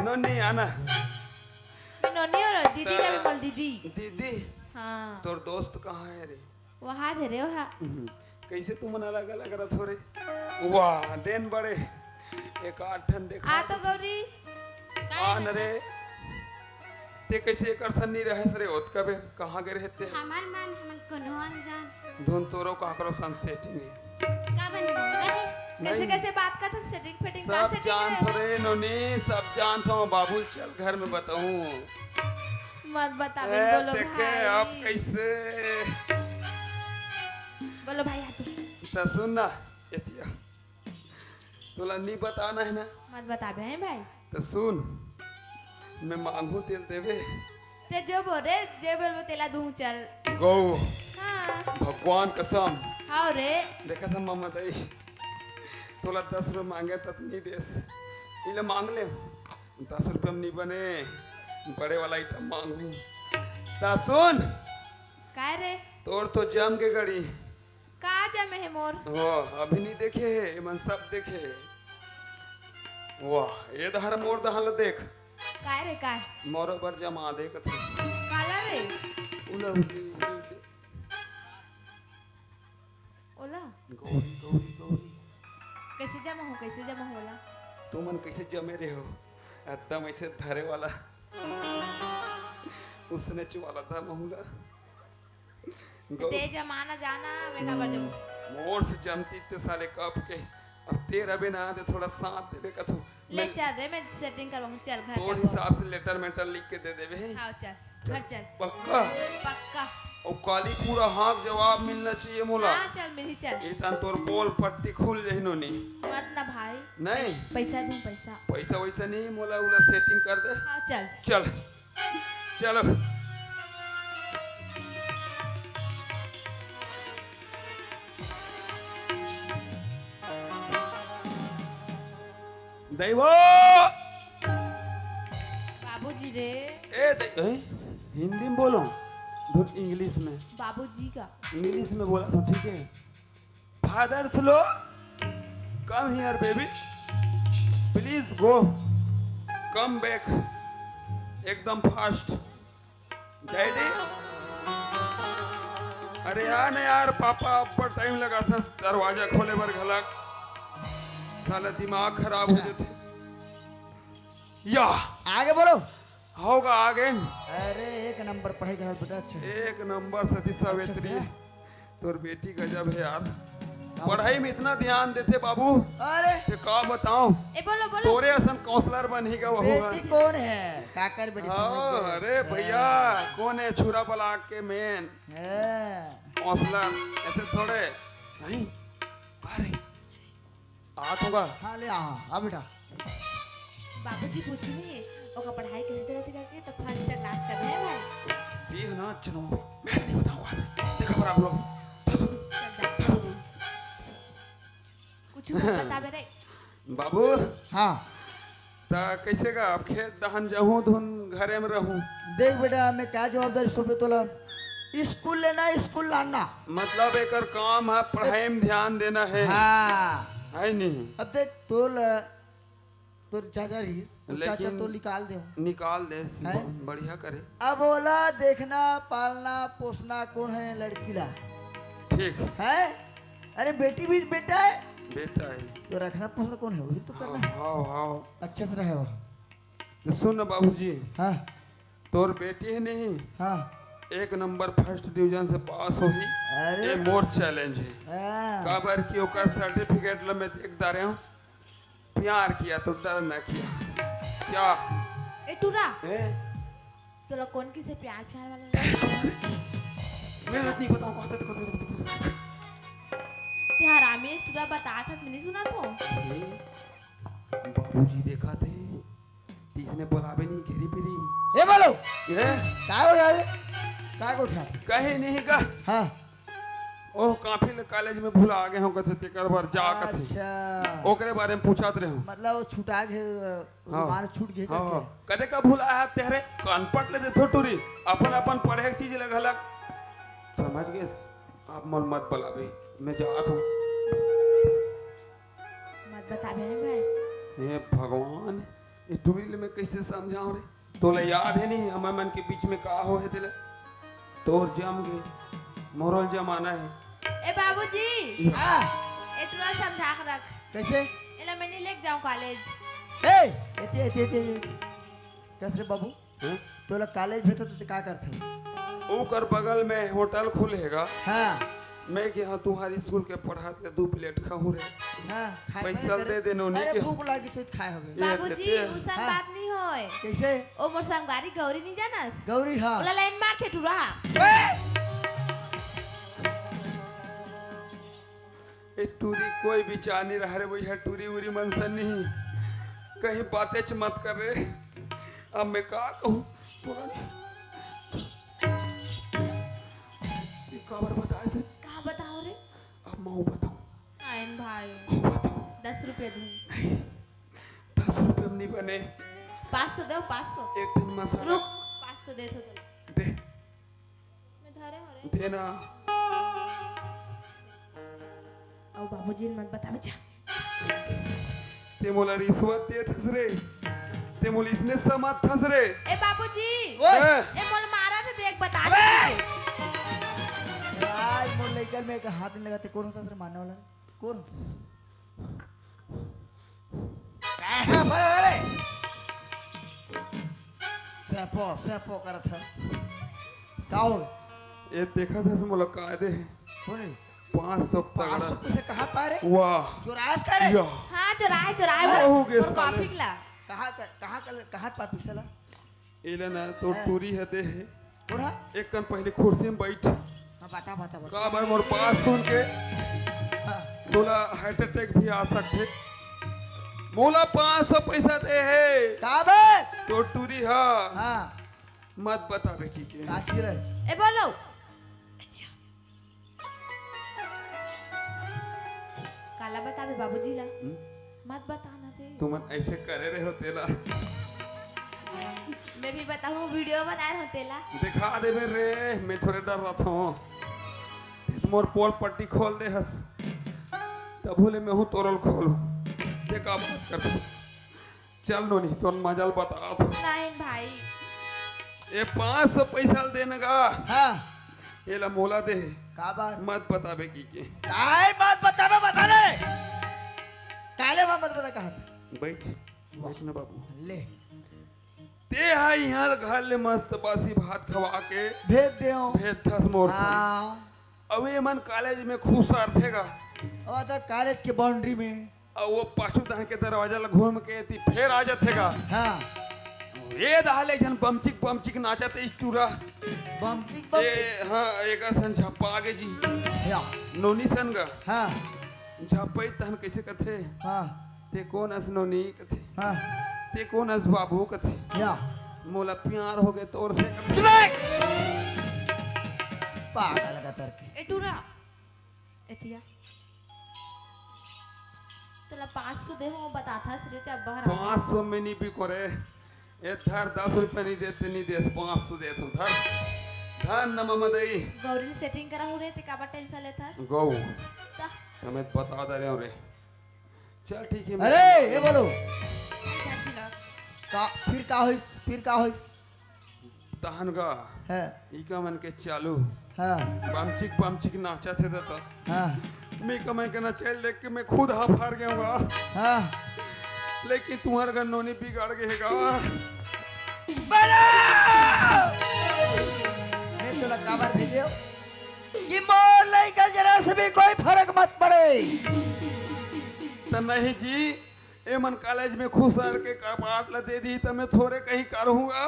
नो नहीं आना नोनी और दीदी का भी बोल दीदी दीदी हाँ तोर दोस्त कहाँ है रे वहाँ थे रे वहाँ कैसे तुम अलग अलग रह थोड़े वाह देन बड़े एक आठ ठन देखा आ तो गौरी आन रे ते कैसे कर सन्नी रहे सरे ओत कबे कहाँ गए रहते हमार मन हमन कोनो अनजान धुन तोरो कहाँ करो सन सेटिंग का बन रहे कैसे कैसे बात करते सेटिंग फिटिंग का सब सेटिंग जान रे थोड़े नोनी सब जान तो बाबू चल घर में बताऊं मत बतावे बोलो देखे अब भाई कैसे बोलो भाई आ तू तो सुन ना एतिया तोला नहीं बताना है ना मत बतावे हैं भाई तो सुन मैं मांगू तेल देवे ते जो बोल रे जे बोल तेला दूं चल गौ हाँ भगवान कसम हाँ रे देखा था मामा दई तोला 10 रुपये मांगे तब नहीं देस इले मांग ले 10 रुपये में नहीं बने बड़े वाला आइटम मांगू ता सुन काय रे तोर तो जम के गड़ी का जमे है मोर हो अभी नहीं देखे है मन सब देखे वाह ये दहर मोर दहल देख काय रे काय मोरो बर जमा देख थे काला रे उला ओला गौरी गौरी गौरी कैसे जमा होला तू मन कैसे जमे रे हो एकदम ऐसे धरे वाला उसने चुवाला था महुला ते जमाना जाना मैं का जम मोर से जमती ते साले कप के अब तेरा भी ना दे थोड़ा साथ देवे कथो ले चल रे मैं सेटिंग करवाऊं चल घर तोर जाओ। हिसाब से लेटर मेटर लिख के दे देवे है हाँ चल घर चल पक्का पक्का और काली पूरा हाँ जवाब मिलना चाहिए मोला हाँ चल मेरी चल इतन तोर बोल पट्टी खुल जाही नोनी मत ना भाई नहीं पैसा दूं पैसा पैसा वैसा नहीं मोला उला सेटिंग कर दे हाँ चल चल चलो दैवो बाबूजी रे हिंदी में बोलो धुन इंग्लिश में बाबूजी का इंग्लिश में बोला तो ठीक है father slow come here baby please go come back एकदम फास्ट डैडी अरे यार ना यार पापा ऊपर टाइम लगा था दरवाजा खोले पर घलक साला दिमाग खराब हो जाते या आगे बोलो होगा आगे अरे एक नंबर पढ़ाई कर बेटा अच्छा एक नंबर सती सावित्री अच्छा से। तोर बेटी गजब है यार पढ़ाई में इतना ध्यान देते बाबू अरे ते का बताऊं ए बोलो बोलो तोरे असन काउंसलर बनेगा वो बेटी कौन है काकर बेटी हाँ, अरे भैया कौन है छुरा ब्लॉक के मेन काउंसलर ऐसे थोड़े नहीं अरे आ दूंगा हाँ ले आ बेटा बाबूजी पूछी नहीं ओका पढ़ाई किसी जगह से करके तो फर्स्ट क्लास का है भाई ये ना चलो मैं नहीं बताऊंगा देखो आप लोग चल जा कुछ बता बे रे बाबू हाँ ता कैसे का अब खेत दहन जाऊं धुन घरे में रहूं देख बेटा मैं क्या जवाबदारी सौंपे तोला स्कूल लेना स्कूल लाना मतलब एक काम है पढ़ाई में ध्यान देना है हाँ है नहीं अब देख तोर चाचा रहीस वो चाचा लेकिन- तो निकाल दे निकाल दे है? बढ़िया करे अब बोला देखना पालना पोसना कौन है लड़की ला ठीक है अरे बेटी भी बेटा है बेटा है तो रखना पोसना कौन है वही तो करना है हाँ हाँ अच्छे से रहे वो तो सुन ना बाबूजी हाँ तोर बेटी है नहीं हाँ एक नंबर फर्स्ट डिवीजन से पास हो ही अरे ये मोर चैलेंज है हाँ, काबर की ओकर सर्टिफिकेट ला मैं देखता रहा हूँ प्यार किया तो डर न किया क्या ए टूरा है तो लोग कौन किसे प्यार प्यार वाला मैं नहीं बताऊँ ते हरामी टूरा बता था मैंने सुना तो बाबूजी देखा थे तीसने बोलावे नहीं घेरी फिरी ए बोलो ये काय हो यार काय को उठा कहे नहीं का हाँ ओह काफी कॉलेज में भूला आ गए हो कथे तेकर बार जा कथे अच्छा ओकरे बारे में पूछत रहे हो मतलब वो छुटा गए हाँ। मान छूट गए हाँ करके। कदे का भूला है तेरे अनपढ़ ले देथो टूरी अपन अपन पढ़े की चीज लगलक समझ गए आप मन मत बुलावे मैं जात हूँ मत बता बहन भाई। हे भगवान ये टूरिल में कैसे समझाऊं रे तोले याद है नहीं हमारे मन के बीच में का हो है तेरे तोर जम गए मोरल जमाना है ए बाबूजी हाँ ए थोड़ा समझा कर रख कैसे एला मैं नहीं लेके जाऊं कॉलेज। ए एते कैसे बाबू हैं? तो लोग कॉलेज भेजो तो क्या करते ओकर बगल में होटल खुलेगा हाँ मैं कि हाँ तुम्हारी स्कूल के पढ़ात ले 2 प्लेट खाऊं रे हाँ खाए पैसा करे। दे देनो नहीं अरे के भूख लगी सो खाए होगे ये बाबूजी लेते हैं। उसन हाँ। बात नहीं होए। कैसे ओ मोर संगवारी गौरी नहीं जानस गौरी हाँ ओला लाइन मार थे टुरा। ए टूरी कोई विचार नहीं रहा रे भैया टूरी उरी मनसन नहीं कहीं बातें च मत कर रे अब मैं का कहूँ खबर बताए से कहाँ बताओ रे अब मैं बताऊँ आयन भाई मैं बताऊँ 10 रुपए दूं। नहीं 10 रुपये में नहीं बने 500 दो 500 एक दिन मसाला रुक 500 दे तो दे मैं धरे हो रे। देना ओ बाबूजी मत बता बच्चा। ते मोला रिश्वत दे थस रे ते मोला इसने समझ थस रे ए बाबूजी ओए ए मोल मारा थे देख बता दे। आज मोर लेकर में एक हाथ नहीं लगाते कौन होता सर मानने वाला कौन कहाँ पर अरे सेपो करत था का हो ये देखा था मोला कायदे है कौन है 500 तगड़ा 500 पैसे कहाँ पारे वाह चुरास करे या हाँ चुराए हो गए और साले। कॉफी ला कहाँ पापी साला इले ना तो टूरी है दे है कौन है एक कन पहले कुर्सी में बैठ हाँ, बता का भाई मोर पास सुन के हाँ, तोला हार्ट अटैक भी आ सकते मोला 500 पैसा दे है का बे तो टूरी हाँ हाँ मत बतावे की के काशी रे ए बोलो अच्छा काला बता बे बाबूजी ला मत बताना रे। तुम ऐसे करे रहे हो तेला मैं भी बताऊं वीडियो बना रहा हूं तेला। दिखा दे बे रे मैं थोड़े डर रहा था मोर पोल पट्टी खोल दे हस तब बोले मैं हूँ तोरल खोलू देखा बात कर चल नो नहीं तो मजल बता तो नहीं भाई ये 500 पैसा देने का हाँ ये ला मोला दे का बात मत बतावे की के काय बात बतावे बता रे काले मत बता कहा बैठ बैठ ना बाबू ले ते हा यहाँ घर ले मस्त बासी भात खवा के भेज दे भेज थस मोर हाँ अवे मन कॉलेज में खूब सार्थेगा और तो कॉलेज के बाउंड्री में और वो पाछू दहन के दरवाजा ला घूम के ती फिर आ जातेगा हाँ ये दहाले जन बमचिक नाचत स्टूरा बम्पिंग ये हाँ एक सन झप्पा आगे जी या नोनी सन गा हाँ झप्पा तहन कैसे कथे हाँ ते कौन अस नोनी कथे हाँ ते कौन अस बाबू कथे या मोला प्यार हो गए तोर से कथे सुने पागल लगा तरके ए टूरा एतिया तोला 500 दे हो बता था श्री ते अब बाहर 500 में नहीं भी करे ये धर 10 रुपए नहीं देते नहीं दे 500 दे तुम धर धर न ममदई गौरी से सेटिंग करा हो रे ते का टेंशन लेता गौ ता हमें बता दे रहे हो रे चल ठीक है अरे ये बोलो चाची ला का फिर का होइस तहन गा है इका मन के चालू हाँ बमचिक नाचा थे तो हाँ मैं कमाई करना चल देख के मैं खुद हाफ हार गया हूँ हाँ लेकिन तुम्हारा घर नोनी बिगाड़ गएगा मैं तो खबर भेजे कि मोर लइका जरा से भी कोई फर्क मत पड़े तो नहीं जी ए मन कॉलेज में खुश रह के कपाट ला दे दी तो मैं थोड़े कहीं करूँगा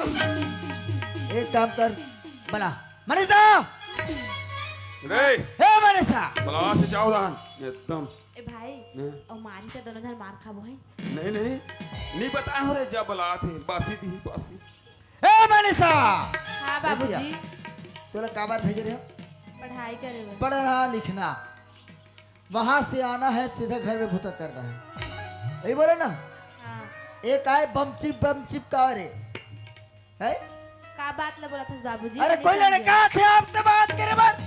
एक काम कर बना मनीषा रे हे मनीषा बला से जाओ दान एकदम ए भाई और मारी तो दोनों जन मार खाबो है। नहीं नहीं नहीं बताए हो रे जब बला थे बासी दी बासी। ए मनीषा हाँ बाबूजी तोला काबर भेज रहे हो? पढ़ाई करे हुए। पढ़ना लिखना, वहां से आना है सीधा घर में भूता करना है, यही बोले ना। हाँ एक आए बम चिप का रे है। का बात ला बोला था बाबूजी? अरे मैंने कोई समझा। लड़का थे आपसे बात करे बात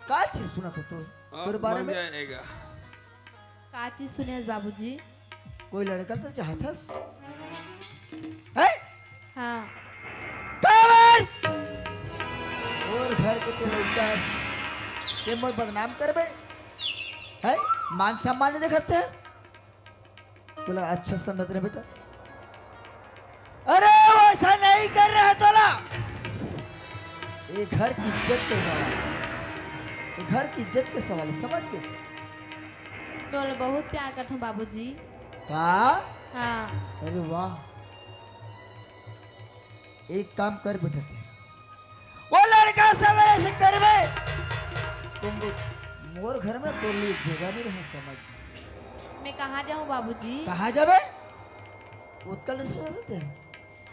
का चीज सुना था तू तेरे बारे में? जाएगा का चीज सुने बाबूजी? कोई लड़का तो चाहता है हाँ काबर और घर के तो लड़का के मोर बदनाम करबे है, मान सम्मान नहीं देखते हैं तोला अच्छा समझ रहे बेटा। अरे वैसा नहीं कर रहा है तोला, ये घर की इज्जत के सवाल है, ये घर की इज्जत के सवाल है, समझ के? मैं बहुत प्यार करता हूँ बाबूजी। का हाँ अरे वाह, एक काम कर बेटा, वो लड़का सवेरे से करवे तुम मोर घर में तो लिए जगह नहीं रहा, समझ? मैं कहाँ जाऊँ बाबूजी? कहाँ जाबे? उत्कल से सोचते हैं।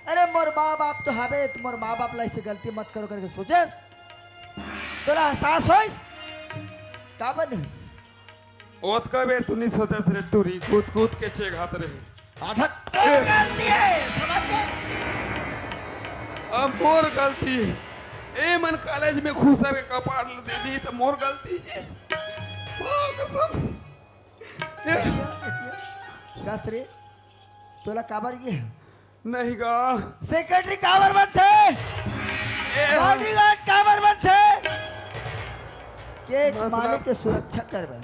अरे मोर माँ बाप तो हवे, तुम्हारे माँ बाप ला ऐसे गलती मत करो करके सोचे तोला एहसास होइस का बने? ओत का बेर तू नहीं सोचा रे टूरी कूद कूद के चेक हाथ रहे आधा तो गलती है, समझ गए? अब मोर गलती ए मन कॉलेज में घुसर के कपाड़ दे दी तो मोर गलती है। ओ कसम कस रे तोला काबर ये नहीं गा सेक्रेटरी काबर बन थे, बॉडीगार्ड काबर बन थे, के मतलब- मालिक के सुरक्षा करबे?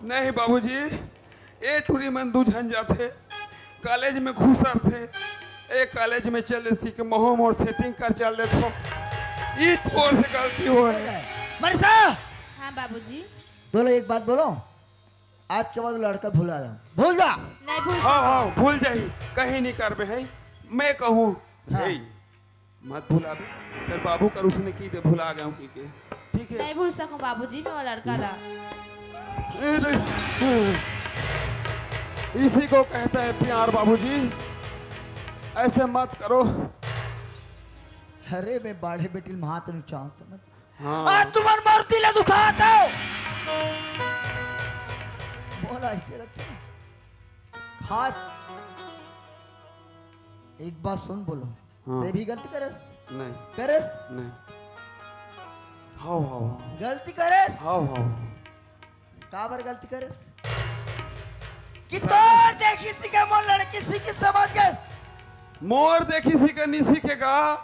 नहीं बाबूजी ए टूरी मन दू झन जाते कॉलेज में घुसर थे ए कॉलेज में चले सी के मोह मोर सेटिंग कर चल ले तो ई तोर से गलती हो है। मनीषा हाँ बाबूजी बोलो एक बात बोलो, आज के बाद लड़का भुला जा, भूल जा। नहीं भूल हाँ हाँ भूल जाही कहीं नहीं करबे है मैं कहूँ हाँ। रे मत भुलाबे फिर बाबू कर उसने की दे भुला गया हूँ की के ठीक है। नहीं भूल सकूँ बाबूजी मैं वो लड़का ला। इसी को कहता है प्यार बाबूजी, ऐसे मत करो। अरे मैं बाढ़े बेटी हाथ नहीं चाहूँ, समझ? हाँ आज तुम्हार मूर्ति ले दुखाता हो, बोला ऐसे रखते हैं। खास एक बात सुन बोलो, हाँ। मैं भी गलती करस नहीं करस नहीं हाँ हाँ गलती करस हाँ हाँ काबर गलती करस कि तोर देखी सी के मोर लड़की सी की समझ गए। मोर देखी सी का नहीं सीखेगा,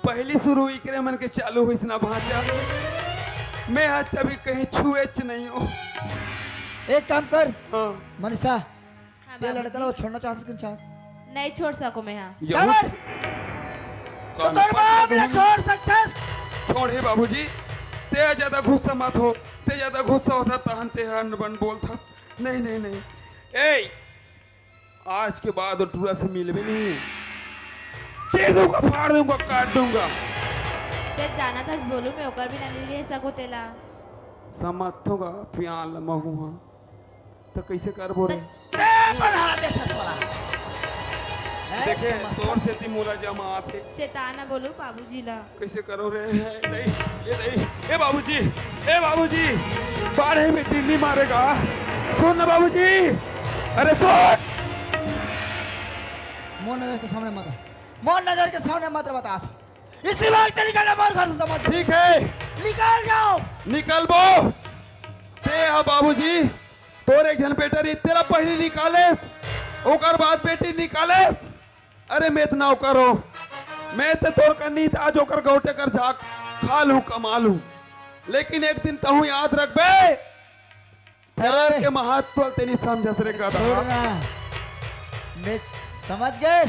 पहली शुरू इकरे मन के चालू हुई ना भांचा, मैं आज तभी कहीं छुए नहीं हूँ। एक काम कर हाँ मनीषा, हाँ ये बाबूजी। लड़का वो छोड़ना चाहता कि नहीं चाहता? नहीं छोड़ सकूँ मैं यहाँ। काबर तो तोर बाप ले छोड़ सकथस? छोड़ हे बाबूजी, ते ज्यादा गुस्सा मत हो, ते ज्यादा गुस्सा होता तहन ते हन बन बोलथस। नहीं नहीं नहीं ए आज के बाद टूरा से मिलबे नहीं, चीर दूंगा फाड़ दूंगा काट दूंगा। ते जाना था बोलूँ मैं ओकर भी ना ले सकूँ तेला। समझ होगा प्याल महुआ तो कैसे कर बोले ते बढ़ा दे ससुरा। देखे तोर से ती मोला जमा आथे चेताना बोलूँ बाबूजी ला। कैसे करो रे नहीं ये नहीं ए बाबूजी बाढ़े में टिल्ली मारेगा, सुन ना बाबूजी, अरे सुन। मोर नजर के सामने मत, मोर नजर के सामने मत बता, इसी वक्त से निकल मोर घर से, समझ? ठीक है निकल जाओ। निकल बो ते हा बाबूजी, तोर एक जन बेटा री तेरा पहली निकाले ओकर बाद बेटी निकाले। अरे मैं इतना करो मैं तो तोर का नीत आज ओकर गौटे कर झाक खा लूं कमा लूं, लेकिन एक दिन तहु याद रख बे प्यार के महत्व तेनी समझस रे गधा। छोड़ना, मैं समझ गए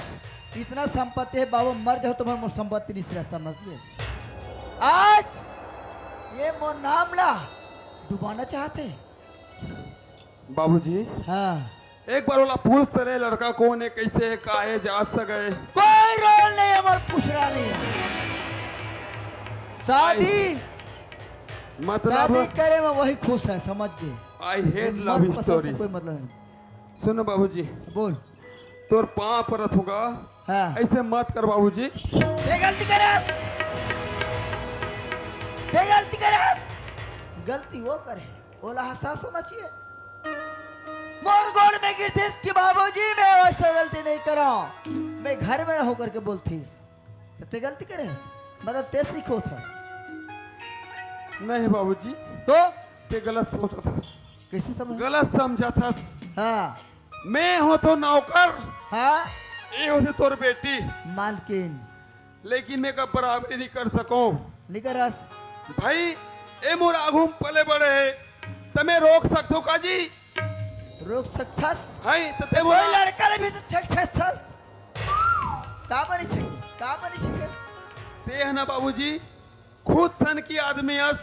इतना संपत्ति है, बाबू मर जाओ तो मोर संपत्ति नहीं समझ गए। आज ये मोर नाम ला डुबाना चाहते? बाबूजी हाँ एक बार वाला पूछ तेरे लड़का कौन है, कैसे है, काहे जा सके? कोई रोल नहीं है, मोर पूछना नहीं है। शादी मतलब शादी करे में वही खुश है, समझ गए। आई हेट मन लव पसंद स्टोरी। से कोई मतलब नहीं। सुनो बाबूजी, बोल। तोर पाँव परत होगा, हाँ। ऐसे मत कर बाबूजी। ये गलती करस, ये गलती करस। गलती वो करे, बोला एहसास होना चाहिए। मोर गोल में गिरतीस कि बाबूजी मैं वैसे गलती नहीं करा, मैं घर में होकर के बोलतीस तो ते गलती करस, मतलब ते सीखो था। नहीं बाबूजी, तो ते गलत सोचा था, कैसे समझ? गलत समझा था। हाँ मैं हो तो नौकर, हाँ ये होते तोर बेटी, मालकिन लेकिन मैं कब बराबरी नहीं कर सको। निकरस। भाई ए मोर आगू में पले बड़े है, तमे रोक सकतो का जी? रोक सकथस? हाय तो ते कोई मोर लड़का ले भी तो छक छक छक का बनी छक, का बनी छक। ते है ना बाबूजी, खुद सन की आदमी अस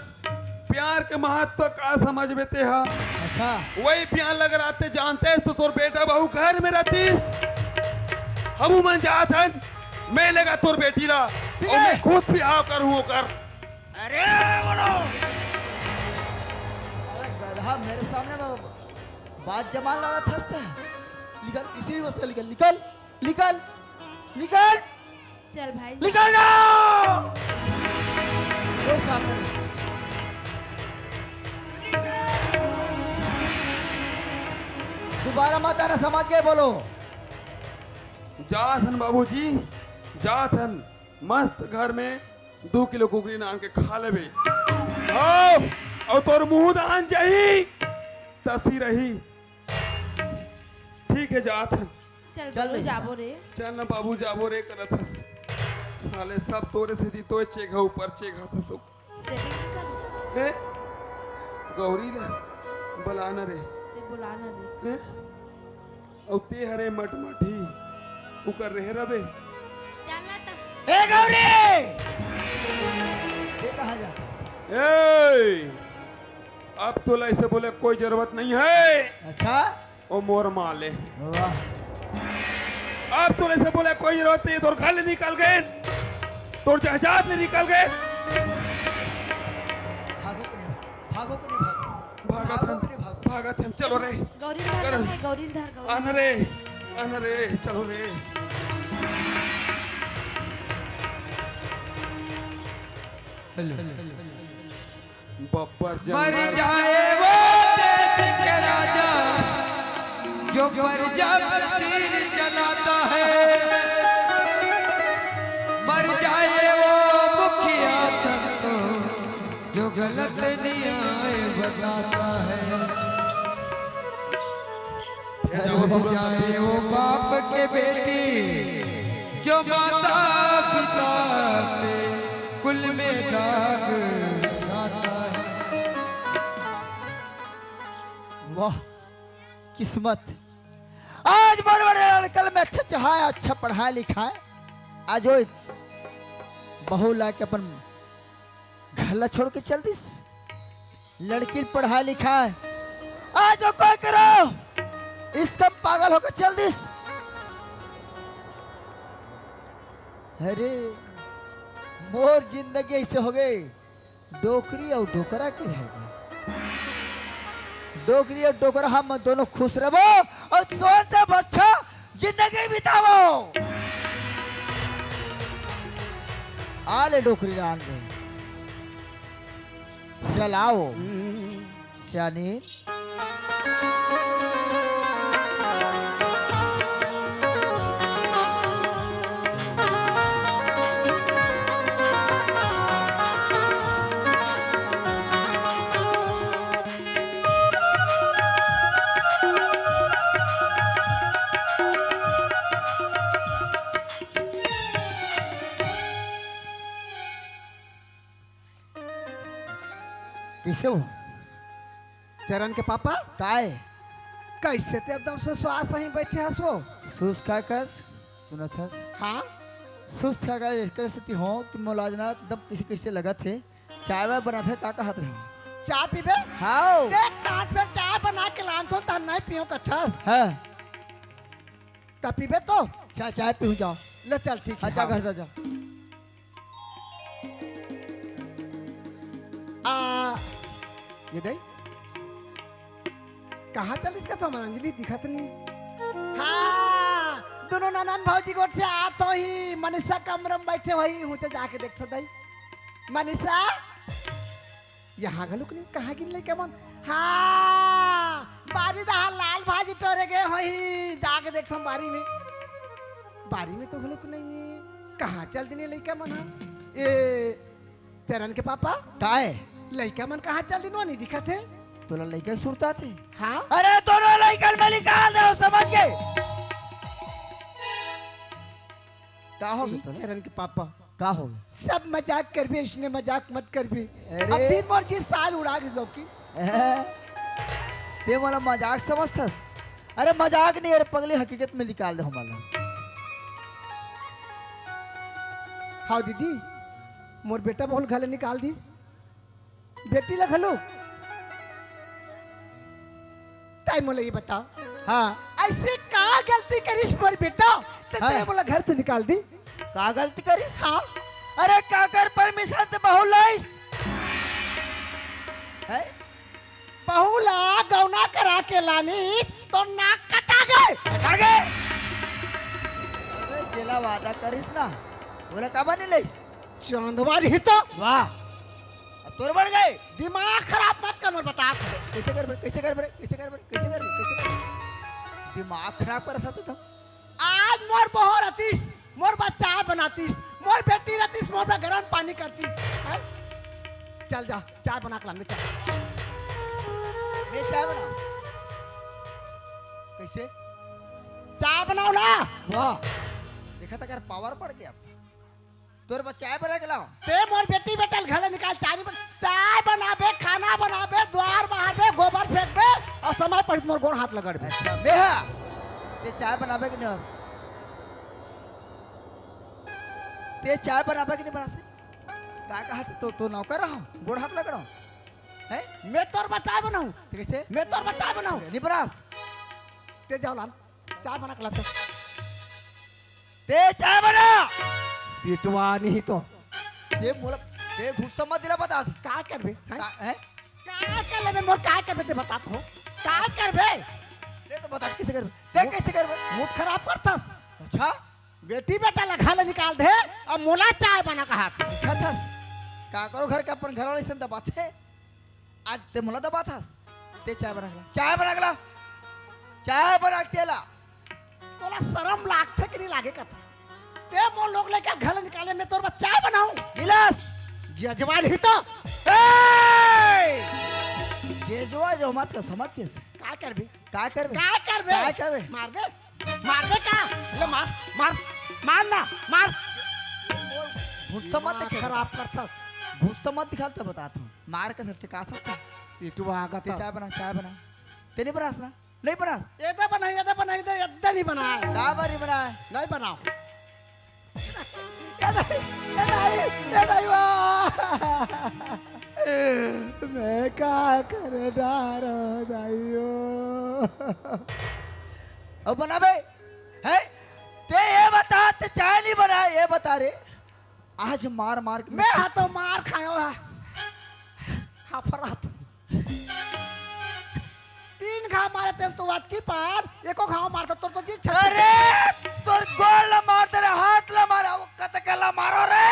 प्यार के महत्व का समझ में ते हा। अच्छा वही प्यार लग रहते जानते तो तोर बेटा बहू घर में रहतीस, हम मन जात हन, मैं लगा तोर बेटी ला ठीक और है। मैं खुद बिहाव करूँ कर। अरे बोलो, अरे गधा मेरे सामने में बात जमान लगा था। निकल, इसी वक्त निकल, निकल निकल निकल चल भाई जा। निकल ना, वो सामने नहीं। दोबारा मत आना, समझ गए? बोलो। जात हन बाबूजी, जात हन, मस्त घर में 2 किलो कुकरी नान के खा लेबे, आओ और तोर मुंह दान जाही तसी रही। ठीक है जात हन, चल चल बोलो रही जाबो रे। चल ना बाबू जाबो रे करत हस। साले सब तोरे से दी तो चेक है ऊपर चेक हाथ सो सेटिंग नहीं कर है गौरी ले बलाना रे ते बुलाना रे। हैं और ते हरे मटमठी उकर रहे रबे। चलना तो ए गौरी, ये कहा जाता? ए अब तो ऐसे बोले कोई जरूरत नहीं है, अच्छा ओ मोर माले वाह, अब तो ऐसे बोले कोई जरूरत नहीं, तोर घर ले निकल गए, तोर जहाज ले निकल गए। भागो कि नहीं भागो, कि नहीं भागो, भागत भागो हम, कि नहीं भागो? भागत हम, चलो रे गौरी कर। धर गौरी धर गौरी। आन रे चलो रे। बब्बर मर जंगल जाए वो देश के राजा जो प्रजा पर तीर चलाता है, मर जाए वो मुखिया सबको जो गलत न्याय बताता है, मर जाए वो बाप के बेटी जो माता पिता के कुल में दाग लगाता है। वाह किस्मत, आज बड़े बड़े लड़कल में अच्छा चाहे, अच्छा पढ़ाया लिखा है, आज वो बहू ला के अपन घर ला छोड़ के चल दिस। लड़की पढ़ाया लिखा है, आज वो कोई करो इसका पागल होकर चल दिस। अरे मोर जिंदगी ऐसे हो गई, डोकरी और डोकरा के रह गए। डोकरी और डोकरा हम दोनों खुश रहो और सोन से अच्छा जिंदगी बिताओ। आले डोकरी आन गए, चलाओ शानी। कैसे हो चरण के पापा काय कैसे ते एकदम से श्वास ही बैठे हसो। सुस्त का कर सुना था? हाँ सुस्त का कर इसके स्थिति हो कि मौलाजना दब किसी किसी लगा थे, चाय वाय बना थे का हाथ रहे। चाय पीबे? हाँ देख तात पर चाय बना के लानसो ता नहीं पियो कथस। हाँ ता पीबे तो चाय चाय पीऊँ जाओ। ले चल ठीक है। अच्छा घर जा जाओ। आ ये दे कहाँ चलिस का तो हमारा अंजलि दिखत नहीं। हाँ दोनों ननन भौजी गोट से आत हो ही मनीषा कमरम बैठे वही हूँ से जाके देख सकता मनीषा यहाँ गलुक नहीं कहाँ गिन ले मन। हाँ बारी दहा लाल भाजी टोरे गए वही जाके देख सम बारी में तो गलुक नहीं है कहाँ चल दिने लड़का मन। ए चरण के पापा काहे लड़का मन कहाँ चल दिनवा नहीं दिखा थे। तोला लड़का सुरता थे। हाँ अरे दोनों लड़कन में निकाल दो समझ गए। का हो गया तोला? चरण के पापा का हो गया? सब मजाक कर भी इसने मजाक मत कर भी अरे। अब भी मोर की साल उड़ा दी की ते मला मजाक समझतस? अरे मजाक नहीं, अरे पगली हकीकत में निकाल दे हमारा। हाँ दीदी मोर बेटा बोल घले निकाल दीस बेटी ला घलो टाइम मोला ये बताओ। हाँ ऐसे का गलती करिस मोर बेटा तो हाँ। ते बोला घर से निकाल दी। का गलती करी? हाँ अरे काकर परमिशन से बहु लाइस है? बहुला गौना करा के लानी तो नाक कटा गए। हटा गए। अरे जेला वादा करिस ना बोला का बने लाइस? चांदवा रही तो वाह अब तोर बढ़ गए। दिमाग खराब मत कर मोर बता कैसे कर बरे कैसे कर बरे कैसे कर बरे कैसे कर बरे कैसे कर बरे? दिमाग खराब कर सकते तुम। आज मोर बहो रतीस मोर बच्चा बनातीस मोर बेटी रतीस मोर में गरम पानी करतीस हैं? चल जा चाय बना के ला चल। मैं चाय बनाऊं कैसे? चाय बनाओ ना। वाह देखा था यार पावर पड़ गया। तोर बच्चा चाय बना के लाओ। ते मोर बेटी बेटल घरे निकाल चाय बनाबे खाना बनाबे द्वार बहाबे गोबर फेंकबे और समय पर मोर गोड़ हाथ लगड़बे। अच्छा बेहा ते चाय बनाबे कि नहीं? ते चाय बनाबे कि नहीं बना से? का कहा तो नौकर रहा गोड़ हाथ लगड़ो है? मैं तोर बच्चा बनाऊं कैसे? मैं तोर बच्चा बनाऊं नहीं बनास ते जाओ लाम चाय बना के लाते ते चाय बना। सीटवा नहीं तो ये मोला ते गुस्सा मत दिला बता दे। का करबे हैं? है का कर लेबे मोर का करबे ते बता तो का करबे ते तो बता कैसे करबे? ते कैसे करबे? मूड खराब करतस। अच्छा बेटी बेटा लखा ले निकाल दे और मोला चाय बना का हाथ अच्छा था का करो घर के अपन घर वाले से दबाते आज ते मोला दबाता ते चाय बना के ला। चाय बना के ला। चाय बना के ला। तोला शर्म लागथे कि नहीं लागे का ते मोर लोग लेके घर निकाले मैं तोर बच्चा चाय बनाऊं गिलास जजवान ही तो ये जो मत कर समझ के का करबे का करबे का करबे का करबे? मारबे मारबे का ले मार मार मार ना मार गुस्सा मत दिमाग दिखा। खराब करथस गुस्सा मत दिखाता बताता हूँ मार के सकते का सकते सीटवा आगा ते चाय बना ते नहीं बनास ना नहीं बनास ये तो बनाई दे यद्दा नहीं बनाए का बारी बना नहीं बनाओ ये नहीं वाह मैं का करे डारो दाइयो अब बना बे है ते ये बता ते चाय नहीं बना ये बता रे आज मार मार के मैं हाथों मार खायो है हाफरात 3 घाव मारे तेम तो बात की पार एको घाव मारता तो जी अरे तोर गोल ला मार तेरा हाथ ला मारा वो कतकला मारो रे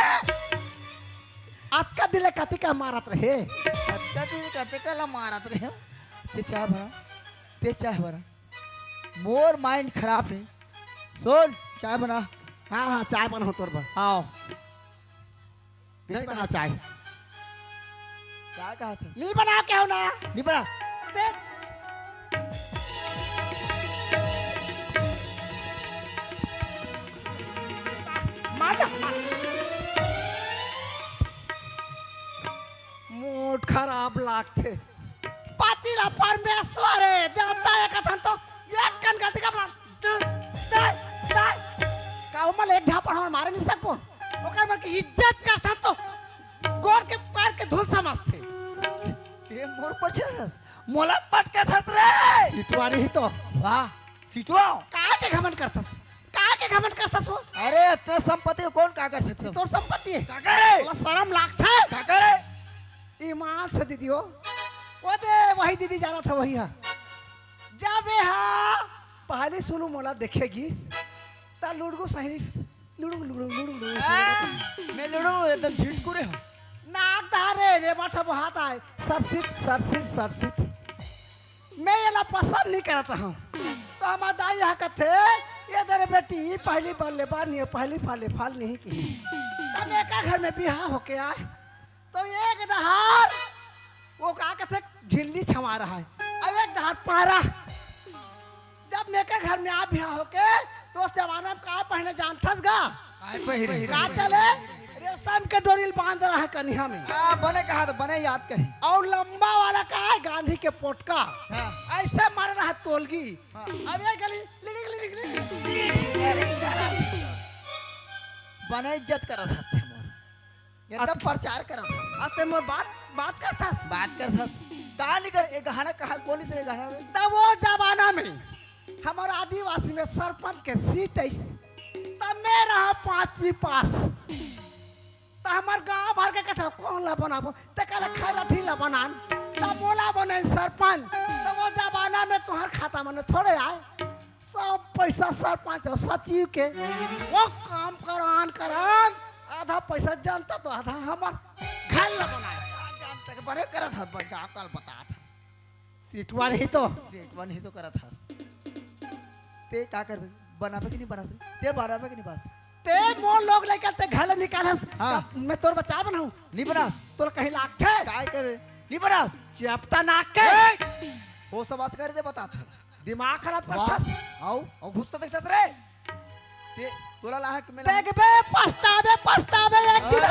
आपका दिल कति का मारत रहे कतकला मारत रहे ते चाय बना मोर माइंड खराब है सुन चाय बना हाँ हाँ चाय बना तोर बा आओ नहीं बना चाय क्या कहा था नहीं बना क्या हो ना नहीं बना ते मार मूड खराब लागते पातीला परमेश्वर है देवता है कथन तो एक कन गलती का बना काऊ मल एक ढापा हम मारे नहीं सको ओकर मर की इज्जत करता तो गोड़ के पैर के धूल समझते ते मोर पर छस मोला पटके थत रे सिटवारी ही तो वाह सिटवा का के घमंड करतस वो अरे इतना संपत्ति को कौन का कर सकता तोर संपत्ति है का करे तोला शर्म लागता है का करे ईमान से दीदियो वो दे वही दीदी जाना था वही है जब यहाँ पहले सुनो मोला देखेगी ता लुड़गो सही लुड़ू लुड़ू लुड़ू लुड़ू मैं लड़ू एकदम झिटकुरे हूँ नाक धारे रे माथा बहाता है सरसिट सरसिट सरसिट मैं ये ला पसंद नहीं करता हूँ तो हमारा दाई यहाँ कथे ये तेरे बेटी पहली बल्ले बार नहीं पहली फाले फाल नहीं की तब एक घर में बिहार होके आए तो एक दहार वो कहा कहते झिल्ली छमा रहा है अब एक दहार पारा जब मेरे घर में आप बिहार होके तो उस जमाना में कहा पहने जानथस गा काय पहिरे का चले रेशम के डोरिल बांध रहा है कन्या में बने कहा तो बने याद कही और लंबा वाला कहा है गांधी के पोटका ऐसे मार रहा है तोलगी अब ये गली बने इज्जत करा था एकदम प्रचार करा था अते मोर बात करता बात कर था कहा नहीं कर एक गाना कहा कौन से गाना में तब वो जमाना में हमारा आदिवासी में सरपंच के सीट है तब मैं रहा 5वीं पास तो हमार गांव भर के कथा कौन ला बनाबो ते कहले खैरथी ला बनान तब मोला बने सरपंच तो वो जमाना में तुम्हार खाता में थोड़े आए सब पैसा सरपंच और सचिव के वो काम करान आधा पैसा जनता तो आधा हमार घर ला बनाए जानता के बने करा था गाँव काल बता था सीटवा नहीं तो सेठ वन ही तो करा था ते का कर बनावे कि नहीं बना ते बनावे कि नहीं बस ते मोर लोग लेकर ते घर निकालस हाँ। मैं तोर बच्चा बनाऊं नहीं बना तोर कहीं लागथे काय कर नहीं बना चपटा नाक के वो सब बात कर दे बता था दिमाग खराब करथस आओ और घुसता देखत रे ते तोला लाहा कि मैं देखबे पछतावे एक दिन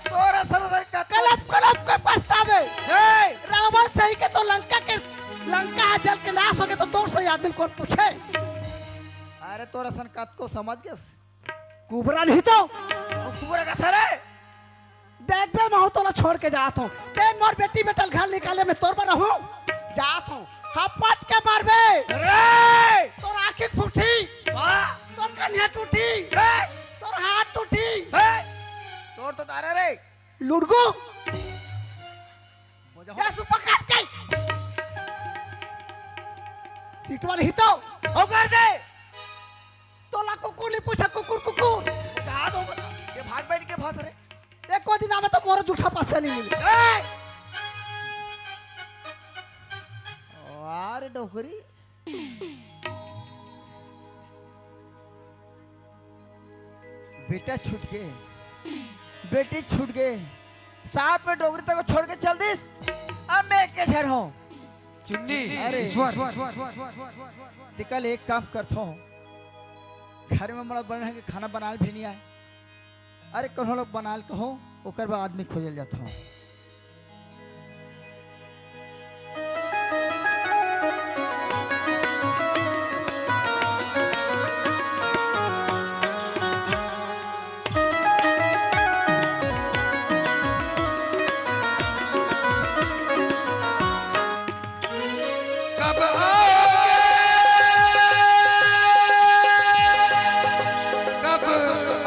तोरा सर का कलप के पछतावे रावण सही के तो लंका जल के नाश हो गए तो 200 आदमी कौन पूछे अरे तोरा सन कत को समझ गया कुबरा नहीं तो कुबरा का था रे देख बे मैं तोला छोड़ के जात हूं ते मोर बेटी बेटल घर निकाले में तोर पर रहूं जात हूं हपट के मारबे रे तोर आंखें फूटी तोर कन्या टूटी तोर हाथ टूटी तोर तो तारे रे लुड़गो या सुपकाट के सीटवा नहीं तो हो कर दे तोला कुकुर नहीं पूछा कुकुर कहा दो बता ये भाग बैठ के फंस रे एक को दिन में तो मोर जूठा पासे नहीं मिले अरे डोकरी बेटा छूट गए बेटी छूट गए साथ में डोगरी तक छोड़ के चल दिस अब मैं के छड़ हूं चुन्नी अरे ईश्वर कल एक काम करता हूँ घर में हमारा बना के खाना बनाल भी नहीं आए अरे कौन लोग बनाल कहो ओकर बाद आदमी खोजल जाता हूँ कब आओगे कब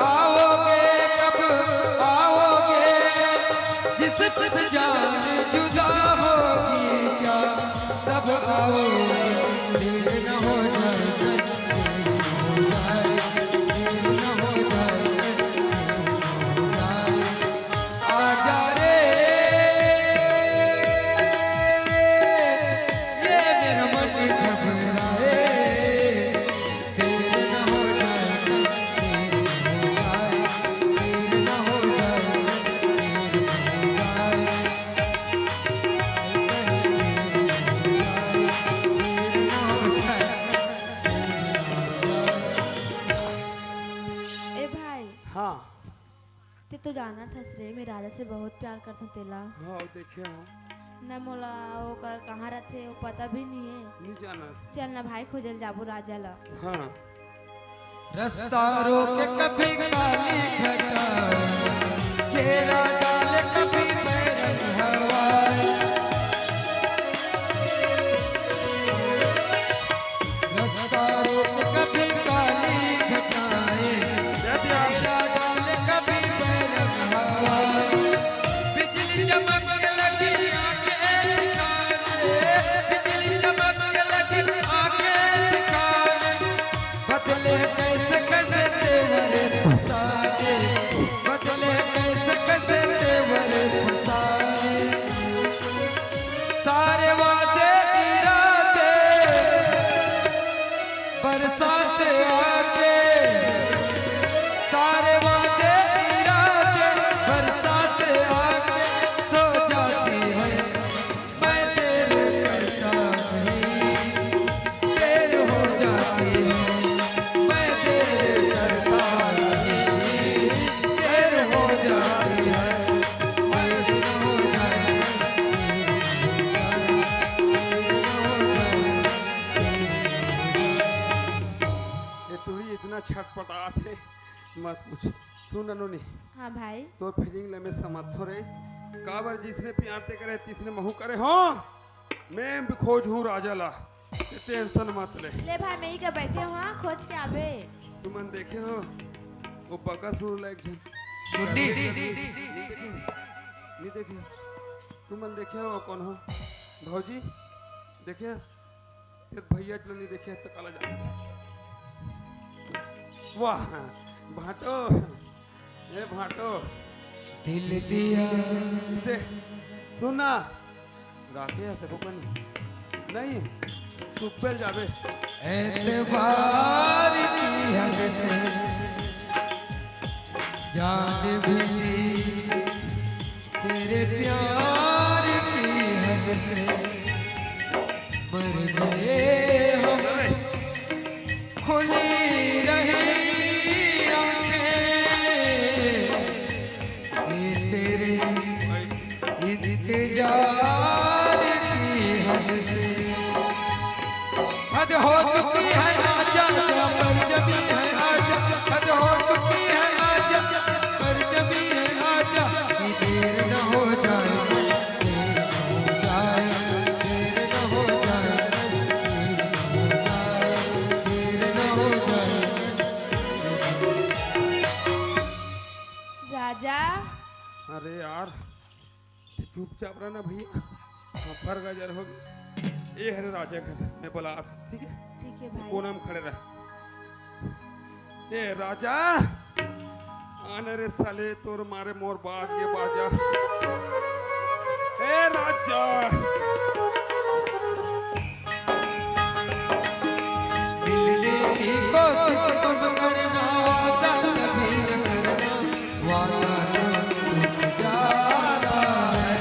आओगे कब आओगे जिस जान जुदा होगी क्या तब आओगे देर न हो जाए देर न हो जाए आजा रे ये मेरा मन घबराए देर न हो जाए देर न हो जाए ए भाई हाँ ते तो जाना था रे मैं राजा से बहुत प्यार करता हूँ तेला हाँ देखे हो न मोला ओकर कहाँ रहते वो पता भी नहीं है नहीं जाना चल ना भाई खोजल जाबू राजा ला हाँ रास्ता रोके कभी काली घटा घेरा डाले कभी बैरन हवाए रास्ता रोके कभी काली घटाए घेरा डाले कभी बैरन हवाए बिजली चमक छटपटा थे मत पूछ। सुन अनुनी हाँ भाई तो फीलिंग ले में समझो रे काबर जिसने प्यार ते करे तिसने महू करे हो। मैं भी खोज हूँ राजा ला टेंशन मत ले। ले भाई मैं ही का बैठे हुआ खोज के आवे। तुमन देखे हो वो बकासुर लायक जन गुड्डी नहीं देखे तुमन देखे हो कौन हो भौजी देखे ते भैया चलो नहीं देखे तो काला जा। वाह भाटो ए भाटो दिल दिया इसे सुना राखे ऐसे कोकन नहीं सुपेल जावे एतबार की हद से जान भी ली तेरे प्यार की हद से मर गए हम खुली रही आंखें ये तेरे इंतजार की हद से हद हो चुकी है आजा पर जबी है आजा हद हो चुकी है आजा पर जबी है आजा कि देर न हो जाए देर न हो जाए देर न हो जाए राजा अरे यार चुपचाप रहना भैया फर गजर हो गई। ये है राजा घर मैं बोला ठीक है ठीक है भाई कोना में खड़े रह। ए राजा आने रे साले तोर मारे मोर बाज ये बाजा। ए राजा मिलने की कोशिश तुम करना वादा कभी न करना वादा तो टूट जाता है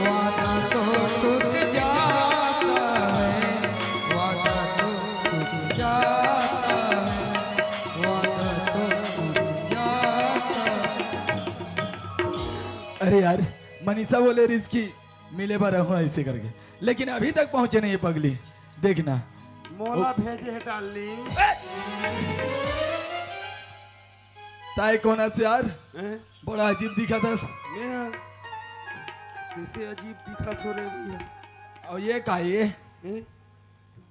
वादा तो टूट जाता है वादा तो टूट जाता है वादा तो टूट जाता है। अरे यार मनीषा बोले रिस्की मिले बार हूँ ऐसे करके, लेकिन अभी तक पहुंचे नहीं ये पगली। देखना मोला भेजे है डार्लिंग। ताए कोना से यार हैं? बड़ा अजीब दिखा था। मैं कैसे अजीब दिखा थो रे भैया। और ये का ये हैं?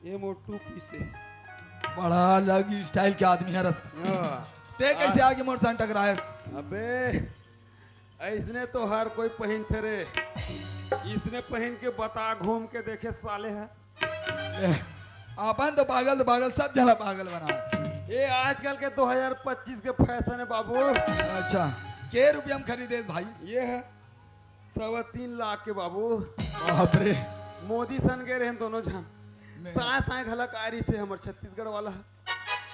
ये मोटू पीसे बड़ा अलग स्टाइल के आदमी है रस। ते कैसे आगे मोर सन टकराएस। अबे ऐसने तो हर कोई पहन थे रे, इसने पहन के बता घूम के देखे साले है। अपन तो पागल सब जना पागल बना। ये आजकल के 2025 के फैशन है बाबू। अच्छा के रुपया में खरीदे भाई। ये है 3.25 लाख के बाबू। बाप रे मोदी सन गए रहे दोनों जन साय साय घलक आरी से हमर छत्तीसगढ़ वाला है।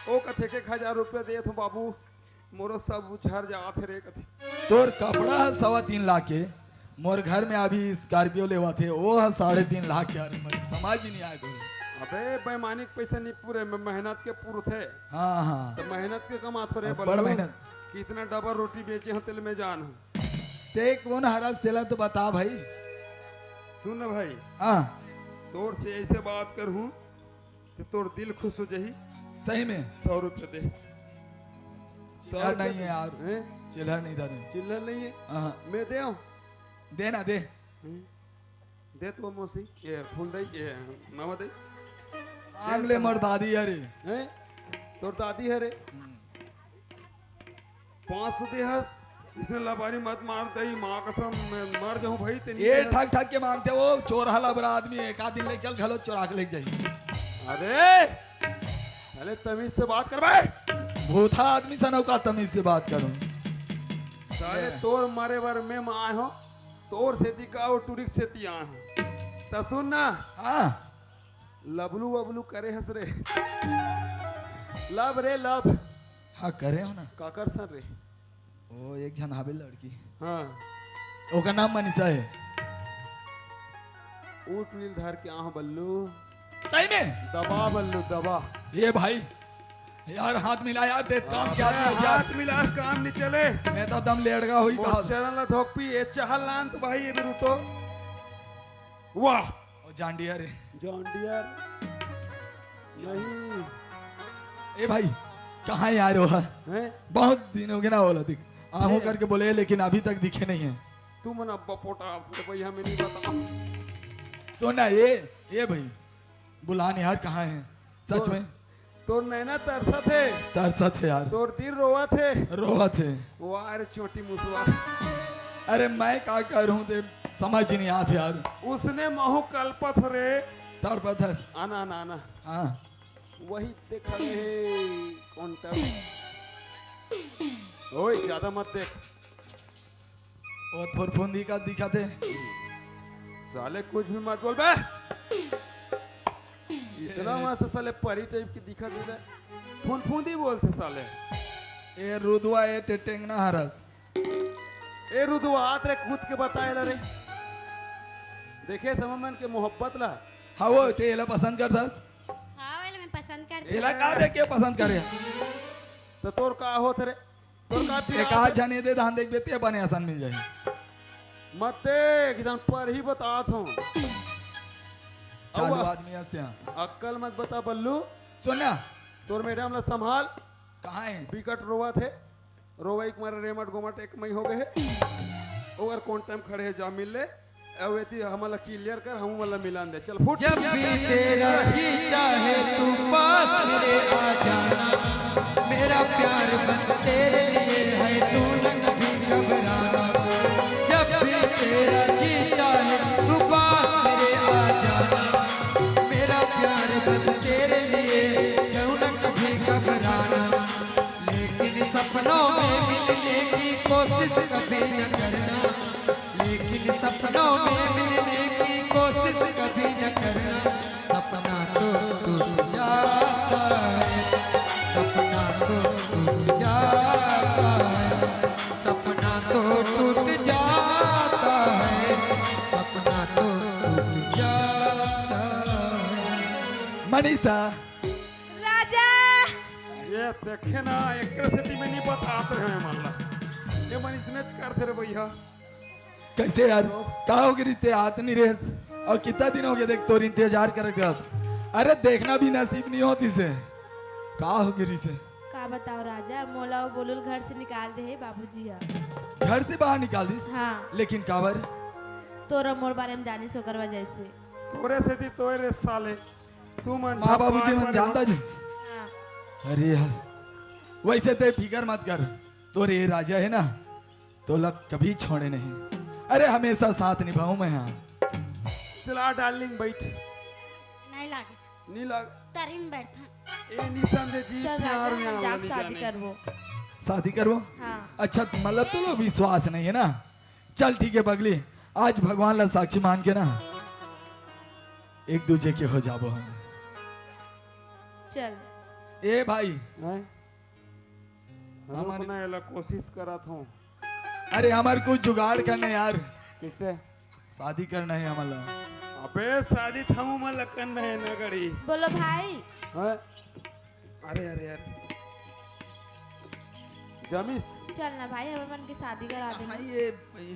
ओ कथे के 1000 रुपया दे तो बाबू मोरो सब झर जात रे कथे। तोर कपड़ा है 3.25 लाख के, मोर घर में अभी स्कॉर्पियो लेवा थे वो है 3.5 लाख के। अरे मुझे समझ ही नहीं आया कोई। अबे बेईमानी के पैसे नहीं पूरे मेहनत के पूरे थे। हाँ हाँ तो मेहनत के कमा थोड़े अब बड़ मेहनत। कितना डबल रोटी बेचे हैं तेल में जान हूँ। ते कौन हरस तेला तो बता भाई। सुन भाई हाँ तोर से ऐसे बात करूँ तो तोर दिल खुश हो जाही। सही में 100 रुपये दे। चिल्लर नहीं है यार, हैं? चिल्लर नहीं था। चिल्लर नहीं है हाँ मैं दे आऊं? दे ना दे। दे तो मौसी ये फूल दे ये मामा दे। मांग ले मर दादी अरे। हैं तोर दादी है रे 500 दे हस। इसने लबारी मत मार दई माँ कसम मैं मर जाऊं भाई तेरी। ये ठग ठग के मांगते वो चोर हला बड़ा आदमी एक आध दिन लेके घलो चोरा के लेके जाइए। अरे पहले तमीज से बात कर भाई। भूथा आदमी सनौ का तमीज से बात करूं। सारे तोर मारे बार मैं आए हो तोर सेती का और टूरिक सेती आए हो। तो सुन ना हाँ लबलू वबलू करे हंस रे लब रे लब। हाँ करे हो ना। काकर सन रे ओ एक जन हावे लड़की हाँ ओका नाम मनीषा है। ऊट नील धार के आह बल्लू सही में दबा बल्लू दबा। ये भाई यार हाथ मिला यार दे काम क्या अरे हाथ मिलास काम नहीं चले। मैं तो दम लेड़गा हुई कहा। चरल धोपी ए चहल लान तो भाई ये तो वाह ओ जांडिया रे जॉन डियर नहीं ए भाई कहाँ यार हो हैं बहुत दिन हो गए ना बोला दिख आहू करके बोले लेकिन अभी तक दिखे नहीं है। तू मन अब्बा पोटा से भैया हमें नहीं बता सोना ये भाई बुलान यार कहाँ है सच में तोर नैना तरसा थे तरसा थे यार तोर तीर रोवा थे रोआ थे वार चोटी मुसवा अरे मैं क्या करूं ते समझ नहीं आते यार उसने महू कल्पत रे तड़पत है आना आना आना हाँ वही देखा है कौन टा ओए ज्यादा मत देख और फुरफुंदी का दिखाते साले कुछ भी मत बोल बे इतना मस्त साले परी टाइप की दिखा दे रहा फुनफुंदी बोलते साले ए रुदवा ए टेटेंगना हरस ए रुदवात रे खुद के बताए रे देखे सममन के मोहब्बत ला हाँ वो तेला पसंद करतास हाँ वाला मैं पसंद करती तेला का देख के पसंद करे तो तोर का होत रे तोर का एक पिया आज जाने दे धान देख बेते बने आसान मिल जाए मत देख इधर पर ही बतात हूँ चालू आदमी हंसते हैं अक्कल मत बता बल्लू सोना तोर मैडम ला संभाल कहाँ है विकट रोवा थे रोवा एक मारे रेमट गोमट एक मई हो गए और कौन टाइम खड़े है जा मिल ले अवेती हमला क्लियर कर हम वाला मिलान दे चल फुट जब भी तेरा जी चाहे तू पास मेरे आ जाना मेरा प्यार बस तेरे लिए है तू न कभी घबराना जब भी तेरा जी चाहे तू पास मेरे आ जाना मेरा प्यार बस तेरे लिए तू न कभी घबराना लेकिन सपनों में मिलने की कोशिश कभी न करना लेकिन सपनों में मिलने की कोशिश कभी न करना सपना तो टूट जाता है सपना तो टूट जाता है सपना तो टूट जाता है सपना तो टूट जाता है मनीषा राजा ये देखे ना एक स्थिति में नहीं बताते हैं मामला ये मन इसने करते रे भैया कैसे यार का हो गई ते हाथ नहीं रेस और कितना दिन हो गया देख तोर इंतजार कर गया अरे देखना भी नसीब नहीं होती से का हो गई से का बताओ राजा मोला और बोलुल घर से निकाल दे है बाबूजी हा घर से बाहर निकाल दिस हाँ लेकिन काबर तोरा मोर बारे में जानी सो करवा जैसे तोरे से थी तोरे साले तू मन माँ बाबूजी मन जानता जी हाँ अरे यार वैसे ते फिकर मत कर तोरे ये राजा है ना तो लग कभी छोड़े नहीं अरे हमेशा साथ निभाऊं मैं यहाँ चला डार्लिंग बैठ नहीं लागे नी लग तरी में बैठा ए निशान दे जी चल प्यार राजा में हम आवा जाके नहीं शादी जाने करबो शादी करवो हाँ अच्छा मतलब तो लोग विश्वास नहीं है ना चल ठीक है पगली आज भगवान ला साक्षी मान के ना एक दूजे के हो जाबो हम चल ए भाई हैं हम हमारी- अपना एला कोशिश करत हूं अरे हमारे कुछ जुगाड़ करने यार किसे शादी करना है हमारा अबे शादी थमू मन लकन है नगड़ी बोलो भाई हैं अरे अरे यार जमीस चल ना भाई हमें मन की शादी करा देना ये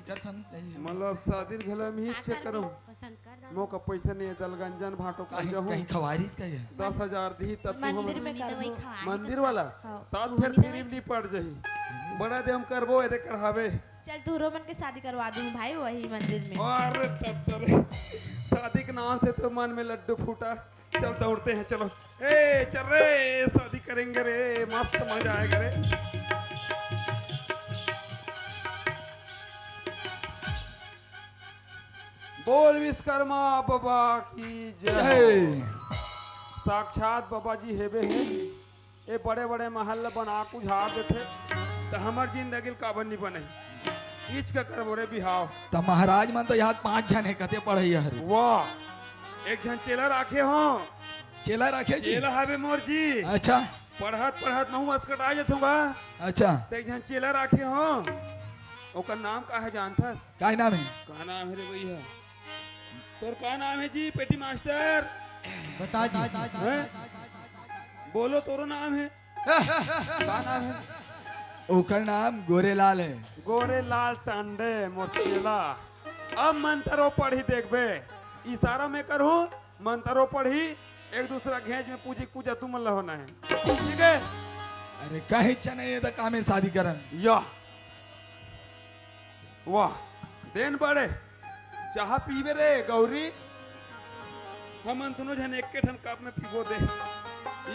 कर सन मतलब शादी घला में ही का चेक करबो? करूं पसंद कर डालो। मौका पैसा नहीं है दलगंजन भाटो कर कहीं जाऊं कहीं खवारिश का है 10,000 दी तब तू मंदिर हम में मम्मी तो वही करबो खवाए मंदिर वाला हाँ। तात मम्मी फिर तो फिर नहीं पड़ जाही बड़ा दे हम करबो एदे करहावे चल तू रोमन की शादी करवा दूँ भाई वही मंदिर में और तब तरे शादी के नाम से तो मन में लड्डू फूटा चल दौड़ते हैं चलो ए चल रे शादी करेंगे रे मस्त मजा आएगा रे बोल विश्वकर्मा बाबा की जय साक्षात बाबा जी हेबे हैं ये बड़े बड़े महल बना को झाड़ देते तो हमार जिंदगी काबर नहीं बने इच का कर बोरे बिहाव तो महाराज मन तो यहाँ 5 जन है कते पढ़े हरे वाह एक जन चेला राखे हो चेला रखे जी चेला हावे मोर जी अच्छा पढ़त पढ़त नहु अस्कट आ जथूंगा अच्छा तो एक जन चेला राखे हो ओकर नाम का है जानथस का नाम है का नाम है रे भैया तोर का नाम है जी पेटी मास्टर बता जी हैं? बोलो तोरो नाम है का नाम है ओकर नाम गोरेलाल है गोरे लाल टांडे मोचेला अब मंत्रो पढ़ी देखबे इशारा में करूं मंत्रो पढ़ी एक दूसरा घेंच में पूजी पूजा तुम अल्लाह होना है ठीक है अरे कहीं इच्छा नहीं है तो कामे शादी करन या वाह देन बड़े चाह पीवे रे गौरी हम दोनों जन एक के ठन कप में पीबो दे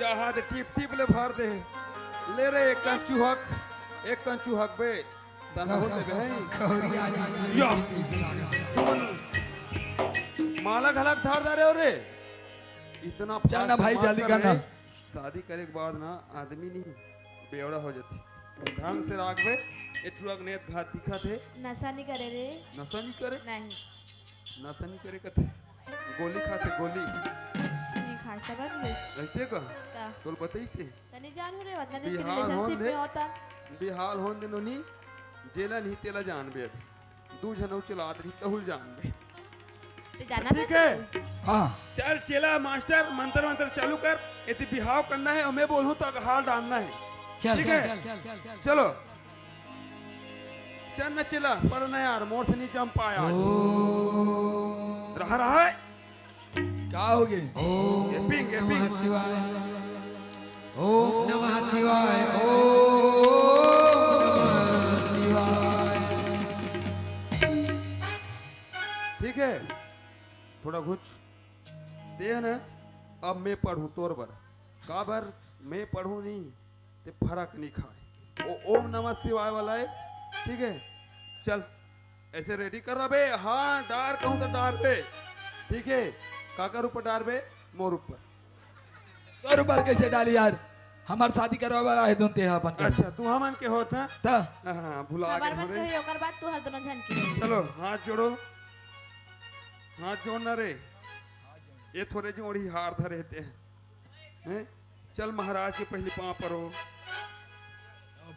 या हाथ टिप टिप ले भर दे ले रे एक कंचू हक बे तना हो दे है गौरी आज या माला घलक धार दारे हो रे इतना चल ना भाई, फास्ट जल्दी कर करना। रे। शादी करे के बाद ना आदमी नहीं बेवड़ा हो जाती ढंग से राख बे एटुआ ने घात दिखा थे नशा नहीं करे रे नशा नहीं करे नहीं नशा नहीं करे कथे गोली खाते गोली नहीं खा समझ ले ऐसे का का तोल बताई से तने जान हो रे उतना दिन के बिहार होन रिलेशनशिप दे। में होता बिहाल होन देनो नी जेला नहीं तेला जान बे दू जनौ चलात रही तहुल जान बे ते जाना ठीक है हाँ चल चेला मास्टर मंत्र मंत्र चालू कर यदि बिहाव करना है और मैं बोलूं तो हाल डालना है चल ठीक है चलो चल न चला पढ़ना यार मोर से नहीं जम पाया रहा रहा है क्या हो गए गेपिंग नमः गेपिंग शिवाय ओम नमः शिवाय ओम नमः शिवाय ठीक है थोड़ा घुच दे ना अब मैं पढ़ूं तोर बर का बर मैं पढ़ूं नहीं ते फर्क नहीं खाए ओ ओम नमः शिवाय वाला है ठीक है चल ऐसे रेडी कर रहा बे हाँ डार कहूं तो डार पे ठीक है काकर ऊपर डार बे मोर ऊपर तोर ऊपर कैसे डाली यार हमार शादी करवा वाला है दोनते हैं अपन के अच्छा तू हमन के होता ता हाँ भुला बार गए बार रे कही ओकर बाद तू हर दोनों जन की चलो हाथ जोड़ो हाथ जोड़ना रे ये थोड़े जोड़ी हार धरे रहते हैं चल महाराज के पहले पाँव पर हो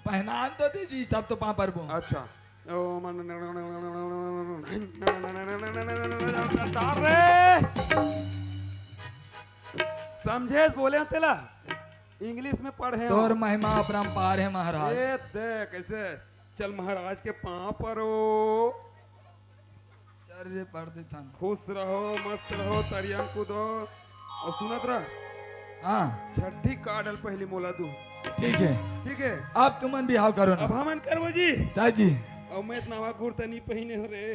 पहनान तो दीजिए तब तो पाँव पर वो अच्छा ओ डाल रे समझे बोले हैं तेला इंग्लिश में पढ़े तोर महिमा अपरंपार है महाराज ये देख कैसे चल महाराज के पाँव पर हो चल रे पढ़ दे थान खुश रहो मस्त रहो तरियम कूदो और सुनत रह हाँ छठी काटल पहली मोला दू ठीक है ठीक है अब तुमन बिहाव करो अब ना हमन करबो जी ताजी और मैं नवा गुरतनी पहने हो रे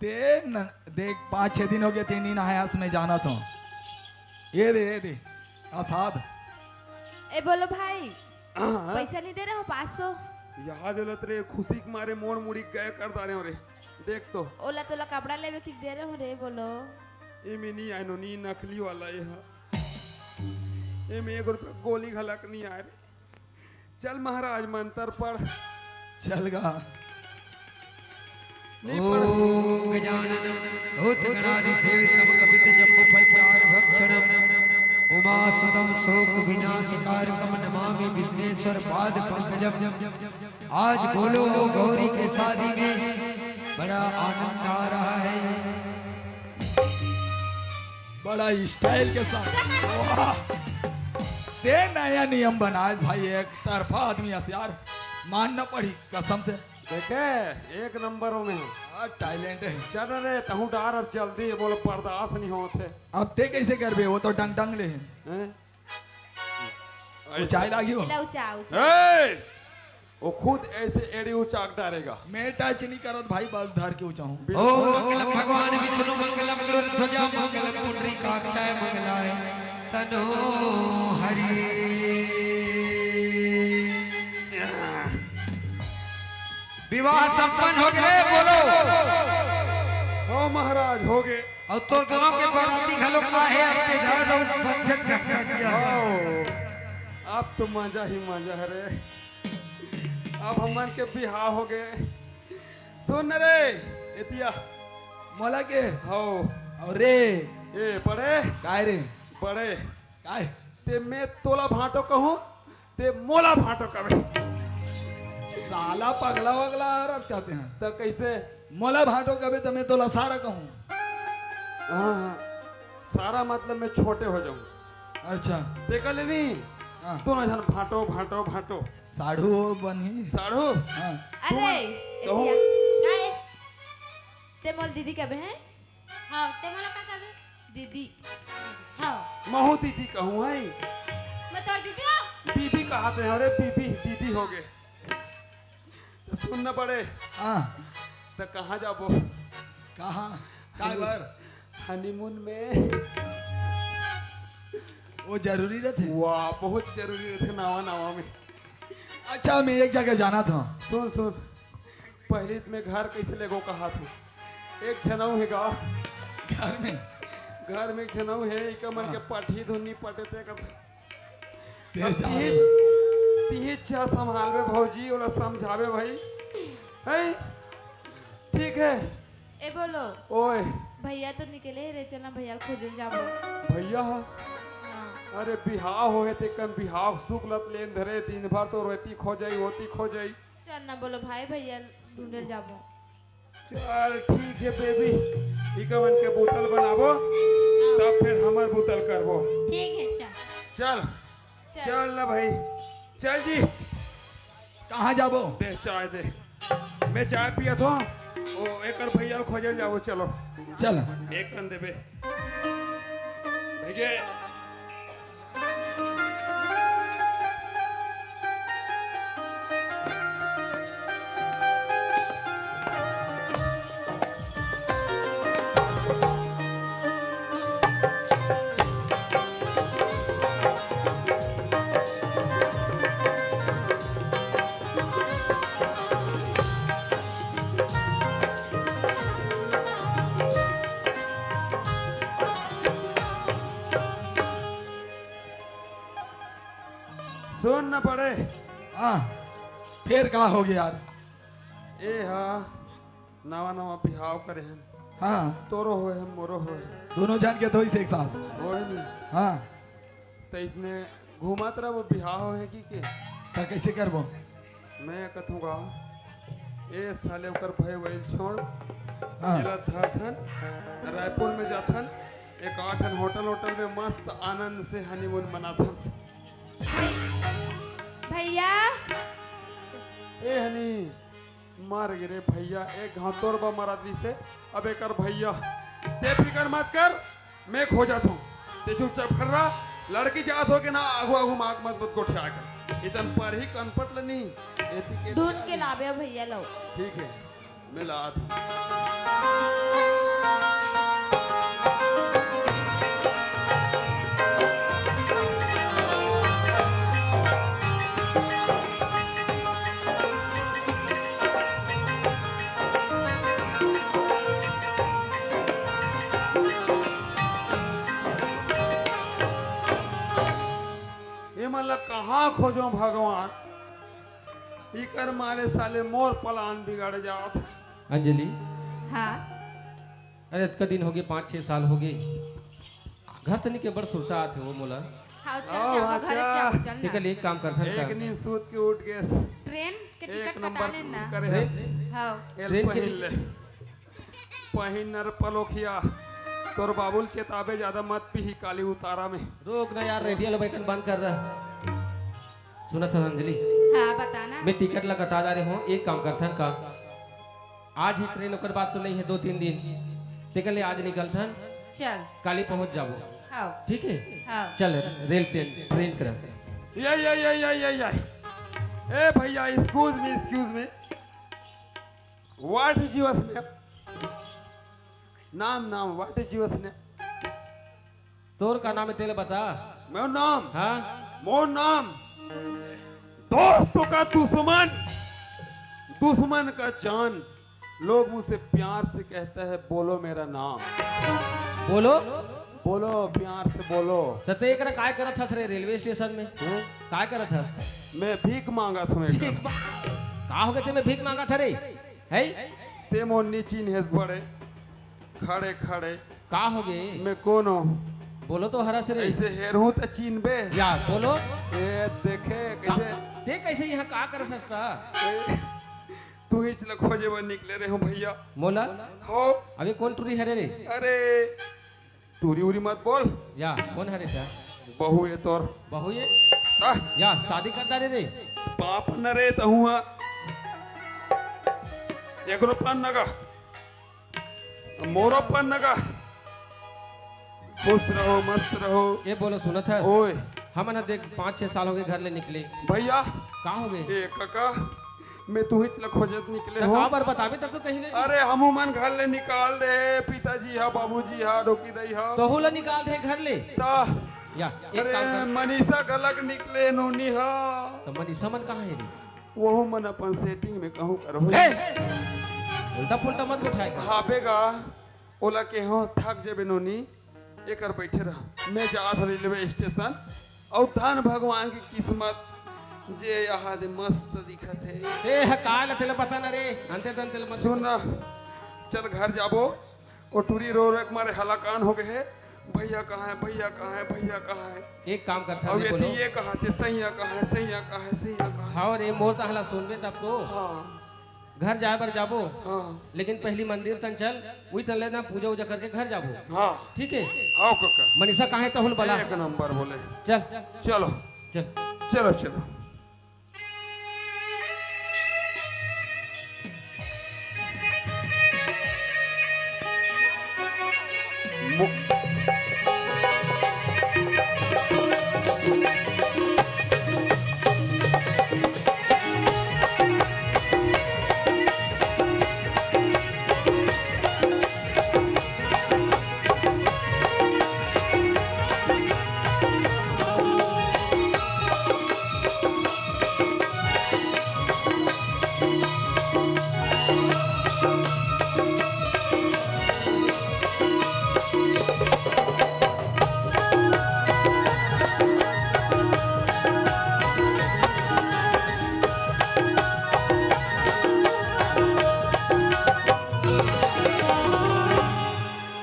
ते न, देख 5-6 दिन हो गए तेनी नहायास में जाना था ये दे आसाद ए बोलो भाई हाँ, पैसा नहीं दे रहे हो 500 याद होलत रे खुशी के मारे मोड़ मुड़ी गए कर दारे हो रे देख तो ओला तोला कपड़ा लेवे की दे रहे हो रे बोलो ये में नहीं आनो नहीं नकली वाला ये हा ये में 1 रुपया गोली घलक नहीं आ रे चल महाराज मंत्र पढ़ चल गा नहीं पढ़ ओम गजाननं भूतगणाधिसेवितं कपितजम्बुफलचार भक्षणम् उमासुतं शोक विनाशकारकं नमामि विघ्नेश्वर पाद पंकजम। आज बोलो गौरी के शादी में बड़ा आनंद आ रहा है। बड़ा स्टाइल के साथ वाह ते नया नियम बनाए भाई एक तरफा आदमी हसियार मानना पड़ी कसम से देखे 1 नंबर में हो टैलेंट है चल रे तहु डार अब जल्दी बोलो बर्दाश्त नहीं होते अब ते कैसे करबे वो तो डंग डंग ले हैं हैं? ऊंचाई लागी हो ला ऊंचा ऊंचा ए! वो खुद ऐसे एड़ी उचाक डालेगा मैं टच नहीं करत भाई बस धर के ऊंचा हूँ ओम मंगलम भगवान विष्णु मंगलम गुरुध्वजा मंगलम पुंडरीकाक्षाय मंगलाय तनो हरि। विवाह संपन्न हो गए बोलो हो महाराज हो गए और तो गांव के बाराती घलो का है अपने घर और बंधन का आओ, अब तो मजा ही मजा है रे अब हमन के बिहार हो गए सुन रे एतिया मोला के हो और रे ए बड़े काय रे बड़े काय ते मैं तोला भाटो कहूँ ते मोला भाटो कबे साला पगला वगला रस कहते हैं तो कैसे मोला भाटो कबे तो मैं तोला सारा कहूँ हाँ, सारा मतलब मैं छोटे हो जाऊँ अच्छा देखा ले नहीं हाँ दोनों जन भाटो भाटो भाटो साढ़ू बनी साढ़ू हाँ अरे कहो। एतिया काय ते मोल दीदी कबे हैं हाँ ते मला का कबे दीदी हाँ महू दीदी कहूँ है मैं तोर दीदी हूँ। बीबी कहते हैं, अरे बीबी दीदी हो गए तो सुनना पड़े। हाँ तो कहाँ जाबो? कहाँ काय बार हनीमून में। वो जरूरी रहते। वाह बहुत जरूरी रहते नावा नावा में। अच्छा मैं एक जगह जाना था। सुन सुन, पहले तो मैं घर कैसे लेगो कहा था। एक जनऊ है गा घर में एक जनऊ है इका मन के पाठी धुनी पटते का तेज जा रहे। तीहे चा संभालवे भौजी ओला समझावे भाई है। ठीक है ए बोलो ओए भैया तो निकले रे, चलना भैया खोजन जाबो। भैया हाँ अरे बिहाव होए ते कन बिहाव सुख लत लेन धरे दिन भर तो रोती खो जाई होती खो जाई। चल ना बोलो भाई भैया ढूंढल जाबो। चल ठीक है बेबी, इका मन के बोतल बनाबो तब फिर हमर बोतल करबो। ठीक है चल। चल चल ना भाई चल जी। कहाँ जाबो? दे चाय दे, मैं चाय पिया तो ओ एकर भैया खोजल जाओ। चलो चल एक कन देबे भैया। सुन न पड़े। हाँ फिर कहाँ हो गया यार? ए हाँ नवा नवा बिहाव करे हैं, हाँ तोरो होए हम मोरो होए दोनों जान के धोई से एक साथ। होए नहीं हाँ तो इसने घुमात रहा वो बिहाव है कि के तो कैसे करबो? मैं कथूंगा ए साले ओकर भय वही छोड़ हाँ जिला धरथन रायपुर में जाथन एक 8 होटल में मस्त आनंद से हनीमून मनाथन। भैया ए हनी मार गिरे भैया एक घाव तोड़ बा मारा दी से। अब एक भैया ते फिकर मत कर, मैं खो जाता हूँ ते चुपचाप कर रहा। लड़की जात हो के ना आगू आगू माग मत गोठे आकर इतन पर ही कनपट लनी एती के ढूंढ के लावे भैया लो। ठीक है मैं लात हूँ। मतलब कहाँ खोजो भगवान, इकर मारे साले मोर पलान बिगड़ जात। अंजलि हाँ अरे का दिन हो गए 5-6 साल हो गए घर तनी के बड़ सुरता आते हो मोला। हाँ चल ओ, जाओ घर अच्छा। जाओ चल ठीक ना। है एक काम करथन एक का नींद सूत के उठ गए ट्रेन के एक टिकट कटा नंबर लेना। करे ट्रेन? हस। हाँ एल ट्रेन के पहिन ले पहिनर पलोखिया तोर बाबुल चेताबे ज्यादा मत पी काली उतारा में। रोक ना यार रेडियो लो बैकन बंद कर रहा। सुना था अंजलि हाँ बताना। मैं टिकट ला कटा जा रहे हूँ। एक काम करथन का आज ही ट्रेन ओकर बात तो नहीं है 2-3 दिन टिकट ले आज निकलथन चल काली पहुँच जाबो। हाँ ठीक है हाँ चल रेल ट्रेन कर। ये ए भैया excuse me what is your name? नाम व्हाट इज योर नेम? तोर का नाम है तेरे बता। मेरा नाम हाँ मोर नाम दोस्तों का दुश्मन का जान। लोग मुझसे प्यार से कहता है बोलो मेरा नाम। बोलो बोलो प्यार से बोलो। तो ते एकरा काय करत हस रे रेलवे स्टेशन में? काय करत हस? मैं भीख मांगा था मैं का हो गए ते में भीख मांगा था रे है? ते मोर नीची हेस बड़े खड़े खड़े का हो गए? मैं कौन हूँ? बोलो तो हरस रे। ऐसे हेर हूँ तो चीन बे या बोलो ए देखे कैसे ते कैसे यहाँ का करत हसता? तू ही चल खोजे बन निकले रहे हो भैया। मोला हो अबे कौन टूरी हरे रे? अरे तूरी उरी मत बोल, या कौन हरे सा? बहू है तोर। बहू ये ता या शादी करता रे रे? पाप न रे तो हुआ एकरो पान नगा मोरो पान नगा खुश रहो मस्त रहो। ये बोलो सुना था ओए हम ना देख 5-6 साल हो गए घर ले निकले भैया कहाँ हो गए ए काका मैं तू ही चला खोजत निकले तो हो। कहाँ पर बतावे तब तो कहीं नहीं अरे हमू मन घर ले निकाल दे पिताजी हा बाबूजी हा डोकी दई हा तो हुला निकाल दे घर ले ता या एक काम अरे कर मनीषा गलक निकले नोनी हा तो मनीषा मन कहाँ है रे वो मन अपन सेटिंग में कहूँ करो ए! उल्टा पुल्टा मत उठाएगा हाबेगा ओला के हो थक जेबे नोनी एकर बैठे रह मैं जात रेलवे स्टेशन और धन भगवान की किस्मत जे यहाँ दे मस्त दिखत है। ए हकाल तेरे पता ना रे अंते तन तेरे मत सुन ना चल घर जाबो और टूरी रो रो के मारे हलाकान हो गए है भैया कहाँ है भैया कहाँ है भैया कहाँ है। एक काम करता और है बोलो ये कहा थे सैया कहाँ है सैया कहाँ है सैया कहाँ है। हाँ रे मोर तहला सुनबे तब तो हाँ घर जाए पर जाबो हाँ लेकिन पहली मंदिर तन चल वही तन लेना पूजा उजा करके घर जाबो हाँ ठीक है आओ काका मनीषा कहाँ है तहुल बला एक नंबर बोले चल चलो चल चलो चलो।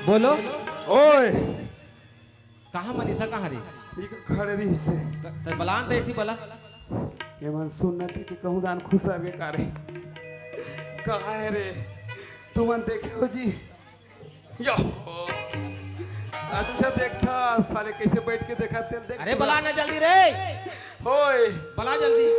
बोलो ओए कहाँ मनीषा कहाँ रे ठीक खड़े रही से तो बलान दे थी बला ये मन सुनना थी कि कहूँ दान खुश आवे कारे कहाँ है रे तू मन देखे हो जी यो अच्छा देखा साले कैसे बैठ के देखा तेल देख अरे बला ना जल्दी रे ओए बला जल्दी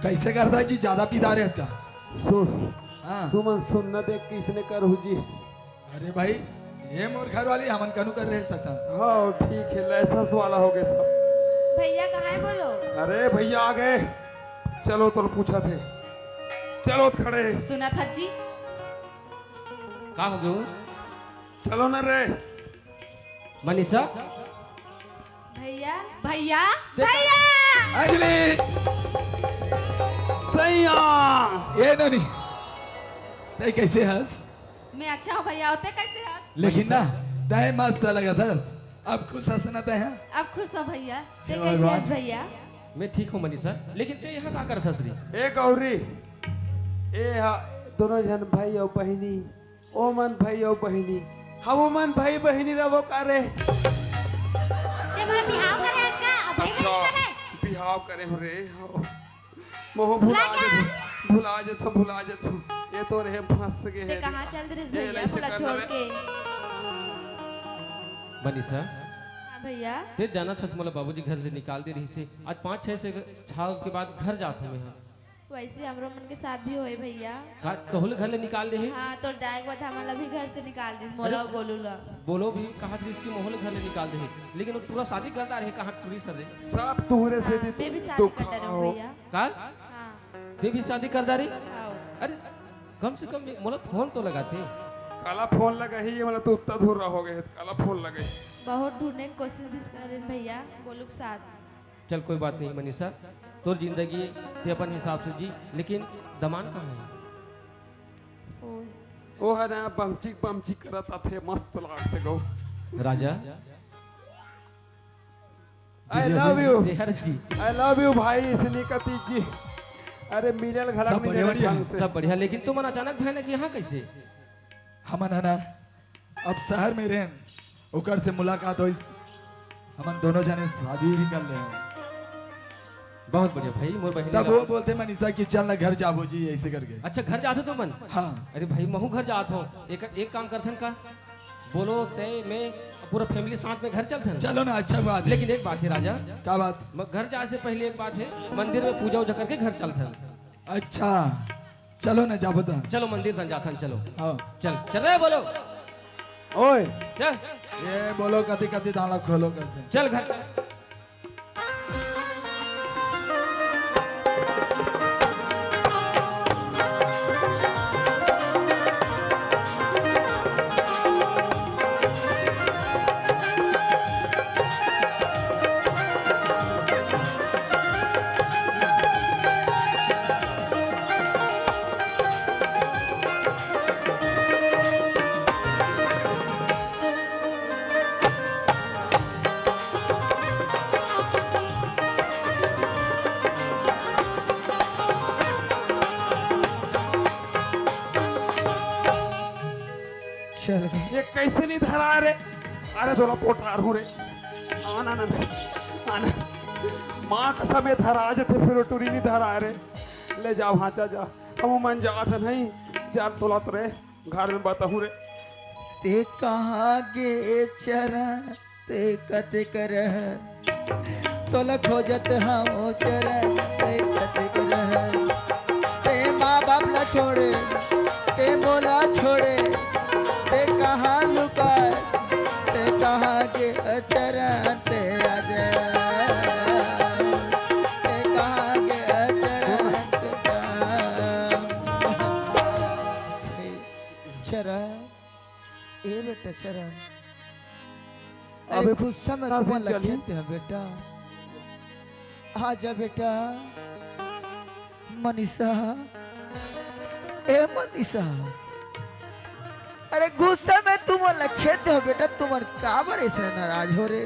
कैसे करता है जी ज्यादा पीता है इसका सुन हाँ तू मन सुनना देख किसने कर हो जी। अरे भाई ये मोर घर वाली हमन कनु कर रहे सकता हाँ ठीक है लाइसेंस वाला हो गए सब। भैया कहाँ है बोलो। अरे भैया आ गए चलो तो पूछा थे चलो तो खड़े सुना था जी कहाँ हो गए चलो ना रे मनीषा भैया भैया भैया अंजलि सैया ये नोनी नहीं कैसे हंस मैं अच्छा हूँ भैया होते कैसे हैं लेकिन ना तय मस्त लगा था अब खुश हंसना तय है अब खुश हो भैया ते हे कैसे भगवान। हंस भैया। मैं ठीक हूँ मनीषा लेकिन ते यहाँ क्या करता श्री ए गौरी ए हा दोनों जन भाई और बहनी ओ मन भाई और बहनी हम मन भाई बहनी रहो कारे ते मोरा बिहाव करे इसका अब भाई अच्छा नहीं करे बिहाव करे हो रे हो मोह भुला जे तू ये तो रहे फंस गए ते है कहाँ चल रहे ये भैया ऐसे बोला करना छोड़ रे। के। मनीषा हाँ भैया ते जाना था मतलब बाबूजी घर से निकाल दे रही से आज 5-6 साल के बाद घर जाते हैं वैसे हमरो मन के साथ भी होए भैया। का तहुल घर ले निकाल दे है हाँ तो जाए के बाद हमारा भी घर से निकाल दी मोला बोलू ला। बोलो भी कहा थी इसकी मोहल घर ले निकाल दे है लेकिन वो पूरा शादी करता रहे कहाँ टूरी सर रे सब तुहरे से हाँ, मैं भी शादी दुख करता रहूं आओ। भैया। का हाँ ते भी शादी करता रही आओ। अरे कम से कम मोला फोन तो लगाते काला फोन लगा ही मतलब तू उतना दूर रहोगे काला फोन लगे बहुत ढूंढने की कोशिश भी कर रहे हैं भैया बोलू के साथ। चल कोई बात नहीं मनीषा तोर जिंदगी ते अपन हिसाब से जी लेकिन दमान कहाँ है ओ है ना बमची करत थे मस्त लागते गो राजा आई लव यू देहर जी आई लव यू भाई इसलिए कती जी अरे मिलल घर सब बढ़िया बढ़िया। सब बढ़िया लेकिन तुम अचानक भयानक कि यहाँ कैसे हमन है ना अब शहर में रहें ओकर से मुलाकात हो हमन दोनों जने शादी भी कर ले बहुत बढ़िया भाई मोर बहन तब वो बोलते मनीषा कि चल ना घर जाबो जी ऐसे करके। अच्छा घर जाते तो मन। हाँ अरे भाई महू घर जात हो एक काम करथन का बोलो तय मैं पूरा फैमिली साथ में घर चलथन। चलो ना, अच्छा बात है। लेकिन एक बात है राजा, क्या बात? घर जाए से पहले एक बात है, मंदिर में पूजा उजा करके घर चलथन। अच्छा चलो ना जाबो तो। चलो मंदिर तन जाथन चलो। हाँ चल चल रहे बोलो ओए चल ये बोलो कति कति दाना खोलो करते हैं। चल घर चल। चल ये कैसे नहीं धरा रे? अरे थोड़ा पोटार हूँ रे। आना ना आना माँ कसम ये धरा जाते फिर टूरी नहीं धरा रे। ले जा वहाँ जा हम मन जात नहीं चार तोला तो रे घर में बताऊँ रे। ते कहाँ गे चरण ते कते कर तोला खोजत हम चरण ते कते कर ते माँ बाप न छोड़े ते मोला छोड़े ते कहाँ लुकाए ते कहाँ गे चरण ते अजय ते कहाँ गे चरण ते चरण ए बेटा शरण अरे गुस्सा में तुम्हें लखेते हैं बेटा। आजा बेटा मनीषा ए मनीषा अरे गुस्सा में तुम लखेते हो बेटा। तुम का बरे से नाराज हो रे?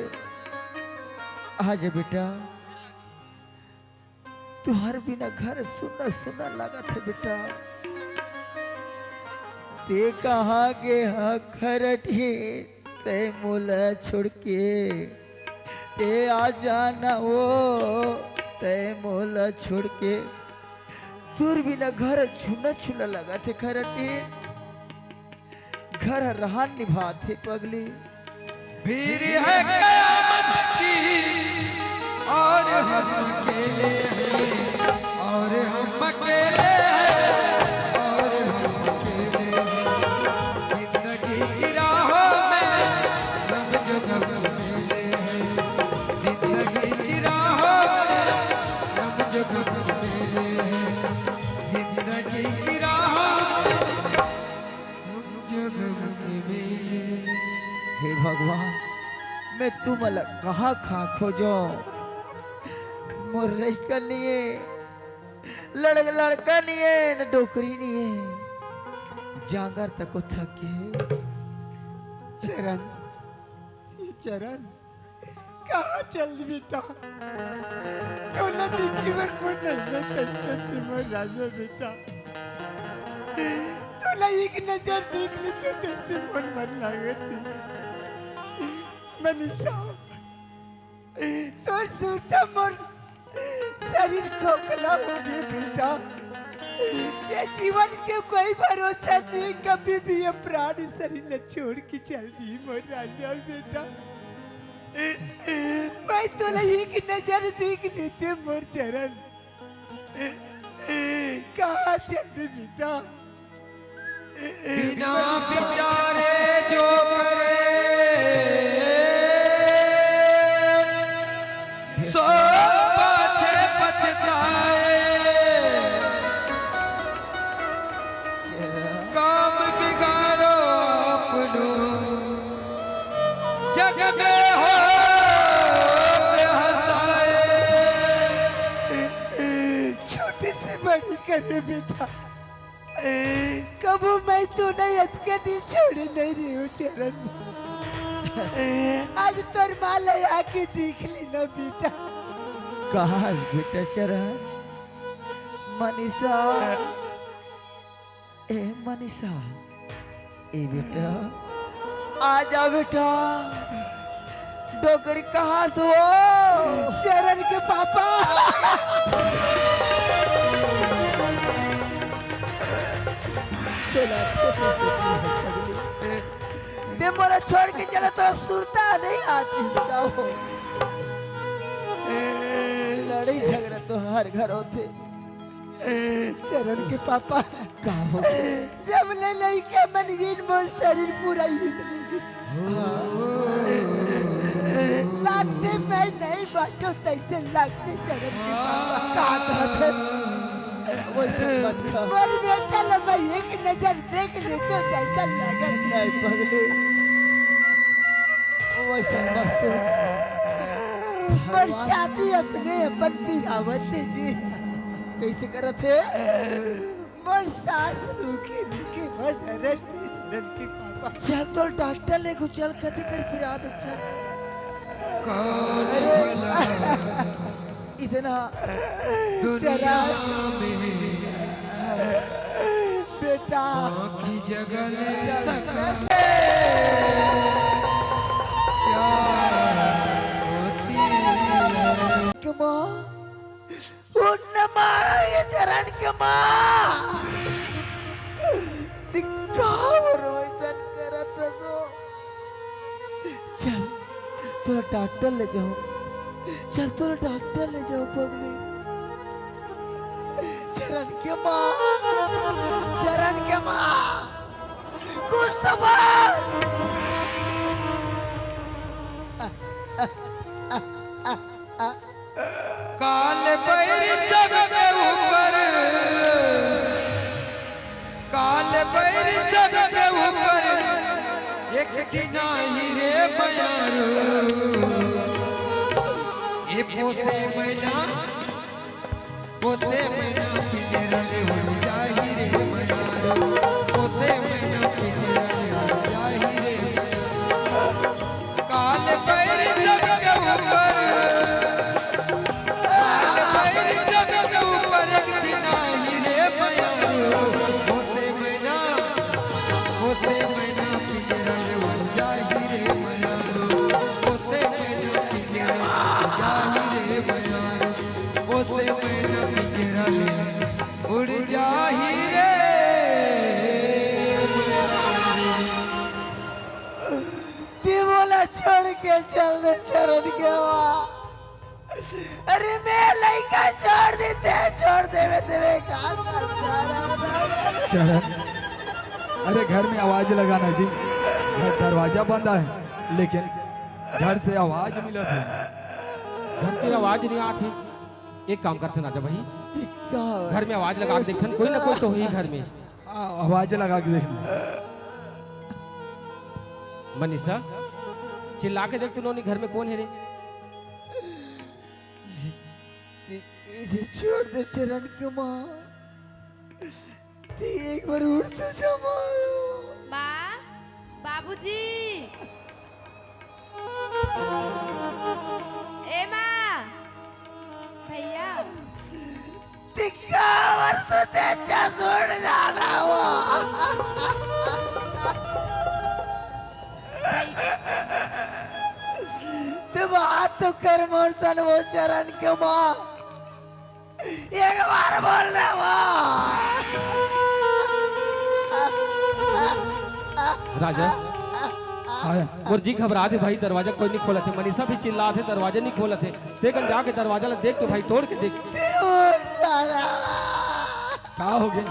आजा बेटा तुम्हारे बिना घर सुना सुना लगा थे बेटा। ते कहाँ गे खरठी ते मुला छोड़ के ते आ जाना वो ते मुला छोड़ के दूर बिना घर छूना छूना लगा थे खरठी घर रहा निभा थे पगली। भीड़ है कयामत की और हम अकेले हैं और हम अकेले हैं और हम अकेले हैं। जिंदगी की राहों में हम जो गम मिले हैं। जिंदगी की राहों में हम जो गम मिले हैं। जिंदगी की राहों में हम जो गम मिले हैं। हे भगवान मैं तुम कहाँ खा खोजो मोर लड़का नहीं है लड़का नहीं है न डोकरी नहीं है जागर तक थके। चरण ये चरण कहाँ चल बेटा? कौन देखी बर को नहीं कैसे तुम राजा बेटा। तोला एक नजर देख ली तो कैसे मन लागती मनीषा। तोर सूरता मोर शरीर खोखला हो गया बेटा। ये जीवन के कोई भरोसा नहीं कभी भी ये प्राण शरीर छोड़ के चल दी मोर राजा बेटा। मैं तो एक नजर देख लेते मोर चरण कहाँ चल बेटा। बिना विचारे जो करे सो पाछे पछताए। काम बिगाड़ो अपनो जग में हो हंसाए। छोटी सी बड़ी करे बेटा। कबू मैं तो नहीं अटकनी छोड़ नहीं रही हूँ चरण। आज तोर माल आके देख ली ना बेटा। कहा बेटा शरण मनीषा ए मनीषा ए बेटा आ जा बेटा। डोकरी कहाँ से हो? चरण के पापा ते मोला छोड़ के चले तो सुरता नहीं आती बताओ। लड़ाई झगड़ा तो हर घर होते। चरण के पापा का हो जब ले लइके मनगीन मोर शरीर पूरा ही लगते मैं नहीं बाचो तैसे लगते चरण के पापा का कहते वैसे मत कहो। मोर बेटा ला मैं एक नजर देख ले तो जैसा लगे नहीं पगले वैसे मत सोच। और शादी अपने अपन पिरावत जी कैसे करत है मोर सास रुके रुके मदरत चरण के पापा चल तो डॉक्टर ले चल कथी कर फिरा दे चल। इतना दुनिया में बेटा की जगह सका क्या होती है के माँ उन मारा ये चरण के माँ दिखाओ रोइसन करत हो। चल तोरा डॉक्टर ले जाओ। चल तोरा डॉक्टर ले जाओ पगली। चरण के माँ चरण के माँ कुछ तो बोल। काल बैर सबके ऊपर काल बैर सबके ऊपर एक दिन ही रे बयारो ये पोसे मैना पिंजरा ले हो जाही रे बयारो पोसे मैना पिंजरा ले हो जाही रे बयारो काल बैर सबके ऊपर उड़ जाही रे बोला छोड़ के चल दे चरण के माँ। अरे मैं लड़का छोड़ देते छोड़ देवे देवे का चरण अरे घर में आवाज लगाना जी। घर दरवाजा बंद है लेकिन घर से आवाज मिला था। घर की आवाज नहीं आती। एक काम करते ना भाई घर में आवाज लगा के देखते कोई ना कोई तो ही घर में। आवाज लगा के देखना। मनीषा चिल्ला के देख तू घर में कौन है रे। इसे छोड़ दे चरण के माँ। एक बार उठ तो जमा। माँ बाबूजी ए माँ भैया दिक्का वर्षों से अच्छा छोड़ जाना वो। तो बात तो कर मोरसन वो चरण के माँ। एक बार बोल रहे वो। राजा और जी घबरा थे भाई दरवाजा कोई नहीं खोला थे। मनीषा भी चिल्ला थे दरवाजा नहीं खोला थे। देखन जाके दरवाजा ला देख तो भाई तोड़ के देख। क्या हो गया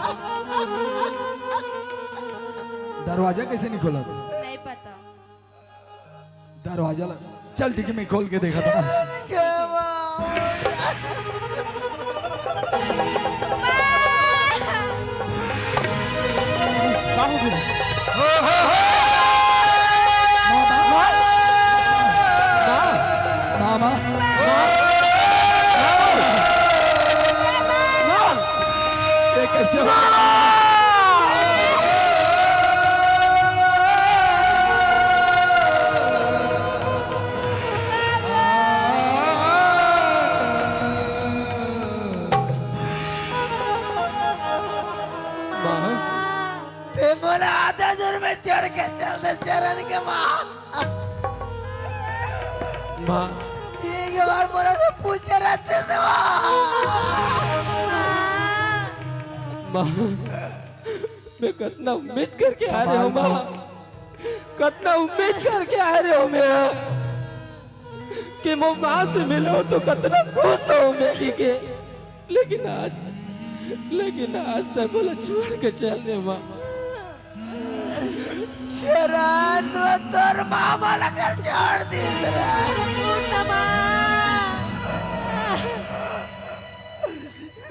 दरवाजा कैसे नहीं खोला था। नहीं पता दरवाजा चल ठीक है मैं खोल के देखा था। क्या हो गया? मामा कैसे ते बोला आधा दूर में चढ़ के चल दे चरण के माँ। माँ एक हमार बोला से पूछ रहते से माँ मैं कितना उम्मीद करके आ रहे हो माँ, कितना उम्मीद करके आ रहे हो मैं कि मैं माँ से मिलो तो कितना खुश हो मैं के, लेकिन आज तक बोला छोड़ के चल दे माँ। शरण तोर मामा लगर छोड़ दी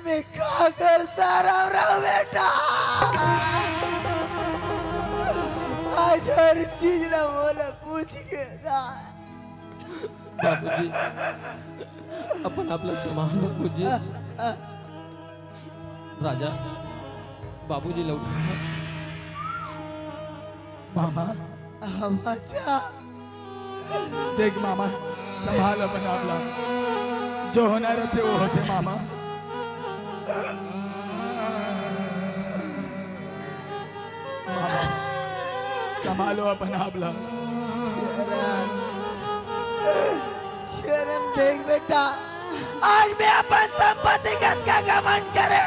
मैं क्या कर सारा रहा बेटा, आज हर चीज ना बोला पूछ के बाबूजी अपन आपला संभाल बाबूजी। राजा बाबूजी लौट मामा अच्छा देख मामा संभाल अपना आपला, जो होना रहते वो होते मामा। मामा संभालो अपना आपला। शर्म देख बेटा, आज मैं अपन संपत्ति का घमंड करे,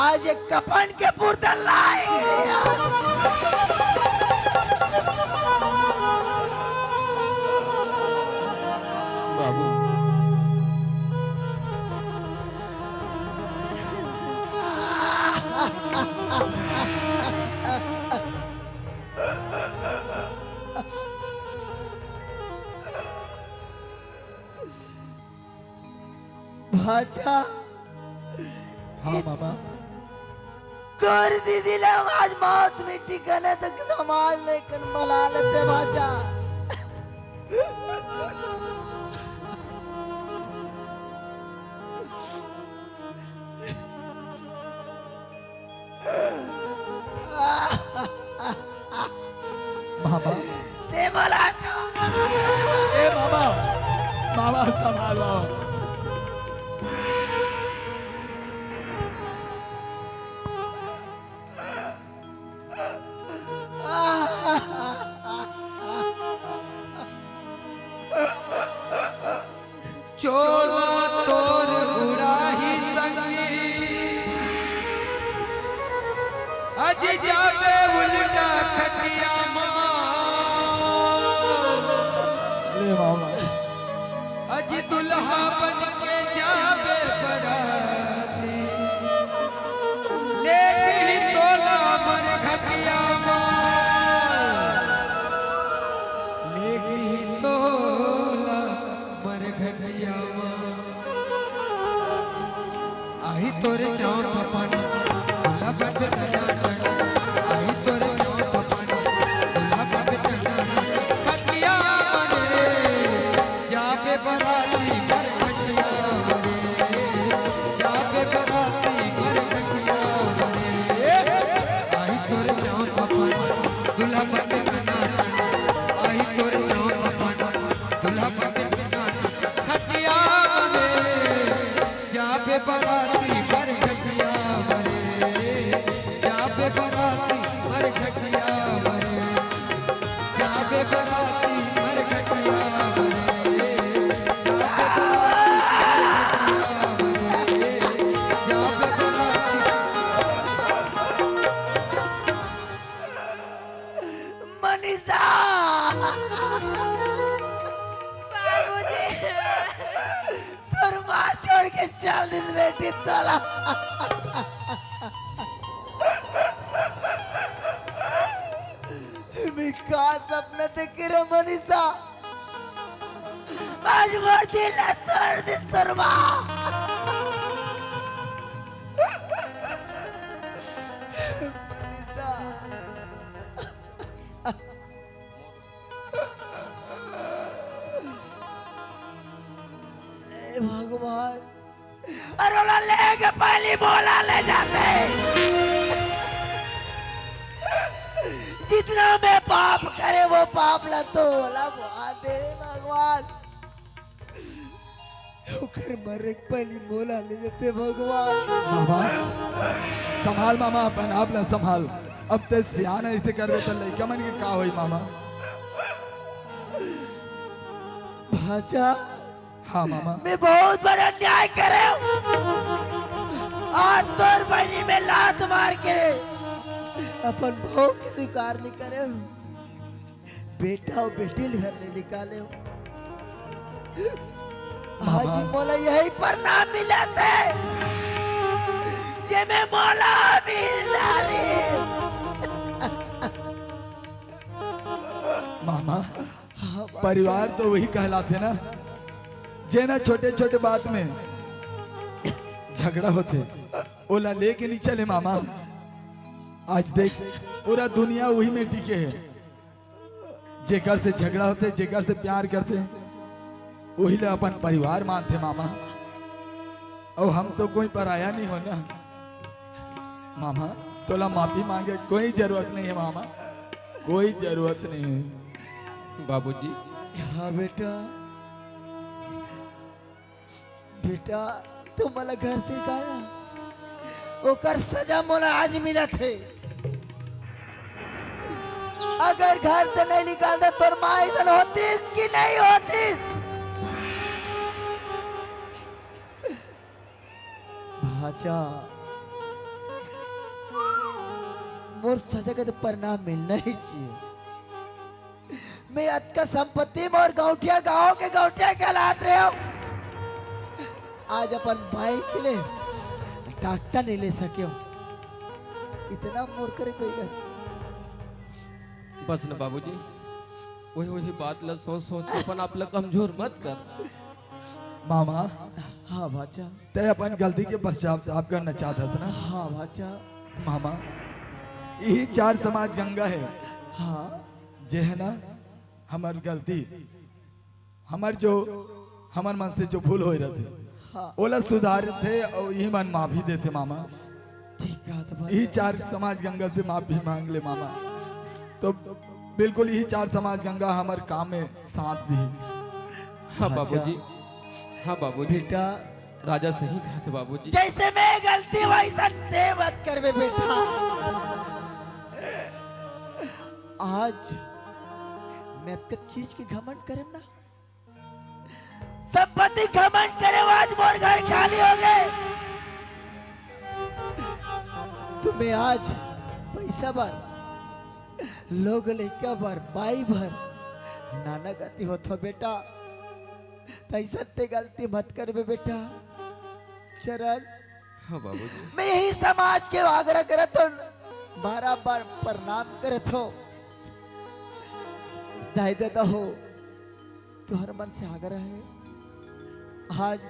आज एक कफन के पुर्दा बाबू भाचा हाँ मामा कर दीदी ने आज मौत मिट्टी करने तक समाज लेकर मला लेते भाचा। मामा ते मला ए मामा मामा संभालो। चोला तोर उड़ाही संगी अज जावे उल्टा खटिया ले मामा अज दुल्हा बन के जावे बराती लेके तोला मर खटिया लेके तोला मर खटिया आई तोरे चौथ पन दुल्हा बन के आई तोरे चौथ पन दुल्हा बन के खटिया मरे जावे बराती मर खटिया मरे जावे बराती मर खटिया मरे आई तोरे चौथ पन दुल्हा बन के आई तोरे चौथ पन दुल्हा बन के खटिया मरे जावे बराती मर खटिया मरे जावे बराती मर खटिया मरे जावे बराती मर खटिया मरे जावे बराती मनीषा तोर माँ छोड़ के चल दिस बेटी तोला। मैं का सपना देख रहा मनीषा, आज मोर दिल न तोड़ दिस तोर माँ। मनीषा हे भगवान, अरोला लेके पहली बोला ले जाते। जितना मैं पाप करे वो पाप ला तो दे भगवान, होकर मरे पहली बोला ले जाते भगवान। मामा संभाल मामा अपन आपला संभाल। अब ते सियान ऐसे कर दे तो लइका मन के का होई मामा। भाचा हाँ मामा। मैं बहुत बड़ा अन्याय करे हूँ। आज तोर बनी में लात मार के अपन भाव की स्वीकार नहीं करे हूँ। बेटा और बेटी घर ने निकाले हूँ। आज मोला यही पर नाम मिला थे जे में मोला मिला रे। मामा परिवार तो वही कहलाते ना, जे ना छोटे छोटे बात में झगड़ा होते ओला लेके नहीं चले मामा। आज देख पूरा दुनिया वही में टिके है, जेकर से झगड़ा होते, जेकर से प्यार करते वही ले अपन परिवार मानते मामा। और हम तो कोई पराया नहीं हो ना मामा। तोला माफी मांगे कोई जरूरत नहीं है मामा, कोई जरूरत नहीं है। बाबूजी हाँ बेटा, बेटा तू मला घर से निकाला, ओकर सजा मोला आज मिला थे। अगर घर से नहीं निकालता तो माँ ऐसा होतीस कि नहीं होतीस? भाचा मोर सजा का तो परिणाम मिलना ही चाहिए। मैं अत का संपत्ति मोर गौठिया गांव के गौठिया कहलात रहे हो। आज अपन भाई के लिए डॉक्टर नहीं ले सके हो, इतना मोर करे कोई गल। बस न बाबूजी, वही वही बात ला सोच सोच के अपन आप ला कमजोर मत कर। मामा हाँ भाचा। ते अपन गलती के पश्चाताप करना चाहता ना। हाँ भाचा। मामा यही चार समाज गंगा है। हाँ जे है ना हमार गलती, हमार जो हमार मन से जो भूल हो रहे थे हाँ ओला सुधार थे और यही मन माफी देते मामा। ठीक है तो यही चार समाज गंगा से माफी मांग ले मामा, तो बिल्कुल यही चार समाज गंगा हमारे काम में साथ दी। हाँ बाबूजी, हाँ बाबूजी, बेटा राजा सही कहा थे बाबूजी। जैसे मैं गलती वैसा ते मत कर बे बेटा। आज मैं कुछ चीज की घमंड करे ना, संपत्ति घमंड करे, आज मोर घर खाली हो गए। तुम्हें आज पैसा भर, लोग लेकर भर, बाई भर नाना गति हो तो बेटा पैसा ते गलती मत कर बे बेटा। चरण हाँ बाबूजी, मैं यही समाज के आग्रह करत हो, बार प्रणाम करत हो। दाई दादा हो तो हर मन से आग्रह है, आज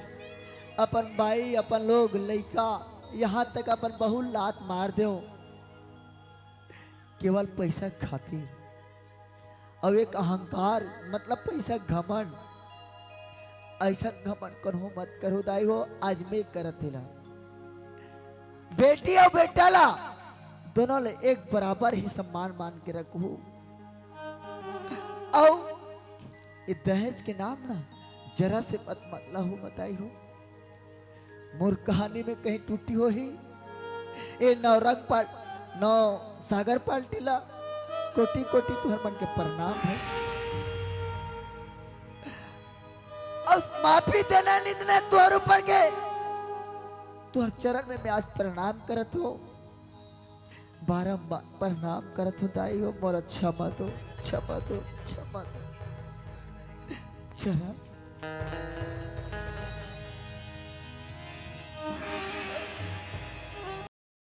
अपन भाई अपन लोग लइका यहाँ तक अपन बहु लात मार दो केवल पैसा खातिर। अब एक अहंकार मतलब पैसा घमंड, ऐसा घमंड करो मत करो दाई हो। आज मैं करत ला, बेटी और बेटा ला दोनों ले एक बराबर ही सम्मान मान के रखो। और दहेज के नाम ना जरा से मत मतला हो बताई हो। मोर कहानी में कहीं टूटी हो ही ए नवरंग पाल नौ सागर पाल्टी ला कोटि कोटि तुहर मन के प्रणाम है। और माफी देना निंदना तुहर ऊपर के, तुहर चरण में मैं आज प्रणाम करत हो, बारंबार प्रणाम करत हो दाई हो। मोर क्षमा दो, क्षमा दो, क्षमा दो। चरण